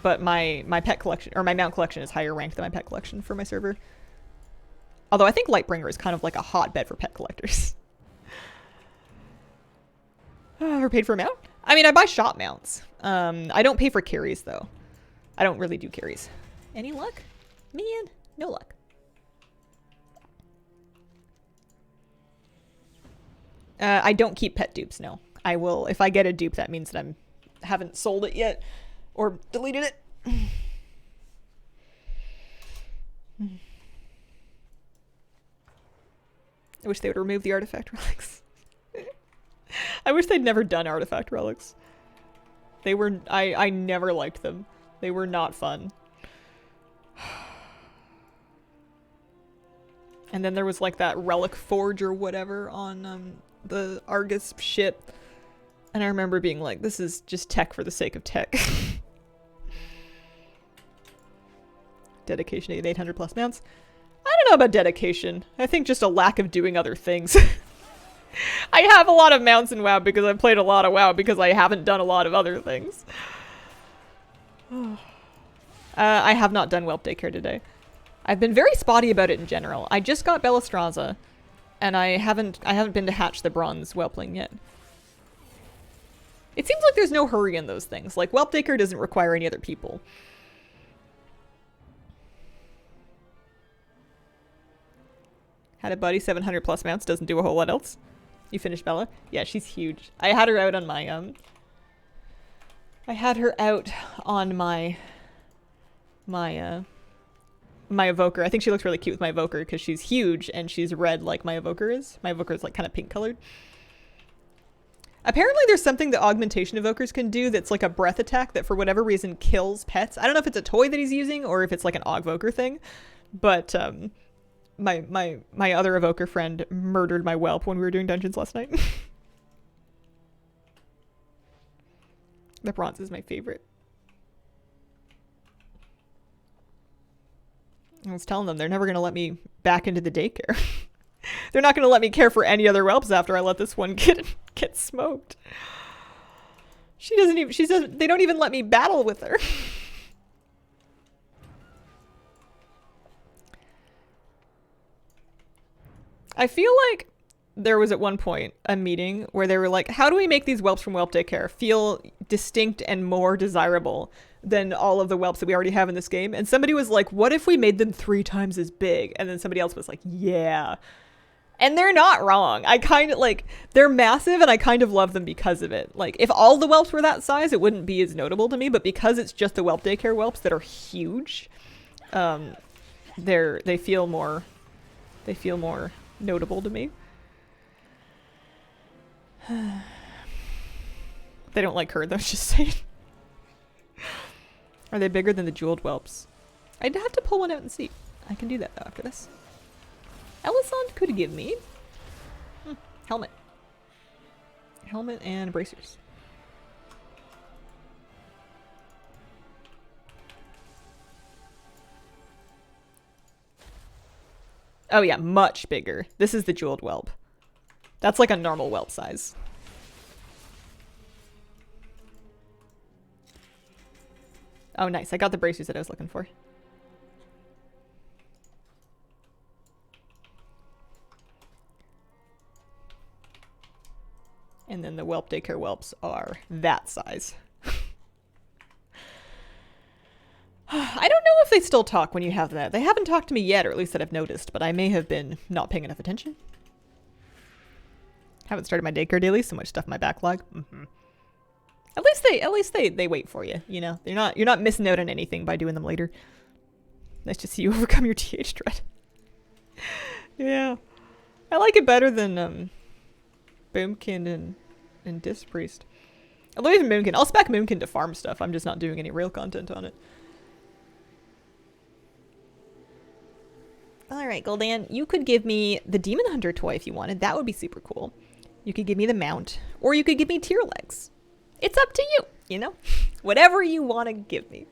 But my pet collection, or my mount collection, is higher ranked than my pet collection for my server. Although I think Lightbringer is kind of like a hotbed for pet collectors. Ever paid for a mount? I mean, I buy shop mounts. I don't pay for carries, though. I don't really do carries. Any luck? Man, no luck. I don't keep pet dupes, no. I will, if I get a dupe, that means that I haven't sold it yet or deleted it. I wish they would remove the artifact relics. I wish they'd never done artifact relics. They were, I never liked them. They were not fun. And then there was like that relic forge or whatever on the Argus ship. And I remember being like, this is just tech for the sake of tech. Dedication to 800 plus mounts. I don't know about dedication. I think just a lack of doing other things. I have a lot of mounts in WoW because I've played a lot of WoW because I haven't done a lot of other things. I have not done Whelp Daycare today. I've been very spotty about it in general. I just got Bellastraza, and I haven't been to hatch the bronze whelpling yet. It seems like there's no hurry in those things. Like, Whelp Daycare doesn't require any other people. Had a buddy, 700 plus mounts, doesn't do a whole lot else. You finished Bella? Yeah, she's huge. I had her out on my, my evoker. I think she looks really cute with my evoker because she's huge and she's red like my evoker is. My evoker is like kind of pink colored. Apparently there's something that augmentation evokers can do that's like a breath attack that for whatever reason kills pets. I don't know if it's a toy that he's using or if it's like an augvoker thing, but my other evoker friend murdered my whelp when we were doing dungeons last night. The bronze is my favorite. I was telling them they're never going to let me back into the daycare. They're not going to let me care for any other whelps after I let this one get smoked. She doesn't even, they don't even let me battle with her. I feel like there was at one point a meeting where they were like, how do we make these whelps from whelp daycare feel distinct and more desirable than all of the whelps that we already have in this game? And somebody was like, what if we made them 3 times as big? And then somebody else was like, yeah. And they're not wrong. I kind of like, they're massive and I kind of love them because of it. Like, if all the whelps were that size, it wouldn't be as notable to me, but because it's just the whelp daycare whelps that are huge, they feel more notable to me. They don't like her though, just saying. Are they bigger than the jeweled whelps? I'd have to pull one out and see. I can do that though after this. Elisand could give me helmet. Helmet and bracers. Oh yeah, much bigger. This is the jeweled whelp. That's like a normal whelp size. Oh nice, I got the bracers that I was looking for. And then the whelp daycare whelps are that size. I don't know if they still talk when you have that. They haven't talked to me yet, or at least that I've noticed, but I may have been not paying enough attention. Haven't started my daycare daily, so much stuff in my backlog. At least they wait for you, you know? You're not missing out on anything by doing them later. Nice to see you overcome your TH dread. Yeah. I like it better than Boomkin and Disc Priest. I love even Moonkin. I'll spec Moonkin to farm stuff. I'm just not doing any real content on it. Alright, Gul'dan, you could give me the Demon Hunter toy if you wanted. That would be super cool. You could give me the mount. Or you could give me tier legs. It's up to you, you know? Whatever you want to give me.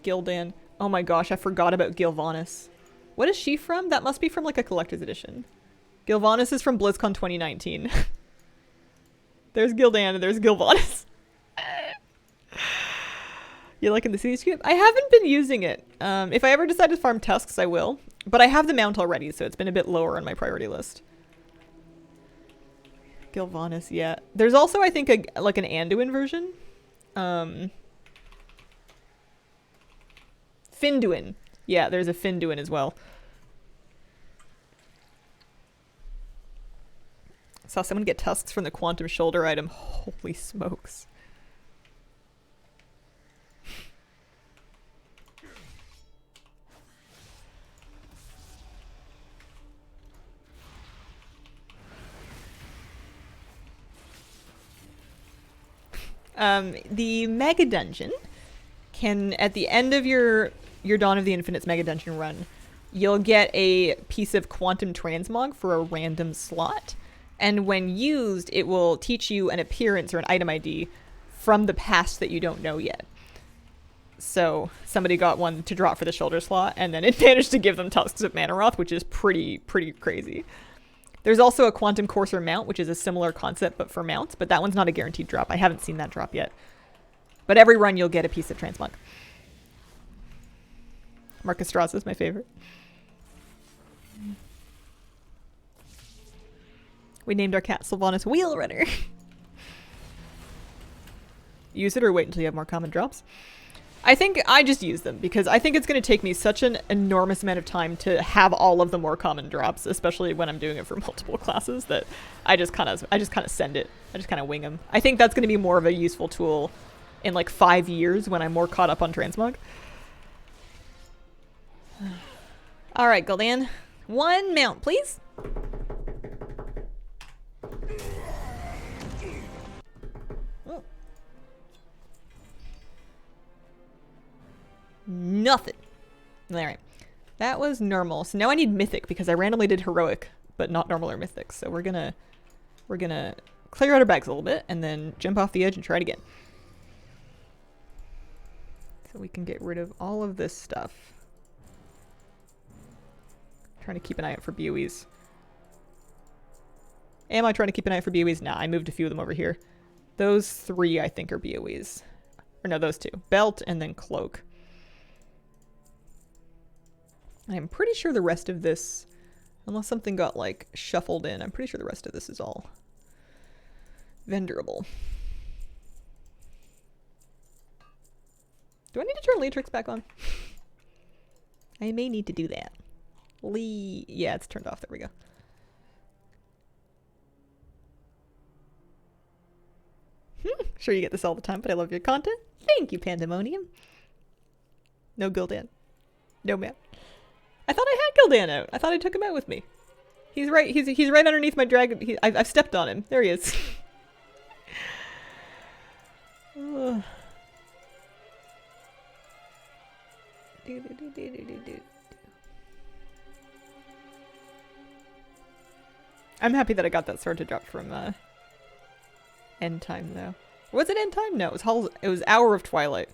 Gil'dan. Oh my gosh, I forgot about Gilvanis. What is she from? That must be from like a collector's edition. Gilvanis is from BlizzCon 2019. There's Gil'dan and there's Gilvanis. You liking the Siege Cube? I haven't been using it. If I ever decide to farm tusks, I will. But I have the mount already, so it's been a bit lower on my priority list. Gilvanis, yeah. There's also, I think, like an Anduin version. Finduin. Yeah, there's a Finduin as well. Saw someone get tusks from the Quantum Shoulder item. Holy smokes. The Mega Dungeon can, at the end of your Dawn of the Infinites Mega Dungeon run, you'll get a piece of Quantum Transmog for a random slot. And when used, it will teach you an appearance or an item ID from the past that you don't know yet. So somebody got one to drop for the shoulder slot, and then it managed to give them Tusks of Manaroth, which is pretty crazy. There's also a Quantum Courser mount, which is a similar concept, but for mounts, but that one's not a guaranteed drop. I haven't seen that drop yet. But every run, you'll get a piece of Transmog. Marcus Strauss is my favorite. We named our cat Sylvanas Wheel Runner. Use it or wait until you have more common drops? I think I just use them because I think it's going to take me such an enormous amount of time to have all of the more common drops, especially when I'm doing it for multiple classes, that I just kind of send it. I just kind of wing them. I think that's going to be more of a useful tool in like 5 years when I'm more caught up on Transmog. All right, Gul'dan. 1 mount, please. Nothing. Alright. That was normal. So now I need mythic because I randomly did heroic, but not normal or mythic. So we're gonna clear out our bags a little bit and then jump off the edge and try it again. So we can get rid of all of this stuff. Trying to keep an eye out for BOEs. Am I trying to keep an eye out for BOEs? Nah, I moved a few of them over here. Those 3 I think are BOEs. Or no, those two. Belt and then cloak. I'm pretty sure the rest of this, unless something got like shuffled in, I'm pretty sure the rest of this is all vendorable. Do I need to turn Leatrix back on? I may need to do that. Yeah, it's turned off. There we go. Sure you get this all the time, but I love your content. Thank you, Pandemonium. No Gildan. No man. I thought I had Gildan out. I thought I took him out with me. He's right. He's right underneath my dragon. I've stepped on him. There he is. I'm happy that I got that sword to drop from End Time though. Was it End Time? No, it was Hour of Twilight.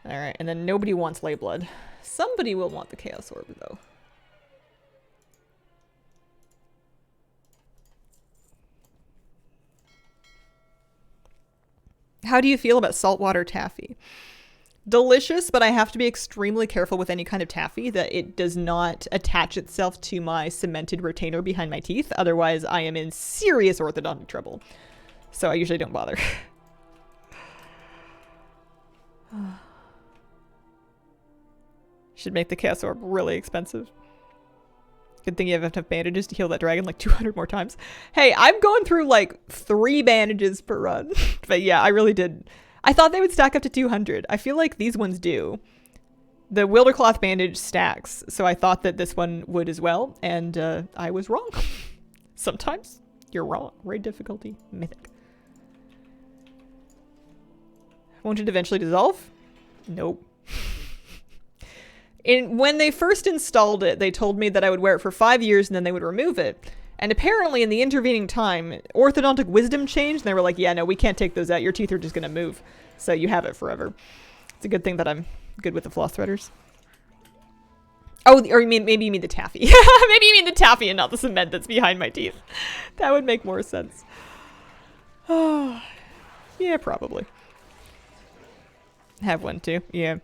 Alright, and then nobody wants Leyblood. Somebody will want the Chaos Orb though. How do you feel about saltwater taffy? Delicious, but I have to be extremely careful with any kind of taffy that it does not attach itself to my cemented retainer behind my teeth. Otherwise, I am in serious orthodontic trouble. So I usually don't bother. Should make the Chaos Orb really expensive. Good thing you have enough bandages to heal that dragon like 200 more times. Hey, I'm going through like 3 bandages per run. But yeah, I really did. I thought they would stack up to 200. I feel like these ones do. The Wildercloth bandage stacks, so I thought that this one would as well, and I was wrong. Sometimes you're wrong. Raid difficulty, mythic. Won't it eventually dissolve? Nope. When they first installed it, they told me that I would wear it for 5 years and then they would remove it. And apparently in the intervening time, orthodontic wisdom changed. And they were like, yeah, no, we can't take those out. Your teeth are just going to move. So you have it forever. It's a good thing that I'm good with the floss threaders. Oh, or maybe you mean the taffy. Maybe you mean the taffy and not the cement that's behind my teeth. That would make more sense. Oh, yeah, probably. Have one too. Yeah.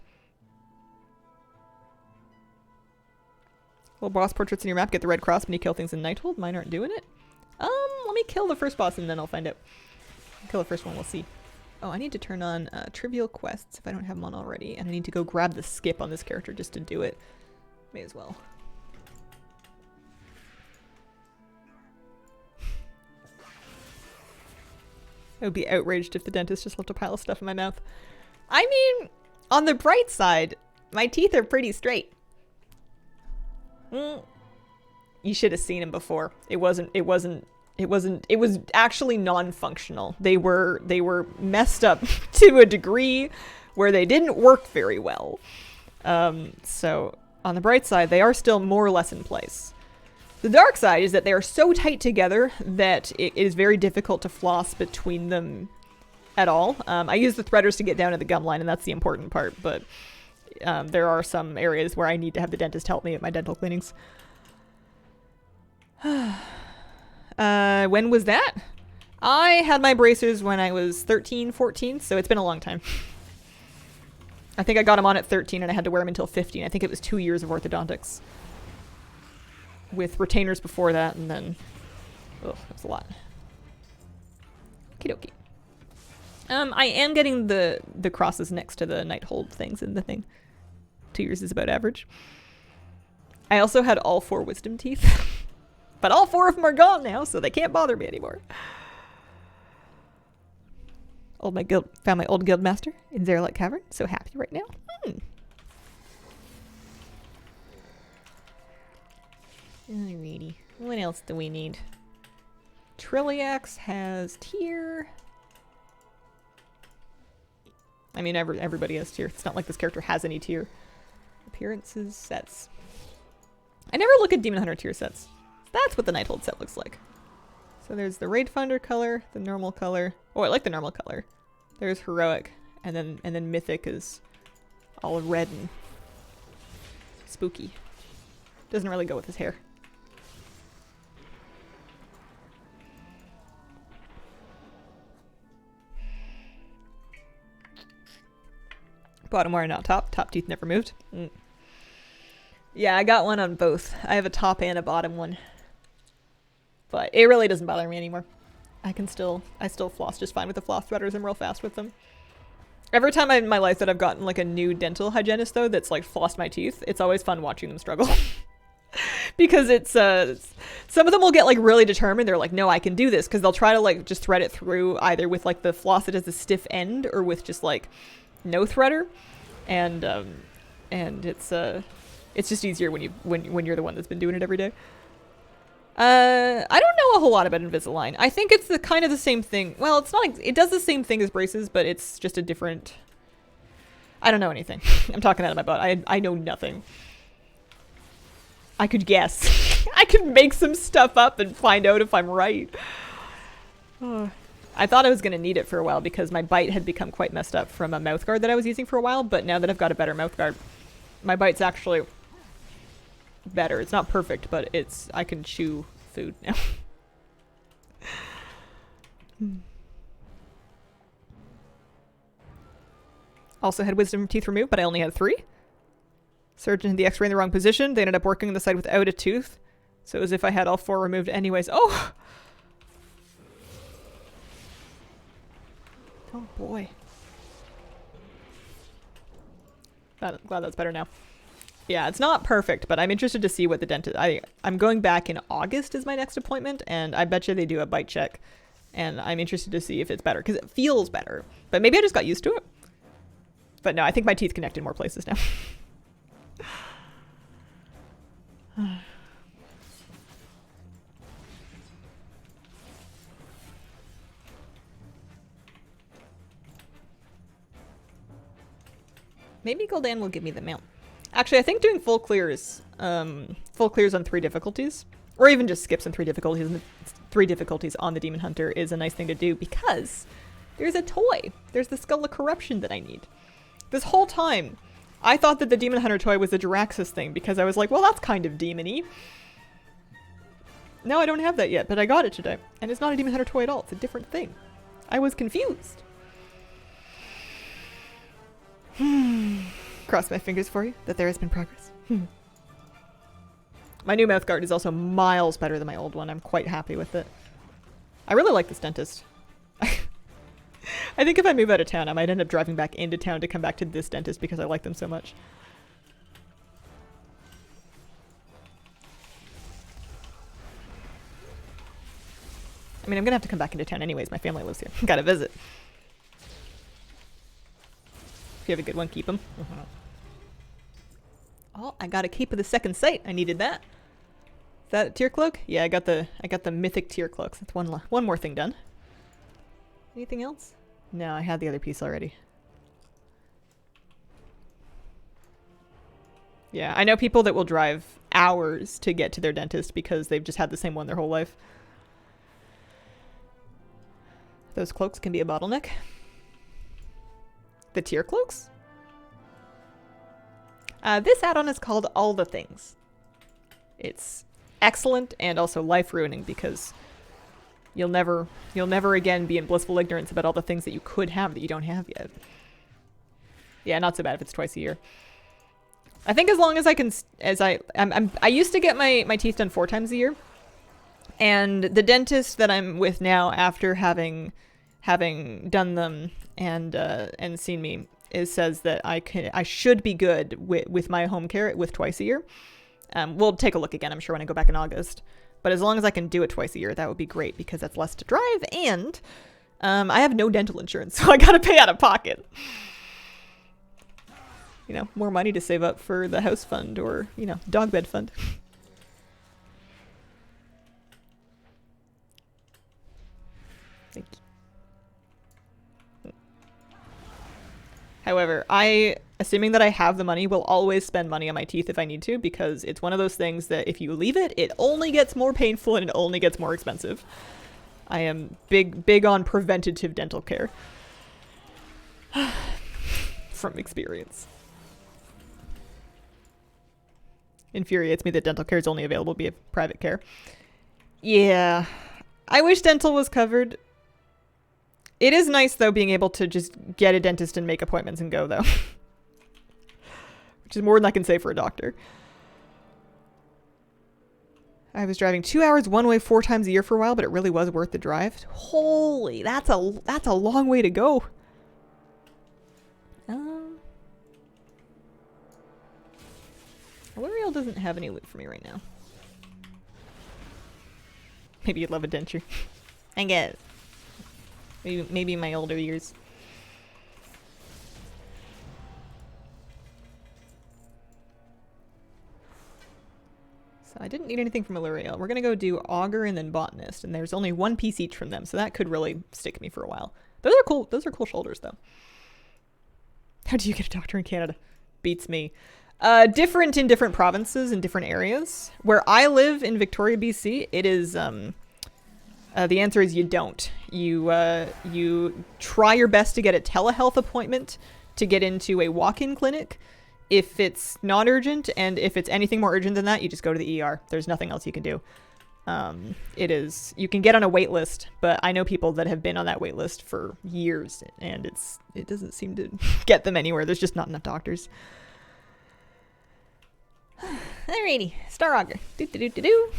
Little boss portraits in your map get the red cross when you kill things in Nighthold. Mine aren't doing it. Let me kill the first boss and then I'll find out. Kill the first one, we'll see. Oh, I need to turn on trivial quests if I don't have them on already. And I need to go grab the skip on this character just to do it. May as well. I would be outraged if the dentist just left a pile of stuff in my mouth. I mean, on the bright side, my teeth are pretty straight. You should have seen him before. It was actually non-functional. They were messed up to a degree where they didn't work very well. So on the bright side, they are still more or less in place. The dark side is that they are so tight together that it is very difficult to floss between them at all. I use the threaders to get down to the gum line, and that's the important part, but there are some areas where I need to have the dentist help me at my dental cleanings. When was that? I had my braces when I was 13, 14, so it's been a long time. I think I got them on at 13 and I had to wear them until 15. I think it was 2 years of orthodontics. With retainers before that, and then... Oh, that's a lot. Okie dokie. I am getting the crosses next to the Nighthold things in the thing. 2 years is about average. I also had all 4 wisdom teeth. But all 4 of them are gone now, so they can't bother me anymore. Found my old guild master in Zerlite Cavern. So happy right now. Alrighty. What else do we need? Trilliax has tier. I mean, everybody has tier. It's not like this character has any tier. Appearances, sets. I never look at Demon Hunter tier sets. That's what the Nighthold set looks like. So there's the Raid Finder color, the normal color. Oh, I like the normal color. There's Heroic, and then Mythic is all red and spooky. Doesn't really go with his hair. Bottom wire, not top. Top teeth never moved. Mm. Yeah, I got one on both. I have a top and a bottom one. But it really doesn't bother me anymore. I still floss just fine with the floss threaders. I'm real fast with them. Every time in my life that I've gotten like a new dental hygienist though that's like flossed my teeth, it's always fun watching them struggle. Because it's some of them will get like really determined. They're like, no, I can do this, because they'll try to like just thread it through either with like the floss that has a stiff end or with just like no threader, and it's just easier when you're the one that's been doing it every day. I don't know a whole lot about Invisalign. I think it's the kind of the same thing. Well, it's not. It does the same thing as braces, but it's just a different. I don't know anything. I'm talking out of my butt. I know nothing. I could guess. I could make some stuff up and find out if I'm right. I thought I was going to need it for a while because my bite had become quite messed up from a mouth guard that I was using for a while, but now that I've got a better mouth guard, my bite's actually better. It's not perfect, but I can chew food now. Also had wisdom teeth removed, but I only had 3. Surgeon had the x-ray in the wrong position. They ended up working on the side without a tooth. So it was as if I had all 4 removed anyways. Oh! Oh boy. Glad that's better now. Yeah, it's not perfect, but I'm interested to see what the dentist... I'm going back in August is my next appointment, and I bet you they do a bite check. And I'm interested to see if it's better, because it feels better. But maybe I just got used to it. But no, I think my teeth connect in more places now. Maybe Gul'dan will give me the mount. Actually, I think doing full clears on 3 difficulties, or even just skips on 3 difficulties on the Demon Hunter is a nice thing to do, because there's a toy. There's the Skull of Corruption that I need. This whole time, I thought that the Demon Hunter toy was the Jiraxxus thing, because I was like, well, that's kind of demon-y. No, I don't have that yet, but I got it today. And it's not a Demon Hunter toy at all. It's a different thing. I was confused. Cross my fingers for you that there has been progress. My new mouth guard is also miles better than my old one. I'm quite happy with it. I really like this dentist. I think if I move out of town, I might end up driving back into town to come back to this dentist because I like them so much. I mean, I'm gonna have to come back into town anyways. My family lives here. Gotta visit. If you have a good one, keep them. Oh, I got a Cape of the Second Sight. I needed that. Is that a tier cloak? Yeah, I got the mythic tier cloaks. That's one more thing done. Anything else? No, I had the other piece already. Yeah, I know people that will drive hours to get to their dentist because they've just had the same one their whole life. Those cloaks can be a bottleneck. The tier cloaks? This add-on is called All the Things. It's excellent and also life-ruining because you'll never again be in blissful ignorance about all the things that you could have that you don't have yet. Yeah, not so bad if it's twice a year. I think as long as I can, I used to get my teeth done 4 times a year, and the dentist that I'm with now, after having done them and seen me, says that I should be good with my home care with twice a year. We'll take a look again, I'm sure, when I go back in August. But as long as I can do it twice a year, that would be great, because that's less to drive, and I have no dental insurance, so I gotta pay out of pocket. You know, more money to save up for the house fund or, you know, dog bed fund. Thank you. However, assuming that I have the money, will always spend money on my teeth if I need to, because it's one of those things that if you leave it, it only gets more painful and it only gets more expensive. I am big on preventative dental care. From experience. Infuriates me that dental care is only available via private care. Yeah. I wish dental was covered. It is nice, though, being able to just get a dentist and make appointments and go, though. which is more than I can say for a doctor. I was driving 2 hours one way 4 times a year for a while, but it really was worth the drive. Holy, that's a long way to go. L'Oreal doesn't have any loot for me right now. Maybe you'd love a denture. I get it. Maybe in my older years. So I didn't need anything from L'Oreal. We're gonna go do Augur and then Botanist, and there's only 1 piece each from them, so that could really stick me for a while. Those are cool. Those are cool shoulders, though. How do you get a doctor in Canada? Beats me. Different in different provinces and different areas. Where I live in Victoria, BC, it is, the answer is you don't. You try your best to get a telehealth appointment to get into a walk-in clinic if it's not urgent, and if it's anything more urgent than that, you just go to the ER. There's nothing else you can do. You can get on a wait list, but I know people that have been on that wait list for years, and it doesn't seem to get them anywhere. There's just not enough doctors. Alrighty, Star Augur. Do.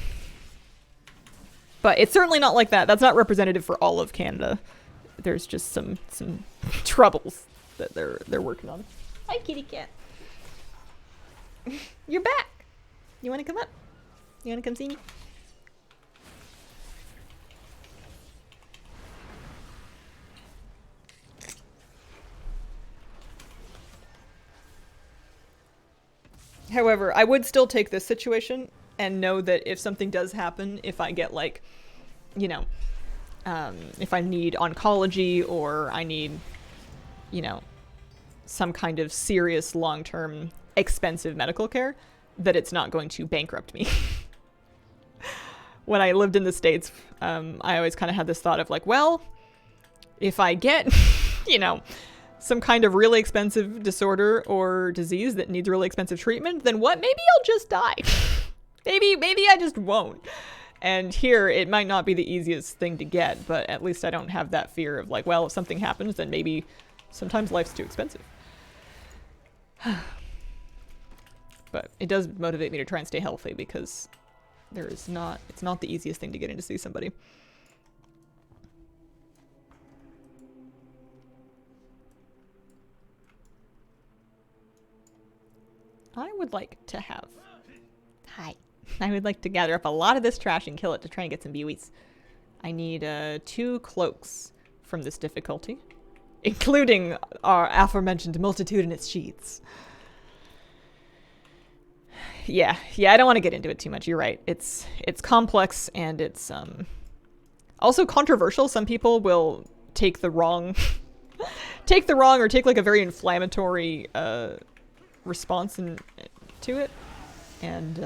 But it's certainly not like that. That's not representative for all of Canada. There's just some troubles that they're working on. Hi, kitty cat. You're back. You want to come up? You want to come see me? However, I would still take this situation and know that if something does happen, if I get like, you know, if I need oncology or I need, you know, some kind of serious long-term expensive medical care, that it's not going to bankrupt me. When I lived in the States, I always kind of had this thought of like, well, if I get, you know, some kind of really expensive disorder or disease that needs really expensive treatment, then what? Maybe I'll just die. maybe I just won't. And here, it might not be the easiest thing to get, but at least I don't have that fear of like, well, if something happens, then maybe sometimes life's too expensive. But it does motivate me to try and stay healthy, because it's not the easiest thing to get in to see somebody. I would like to have... Hi. I would like to gather up a lot of this trash and kill it to try and get some beauties. I need 2 cloaks from this difficulty, including our aforementioned multitudinous sheaths. Yeah, I don't want to get into it too much. You're right. It's complex, and it's also controversial. Some people will take the wrong or take like a very inflammatory response to it, and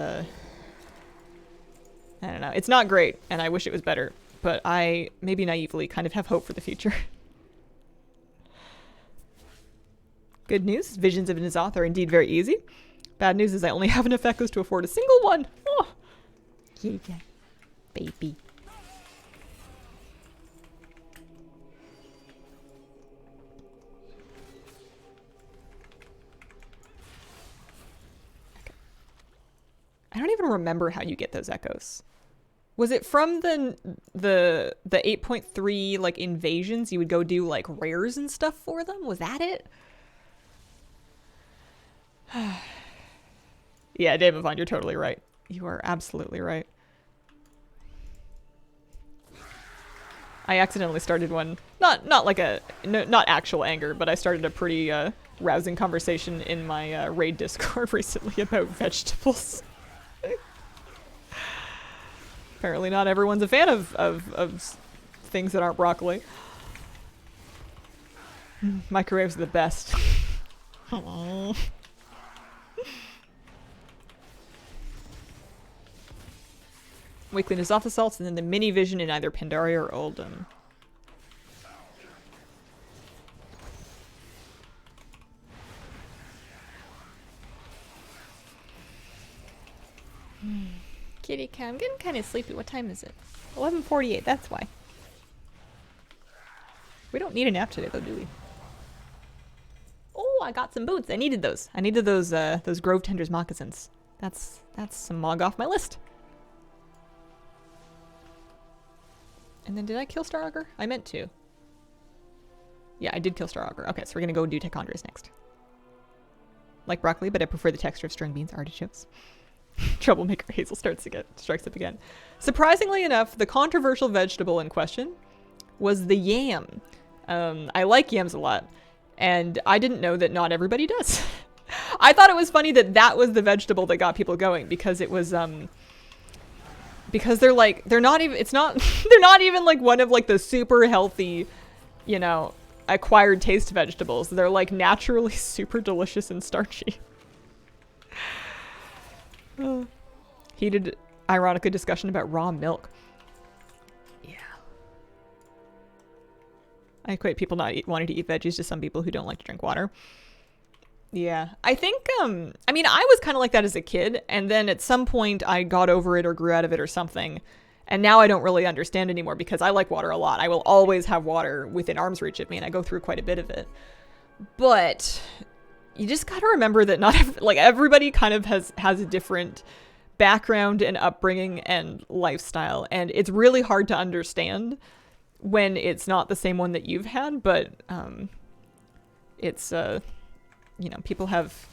I don't know. It's not great, and I wish it was better, but I maybe naively kind of have hope for the future. Good news, visions of N'Zoth are indeed very easy. Bad news is I only have enough echoes to afford a single one. Oh. Kitty cat. Baby. Okay. I don't even remember how you get those echoes. Was it from the 8.3 like invasions? You would go do like rares and stuff for them? Was that it? Yeah, Dave Vaughn, you're totally right. You are absolutely right. I accidentally started one, not actual anger, but I started a pretty rousing conversation in my raid Discord recently about vegetables. Apparently not everyone's a fan of things that aren't broccoli. Microwaves are the best. Aww. Weekly N'Zoth assaults, and then the mini vision in either Pandaria or Oldham. Kitty cat, I'm getting kind of sleepy. What time is it? 11:48, that's why. We don't need a nap today though, do we? Oh, I got some boots. I needed those. I needed those Grove Tenders moccasins. That's some Mog off my list. And then did I kill Star Augur? I meant to. Yeah, I did kill Star Augur. Okay, so we're gonna go do Tichondrius next. Like broccoli, but I prefer the texture of string beans, artichokes. Troublemaker Hazel strikes up again. Surprisingly enough, the controversial vegetable in question was the yam. I like yams a lot, and I didn't know that not everybody does. I thought it was funny that that was the vegetable that got people going, because it was because they're not even like one of like the super healthy, you know, acquired taste vegetables. They're like naturally super delicious and starchy. Heated, ironically, discussion about raw milk. Yeah. I equate people not wanting to eat veggies to some people who don't like to drink water. Yeah. I think, I mean, I was kind of like that as a kid, and then at some point I got over it or grew out of it or something. And now I don't really understand anymore because I like water a lot. I will always have water within arm's reach of me, and I go through quite a bit of it. But you just got to remember that not everybody kind of has a different background and upbringing and lifestyle, and it's really hard to understand when it's not the same one that you've had. But it's you know, people have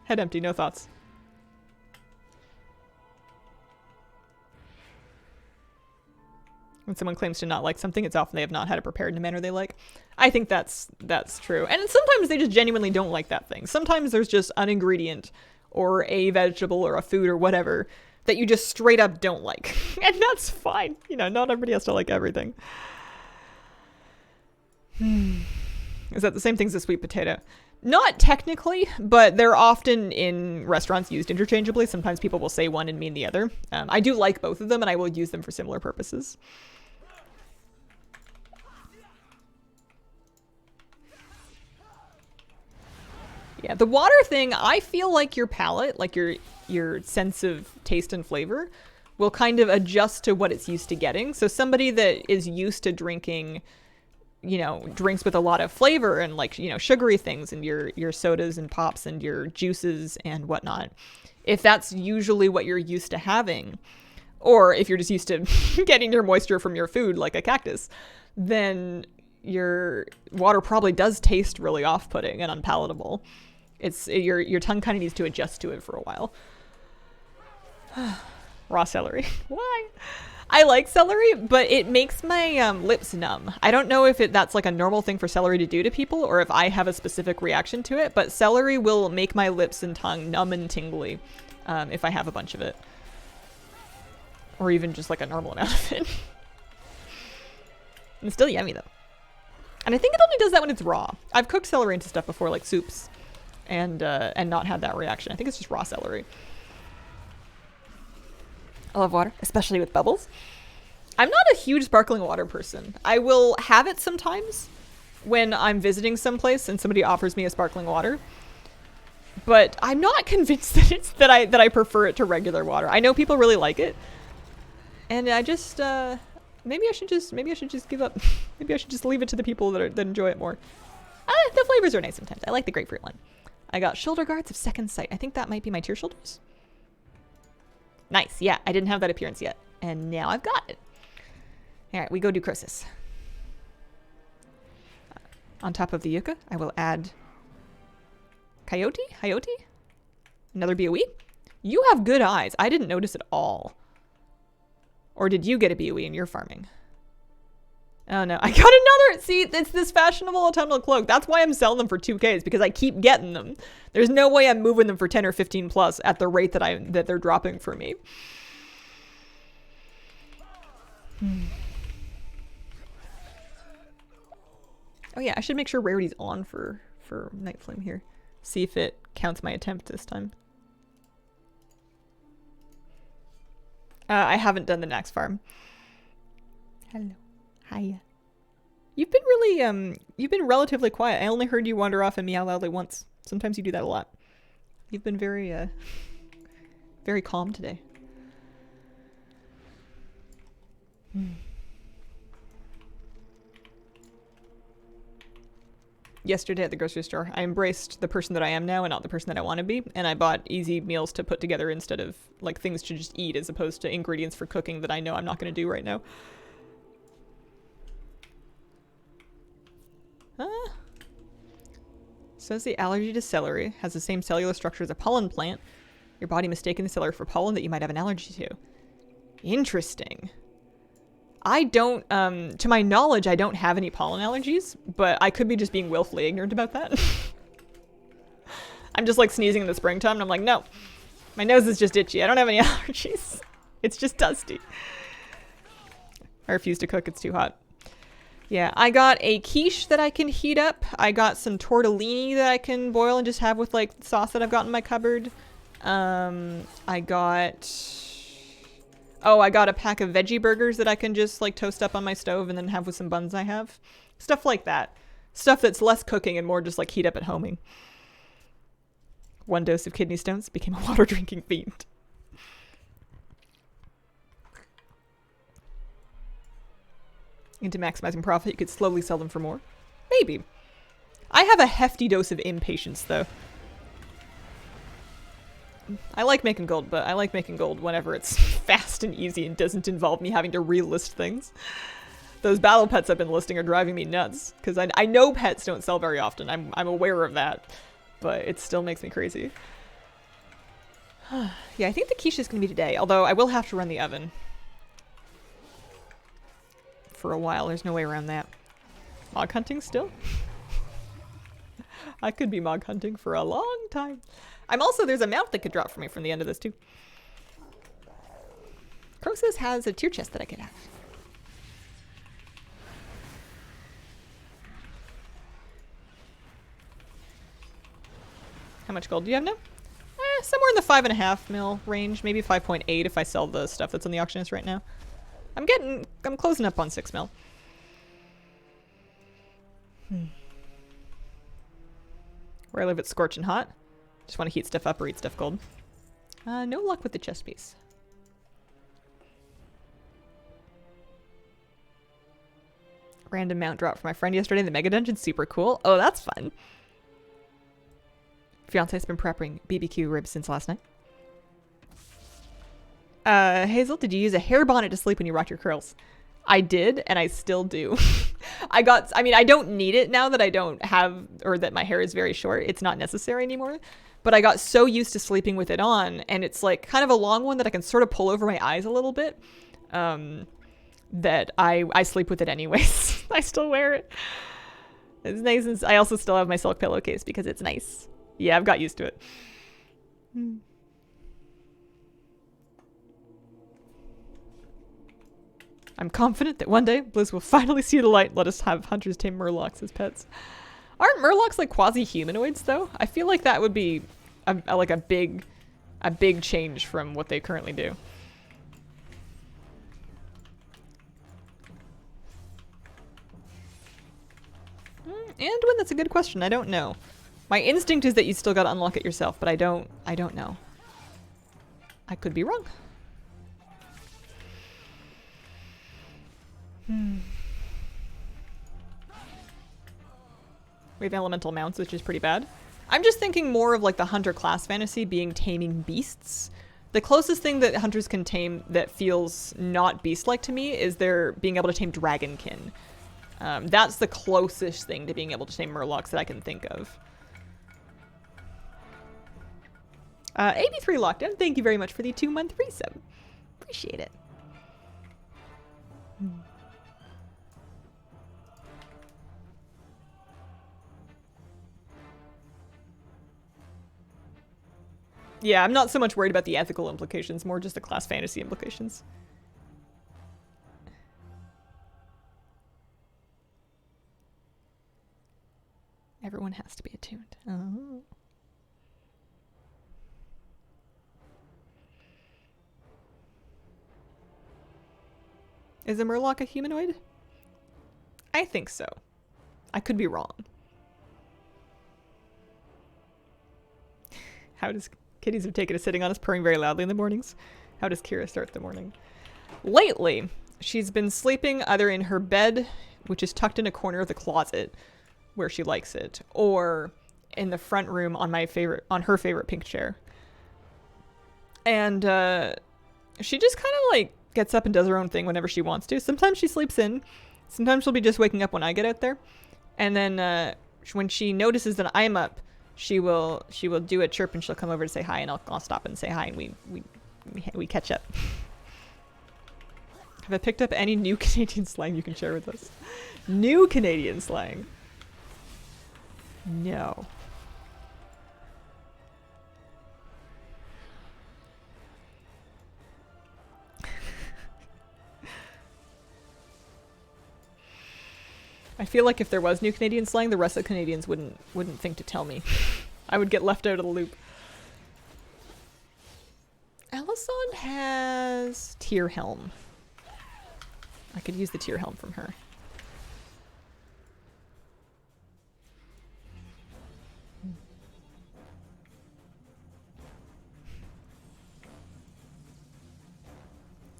head empty, no thoughts. When someone claims to not like something, it's often they have not had it prepared in a manner they like. I think that's true. And sometimes they just genuinely don't like that thing. Sometimes there's just an ingredient or a vegetable or a food or whatever that you just straight up don't like. And that's fine. You know, not everybody has to like everything. Is that the same thing as a sweet potato? Not technically, but they're often in restaurants used interchangeably. Sometimes people will say one and mean the other. I do like both of them, and I will use them for similar purposes. Yeah, the water thing, I feel like your palate, like your sense of taste and flavor, will kind of adjust to what it's used to getting. So somebody that is used to drinking, you know, drinks with a lot of flavor and like, you know, sugary things and your sodas and pops and your juices and whatnot, if that's usually what you're used to having, or if you're just used to getting your moisture from your food like a cactus, then your water probably does taste really off-putting and unpalatable. It's your tongue kind of needs to adjust to it for a while. Raw celery. Why? I like celery, but it makes my lips numb. I don't know if that's like a normal thing for celery to do to people or if I have a specific reaction to it, but celery will make my lips and tongue numb and tingly if I have a bunch of it. Or even just like a normal amount of it. It's still yummy though. And I think it only does that when it's raw. I've cooked celery into stuff before, like soups, and not had that reaction. I think it's just raw celery. I love water, especially with bubbles. I'm not a huge sparkling water person. I will have it sometimes when I'm visiting someplace and somebody offers me a sparkling water, but I'm not convinced that it's that I prefer it to regular water. I know people really like it, and I just maybe I should just give up. Maybe I should just leave it to the people that enjoy it more. The flavors are nice sometimes. I like the grapefruit one. I got shoulder guards of second sight. I think that might be my tear shoulders. Nice. Yeah, I didn't have that appearance yet, and now I've got it. All right, we go do Croesus. On top of the yucca, I will add Coyote? Another BOE? You have good eyes. I didn't notice at all. Or did you get a BOE in your farming? Oh no, I got another. See, it's this fashionable autumnal cloak. That's why I'm selling them for 2Ks, because I keep getting them. There's no way I'm moving them for 10 or 15 plus at the rate that they're dropping for me. Oh yeah, I should make sure rarity's on for Night Flame here. See if it counts my attempt this time. I haven't done the next farm. Hello. Hiya. You've been relatively quiet. I only heard you wander off and meow loudly once. Sometimes you do that a lot. You've been very calm today. Yesterday at the grocery store, I embraced the person that I am now and not the person that I want to be, and I bought easy meals to put together instead of like things to just eat as opposed to ingredients for cooking that I know I'm not going to do right now. Says the allergy to celery has the same cellular structure as a pollen plant. Your body mistaken the celery for pollen that you might have an allergy to. Interesting. I don't, to my knowledge, I don't have any pollen allergies, but I could be just being willfully ignorant about that. I'm just like sneezing in the springtime and I'm like, no, my nose is just itchy. I don't have any allergies. It's just dusty. I refuse to cook. It's too hot. Yeah, I got a quiche that I can heat up. I got some tortellini that I can boil and just have with like sauce that I've got in my cupboard. I got a pack of veggie burgers that I can just like toast up on my stove and then have with some buns I have. Stuff like that. Stuff that's less cooking and more just like heat up at homing. 1 dose of kidney stones became a water drinking fiend. Into maximizing profit, you could slowly sell them for more. Maybe. I have a hefty dose of impatience, though. I like making gold, but I like making gold whenever it's fast and easy and doesn't involve me having to relist things. Those battle pets I've been listing are driving me nuts, because I know pets don't sell very often. I'm aware of that, but it still makes me crazy. Yeah, I think the quiche is going to be today, although I will have to run the oven. For a while. There's no way around that. Mog hunting still? I could be mog hunting for a long time. There's a mount that could drop for me from the end of this too. Croxus has a tier chest that I could have. How much gold do you have now? Somewhere in the 5.5 mil range, maybe 5.8 if I sell the stuff that's on the auctionist right now. I'm closing up on 6 mil. Where I live, it's scorching hot. Just want to heat stuff up or eat stuff cold. No luck with the chest piece. Random mount drop for my friend yesterday in the Mega Dungeon. Super cool. Oh, that's fun. Fiance's been prepping BBQ ribs since last night. Hazel, did you use a hair bonnet to sleep when you rocked your curls? I did, and I still do. I don't need it now that I don't have, or that my hair is very short. It's not necessary anymore. But I got so used to sleeping with it on, and it's like kind of a long one that I can sort of pull over my eyes a little bit, that I sleep with it anyways. I still wear it. It's nice, and I also still have my silk pillowcase because it's nice. Yeah, I've got used to it. I'm confident that one day Blizz will finally see the light and let us have hunters tame murlocs as pets. Aren't murlocs like quasi-humanoids though? I feel like that would be a big change from what they currently do. Anduin, that's a good question. I don't know. My instinct is that you still gotta unlock it yourself, but I don't know. I could be wrong. We have elemental mounts, which is pretty bad. I'm just thinking more of like the hunter class fantasy being taming beasts. The closest thing that hunters can tame that feels not beast-like to me is their being able to tame dragonkin. That's the closest thing to being able to tame murlocs that I can think of. 83 Lockdown, thank you very much for the 2-month resub. Appreciate it. Yeah, I'm not so much worried about the ethical implications, more just the class fantasy implications. Everyone has to be attuned. Oh. Is a murloc a humanoid? I think so. I could be wrong. How does... Kitties have taken a sitting on us, purring very loudly in the mornings. How does Kira start the morning? Lately, She's been sleeping either in her bed, which is tucked in a corner of the closet where she likes it, or in the front room on her favorite pink chair. And she just kind of like gets up and does her own thing whenever she wants to. Sometimes she sleeps in. Sometimes she'll be just waking up when I get out there. And then when she notices that I'm up, she will do a chirp and she'll come over to say hi, and I'll stop and say hi, and we catch up. Have I picked up any new Canadian slang you can share with us? New Canadian slang? No. I feel like if there was new Canadian slang, the rest of the Canadians wouldn't think to tell me. I would get left out of the loop. Ellison has Tear Helm. I could use the Tear Helm from her.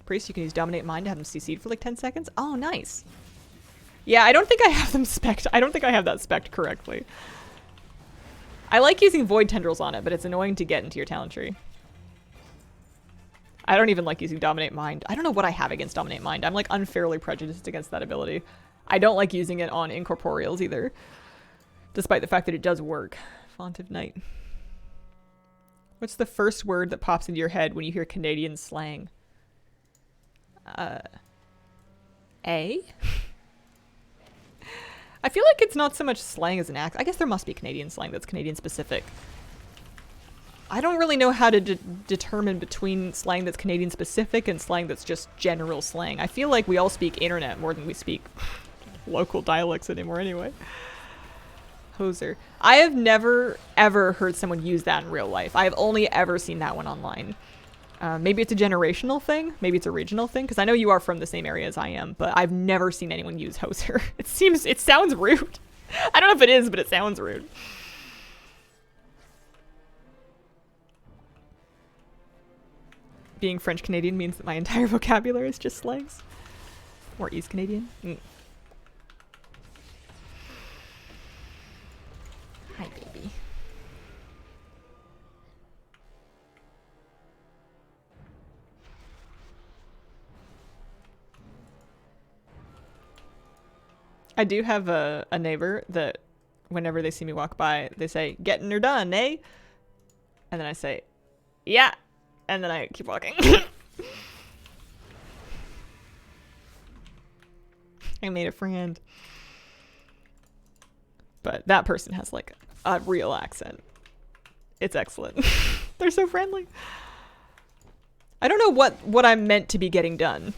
Priest, you can use Dominate Mind to have them CC'd for like 10 seconds. Oh, nice. Yeah, I don't think I have them spec'd. I don't think I have that spec'd correctly. I like using Void Tendrils on it, but it's annoying to get into your talent tree. I don't even like using Dominate Mind. I don't know what I have against Dominate Mind. I'm like unfairly prejudiced against that ability. I don't like using it on Incorporeals either, despite the fact that it does work. Font of Night. What's the first word that pops into your head when you hear Canadian slang? A? I feel like it's not so much slang as an act. I guess there must be Canadian slang that's Canadian specific. I don't really know how to determine between slang that's Canadian specific and slang that's just general slang. I feel like we all speak internet more than we speak local dialects anymore anyway. Hoser. I have never ever heard someone use that in real life. I have only ever seen that one online. Maybe it's a generational thing. Maybe it's a regional thing. Because I know you are from the same area as I am. But I've never seen anyone use hoser. It sounds rude. I don't know if it is, but it sounds rude. Being French Canadian means that my entire vocabulary is just slangs. Or East Canadian. Hi, baby. I do have a neighbor that whenever they see me walk by, they say, "Getting her done, eh?" And then I say, "Yeah." And then I keep walking. I made a friend. But that person has like a real accent. It's excellent. They're so friendly. I don't know what I'm meant to be getting done.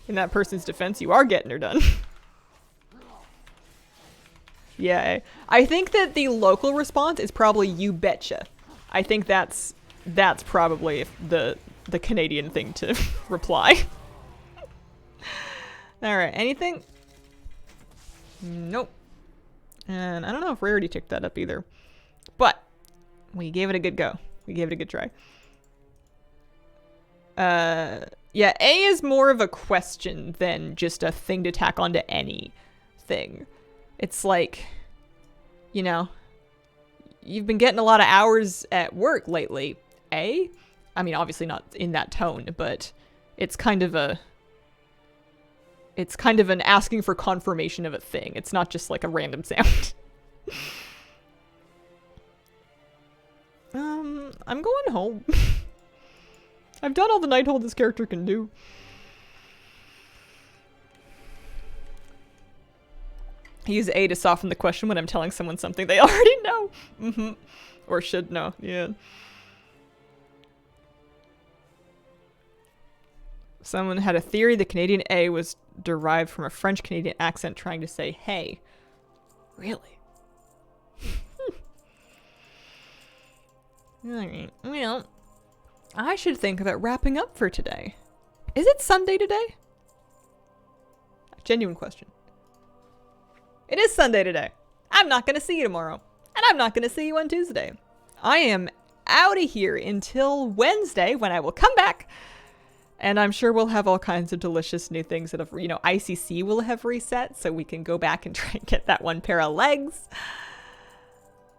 In that person's defense, you are getting her done. Yeah. I think that the local response is probably "you betcha." I think that's probably the Canadian thing to reply. Alright, anything? Nope. And I don't know if Rarity ticked that up either. But we gave it a good go. We gave it a good try. Yeah, A is more of a question than just a thing to tack onto anything. It's like, you know, you've been getting a lot of hours at work lately, A? I mean, obviously not in that tone, but it's kind of an asking for confirmation of a thing. It's not just like a random sound. I'm going home. I've done all the Nighthold this character can do. I use A to soften the question when I'm telling someone something they already know. Or should know, yeah. Someone had a theory that Canadian A was derived from a French Canadian accent trying to say hey. Really? Alright, well, I should think about wrapping up for today. Is it Sunday today? Genuine question. It is Sunday today. I'm not going to see you tomorrow. And I'm not going to see you on Tuesday. I am out of here until Wednesday when I will come back. And I'm sure we'll have all kinds of delicious new things that have, you know, ICC will have reset so we can go back and try and get that one pair of legs.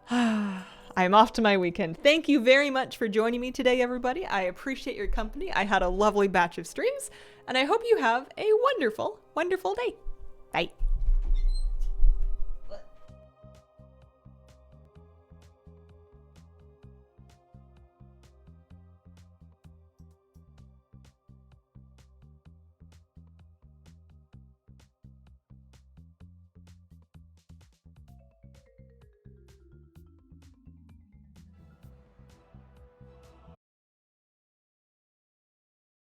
I'm off to my weekend. Thank you very much for joining me today, everybody. I appreciate your company. I had a lovely batch of streams, and I hope you have a wonderful, wonderful day. Bye.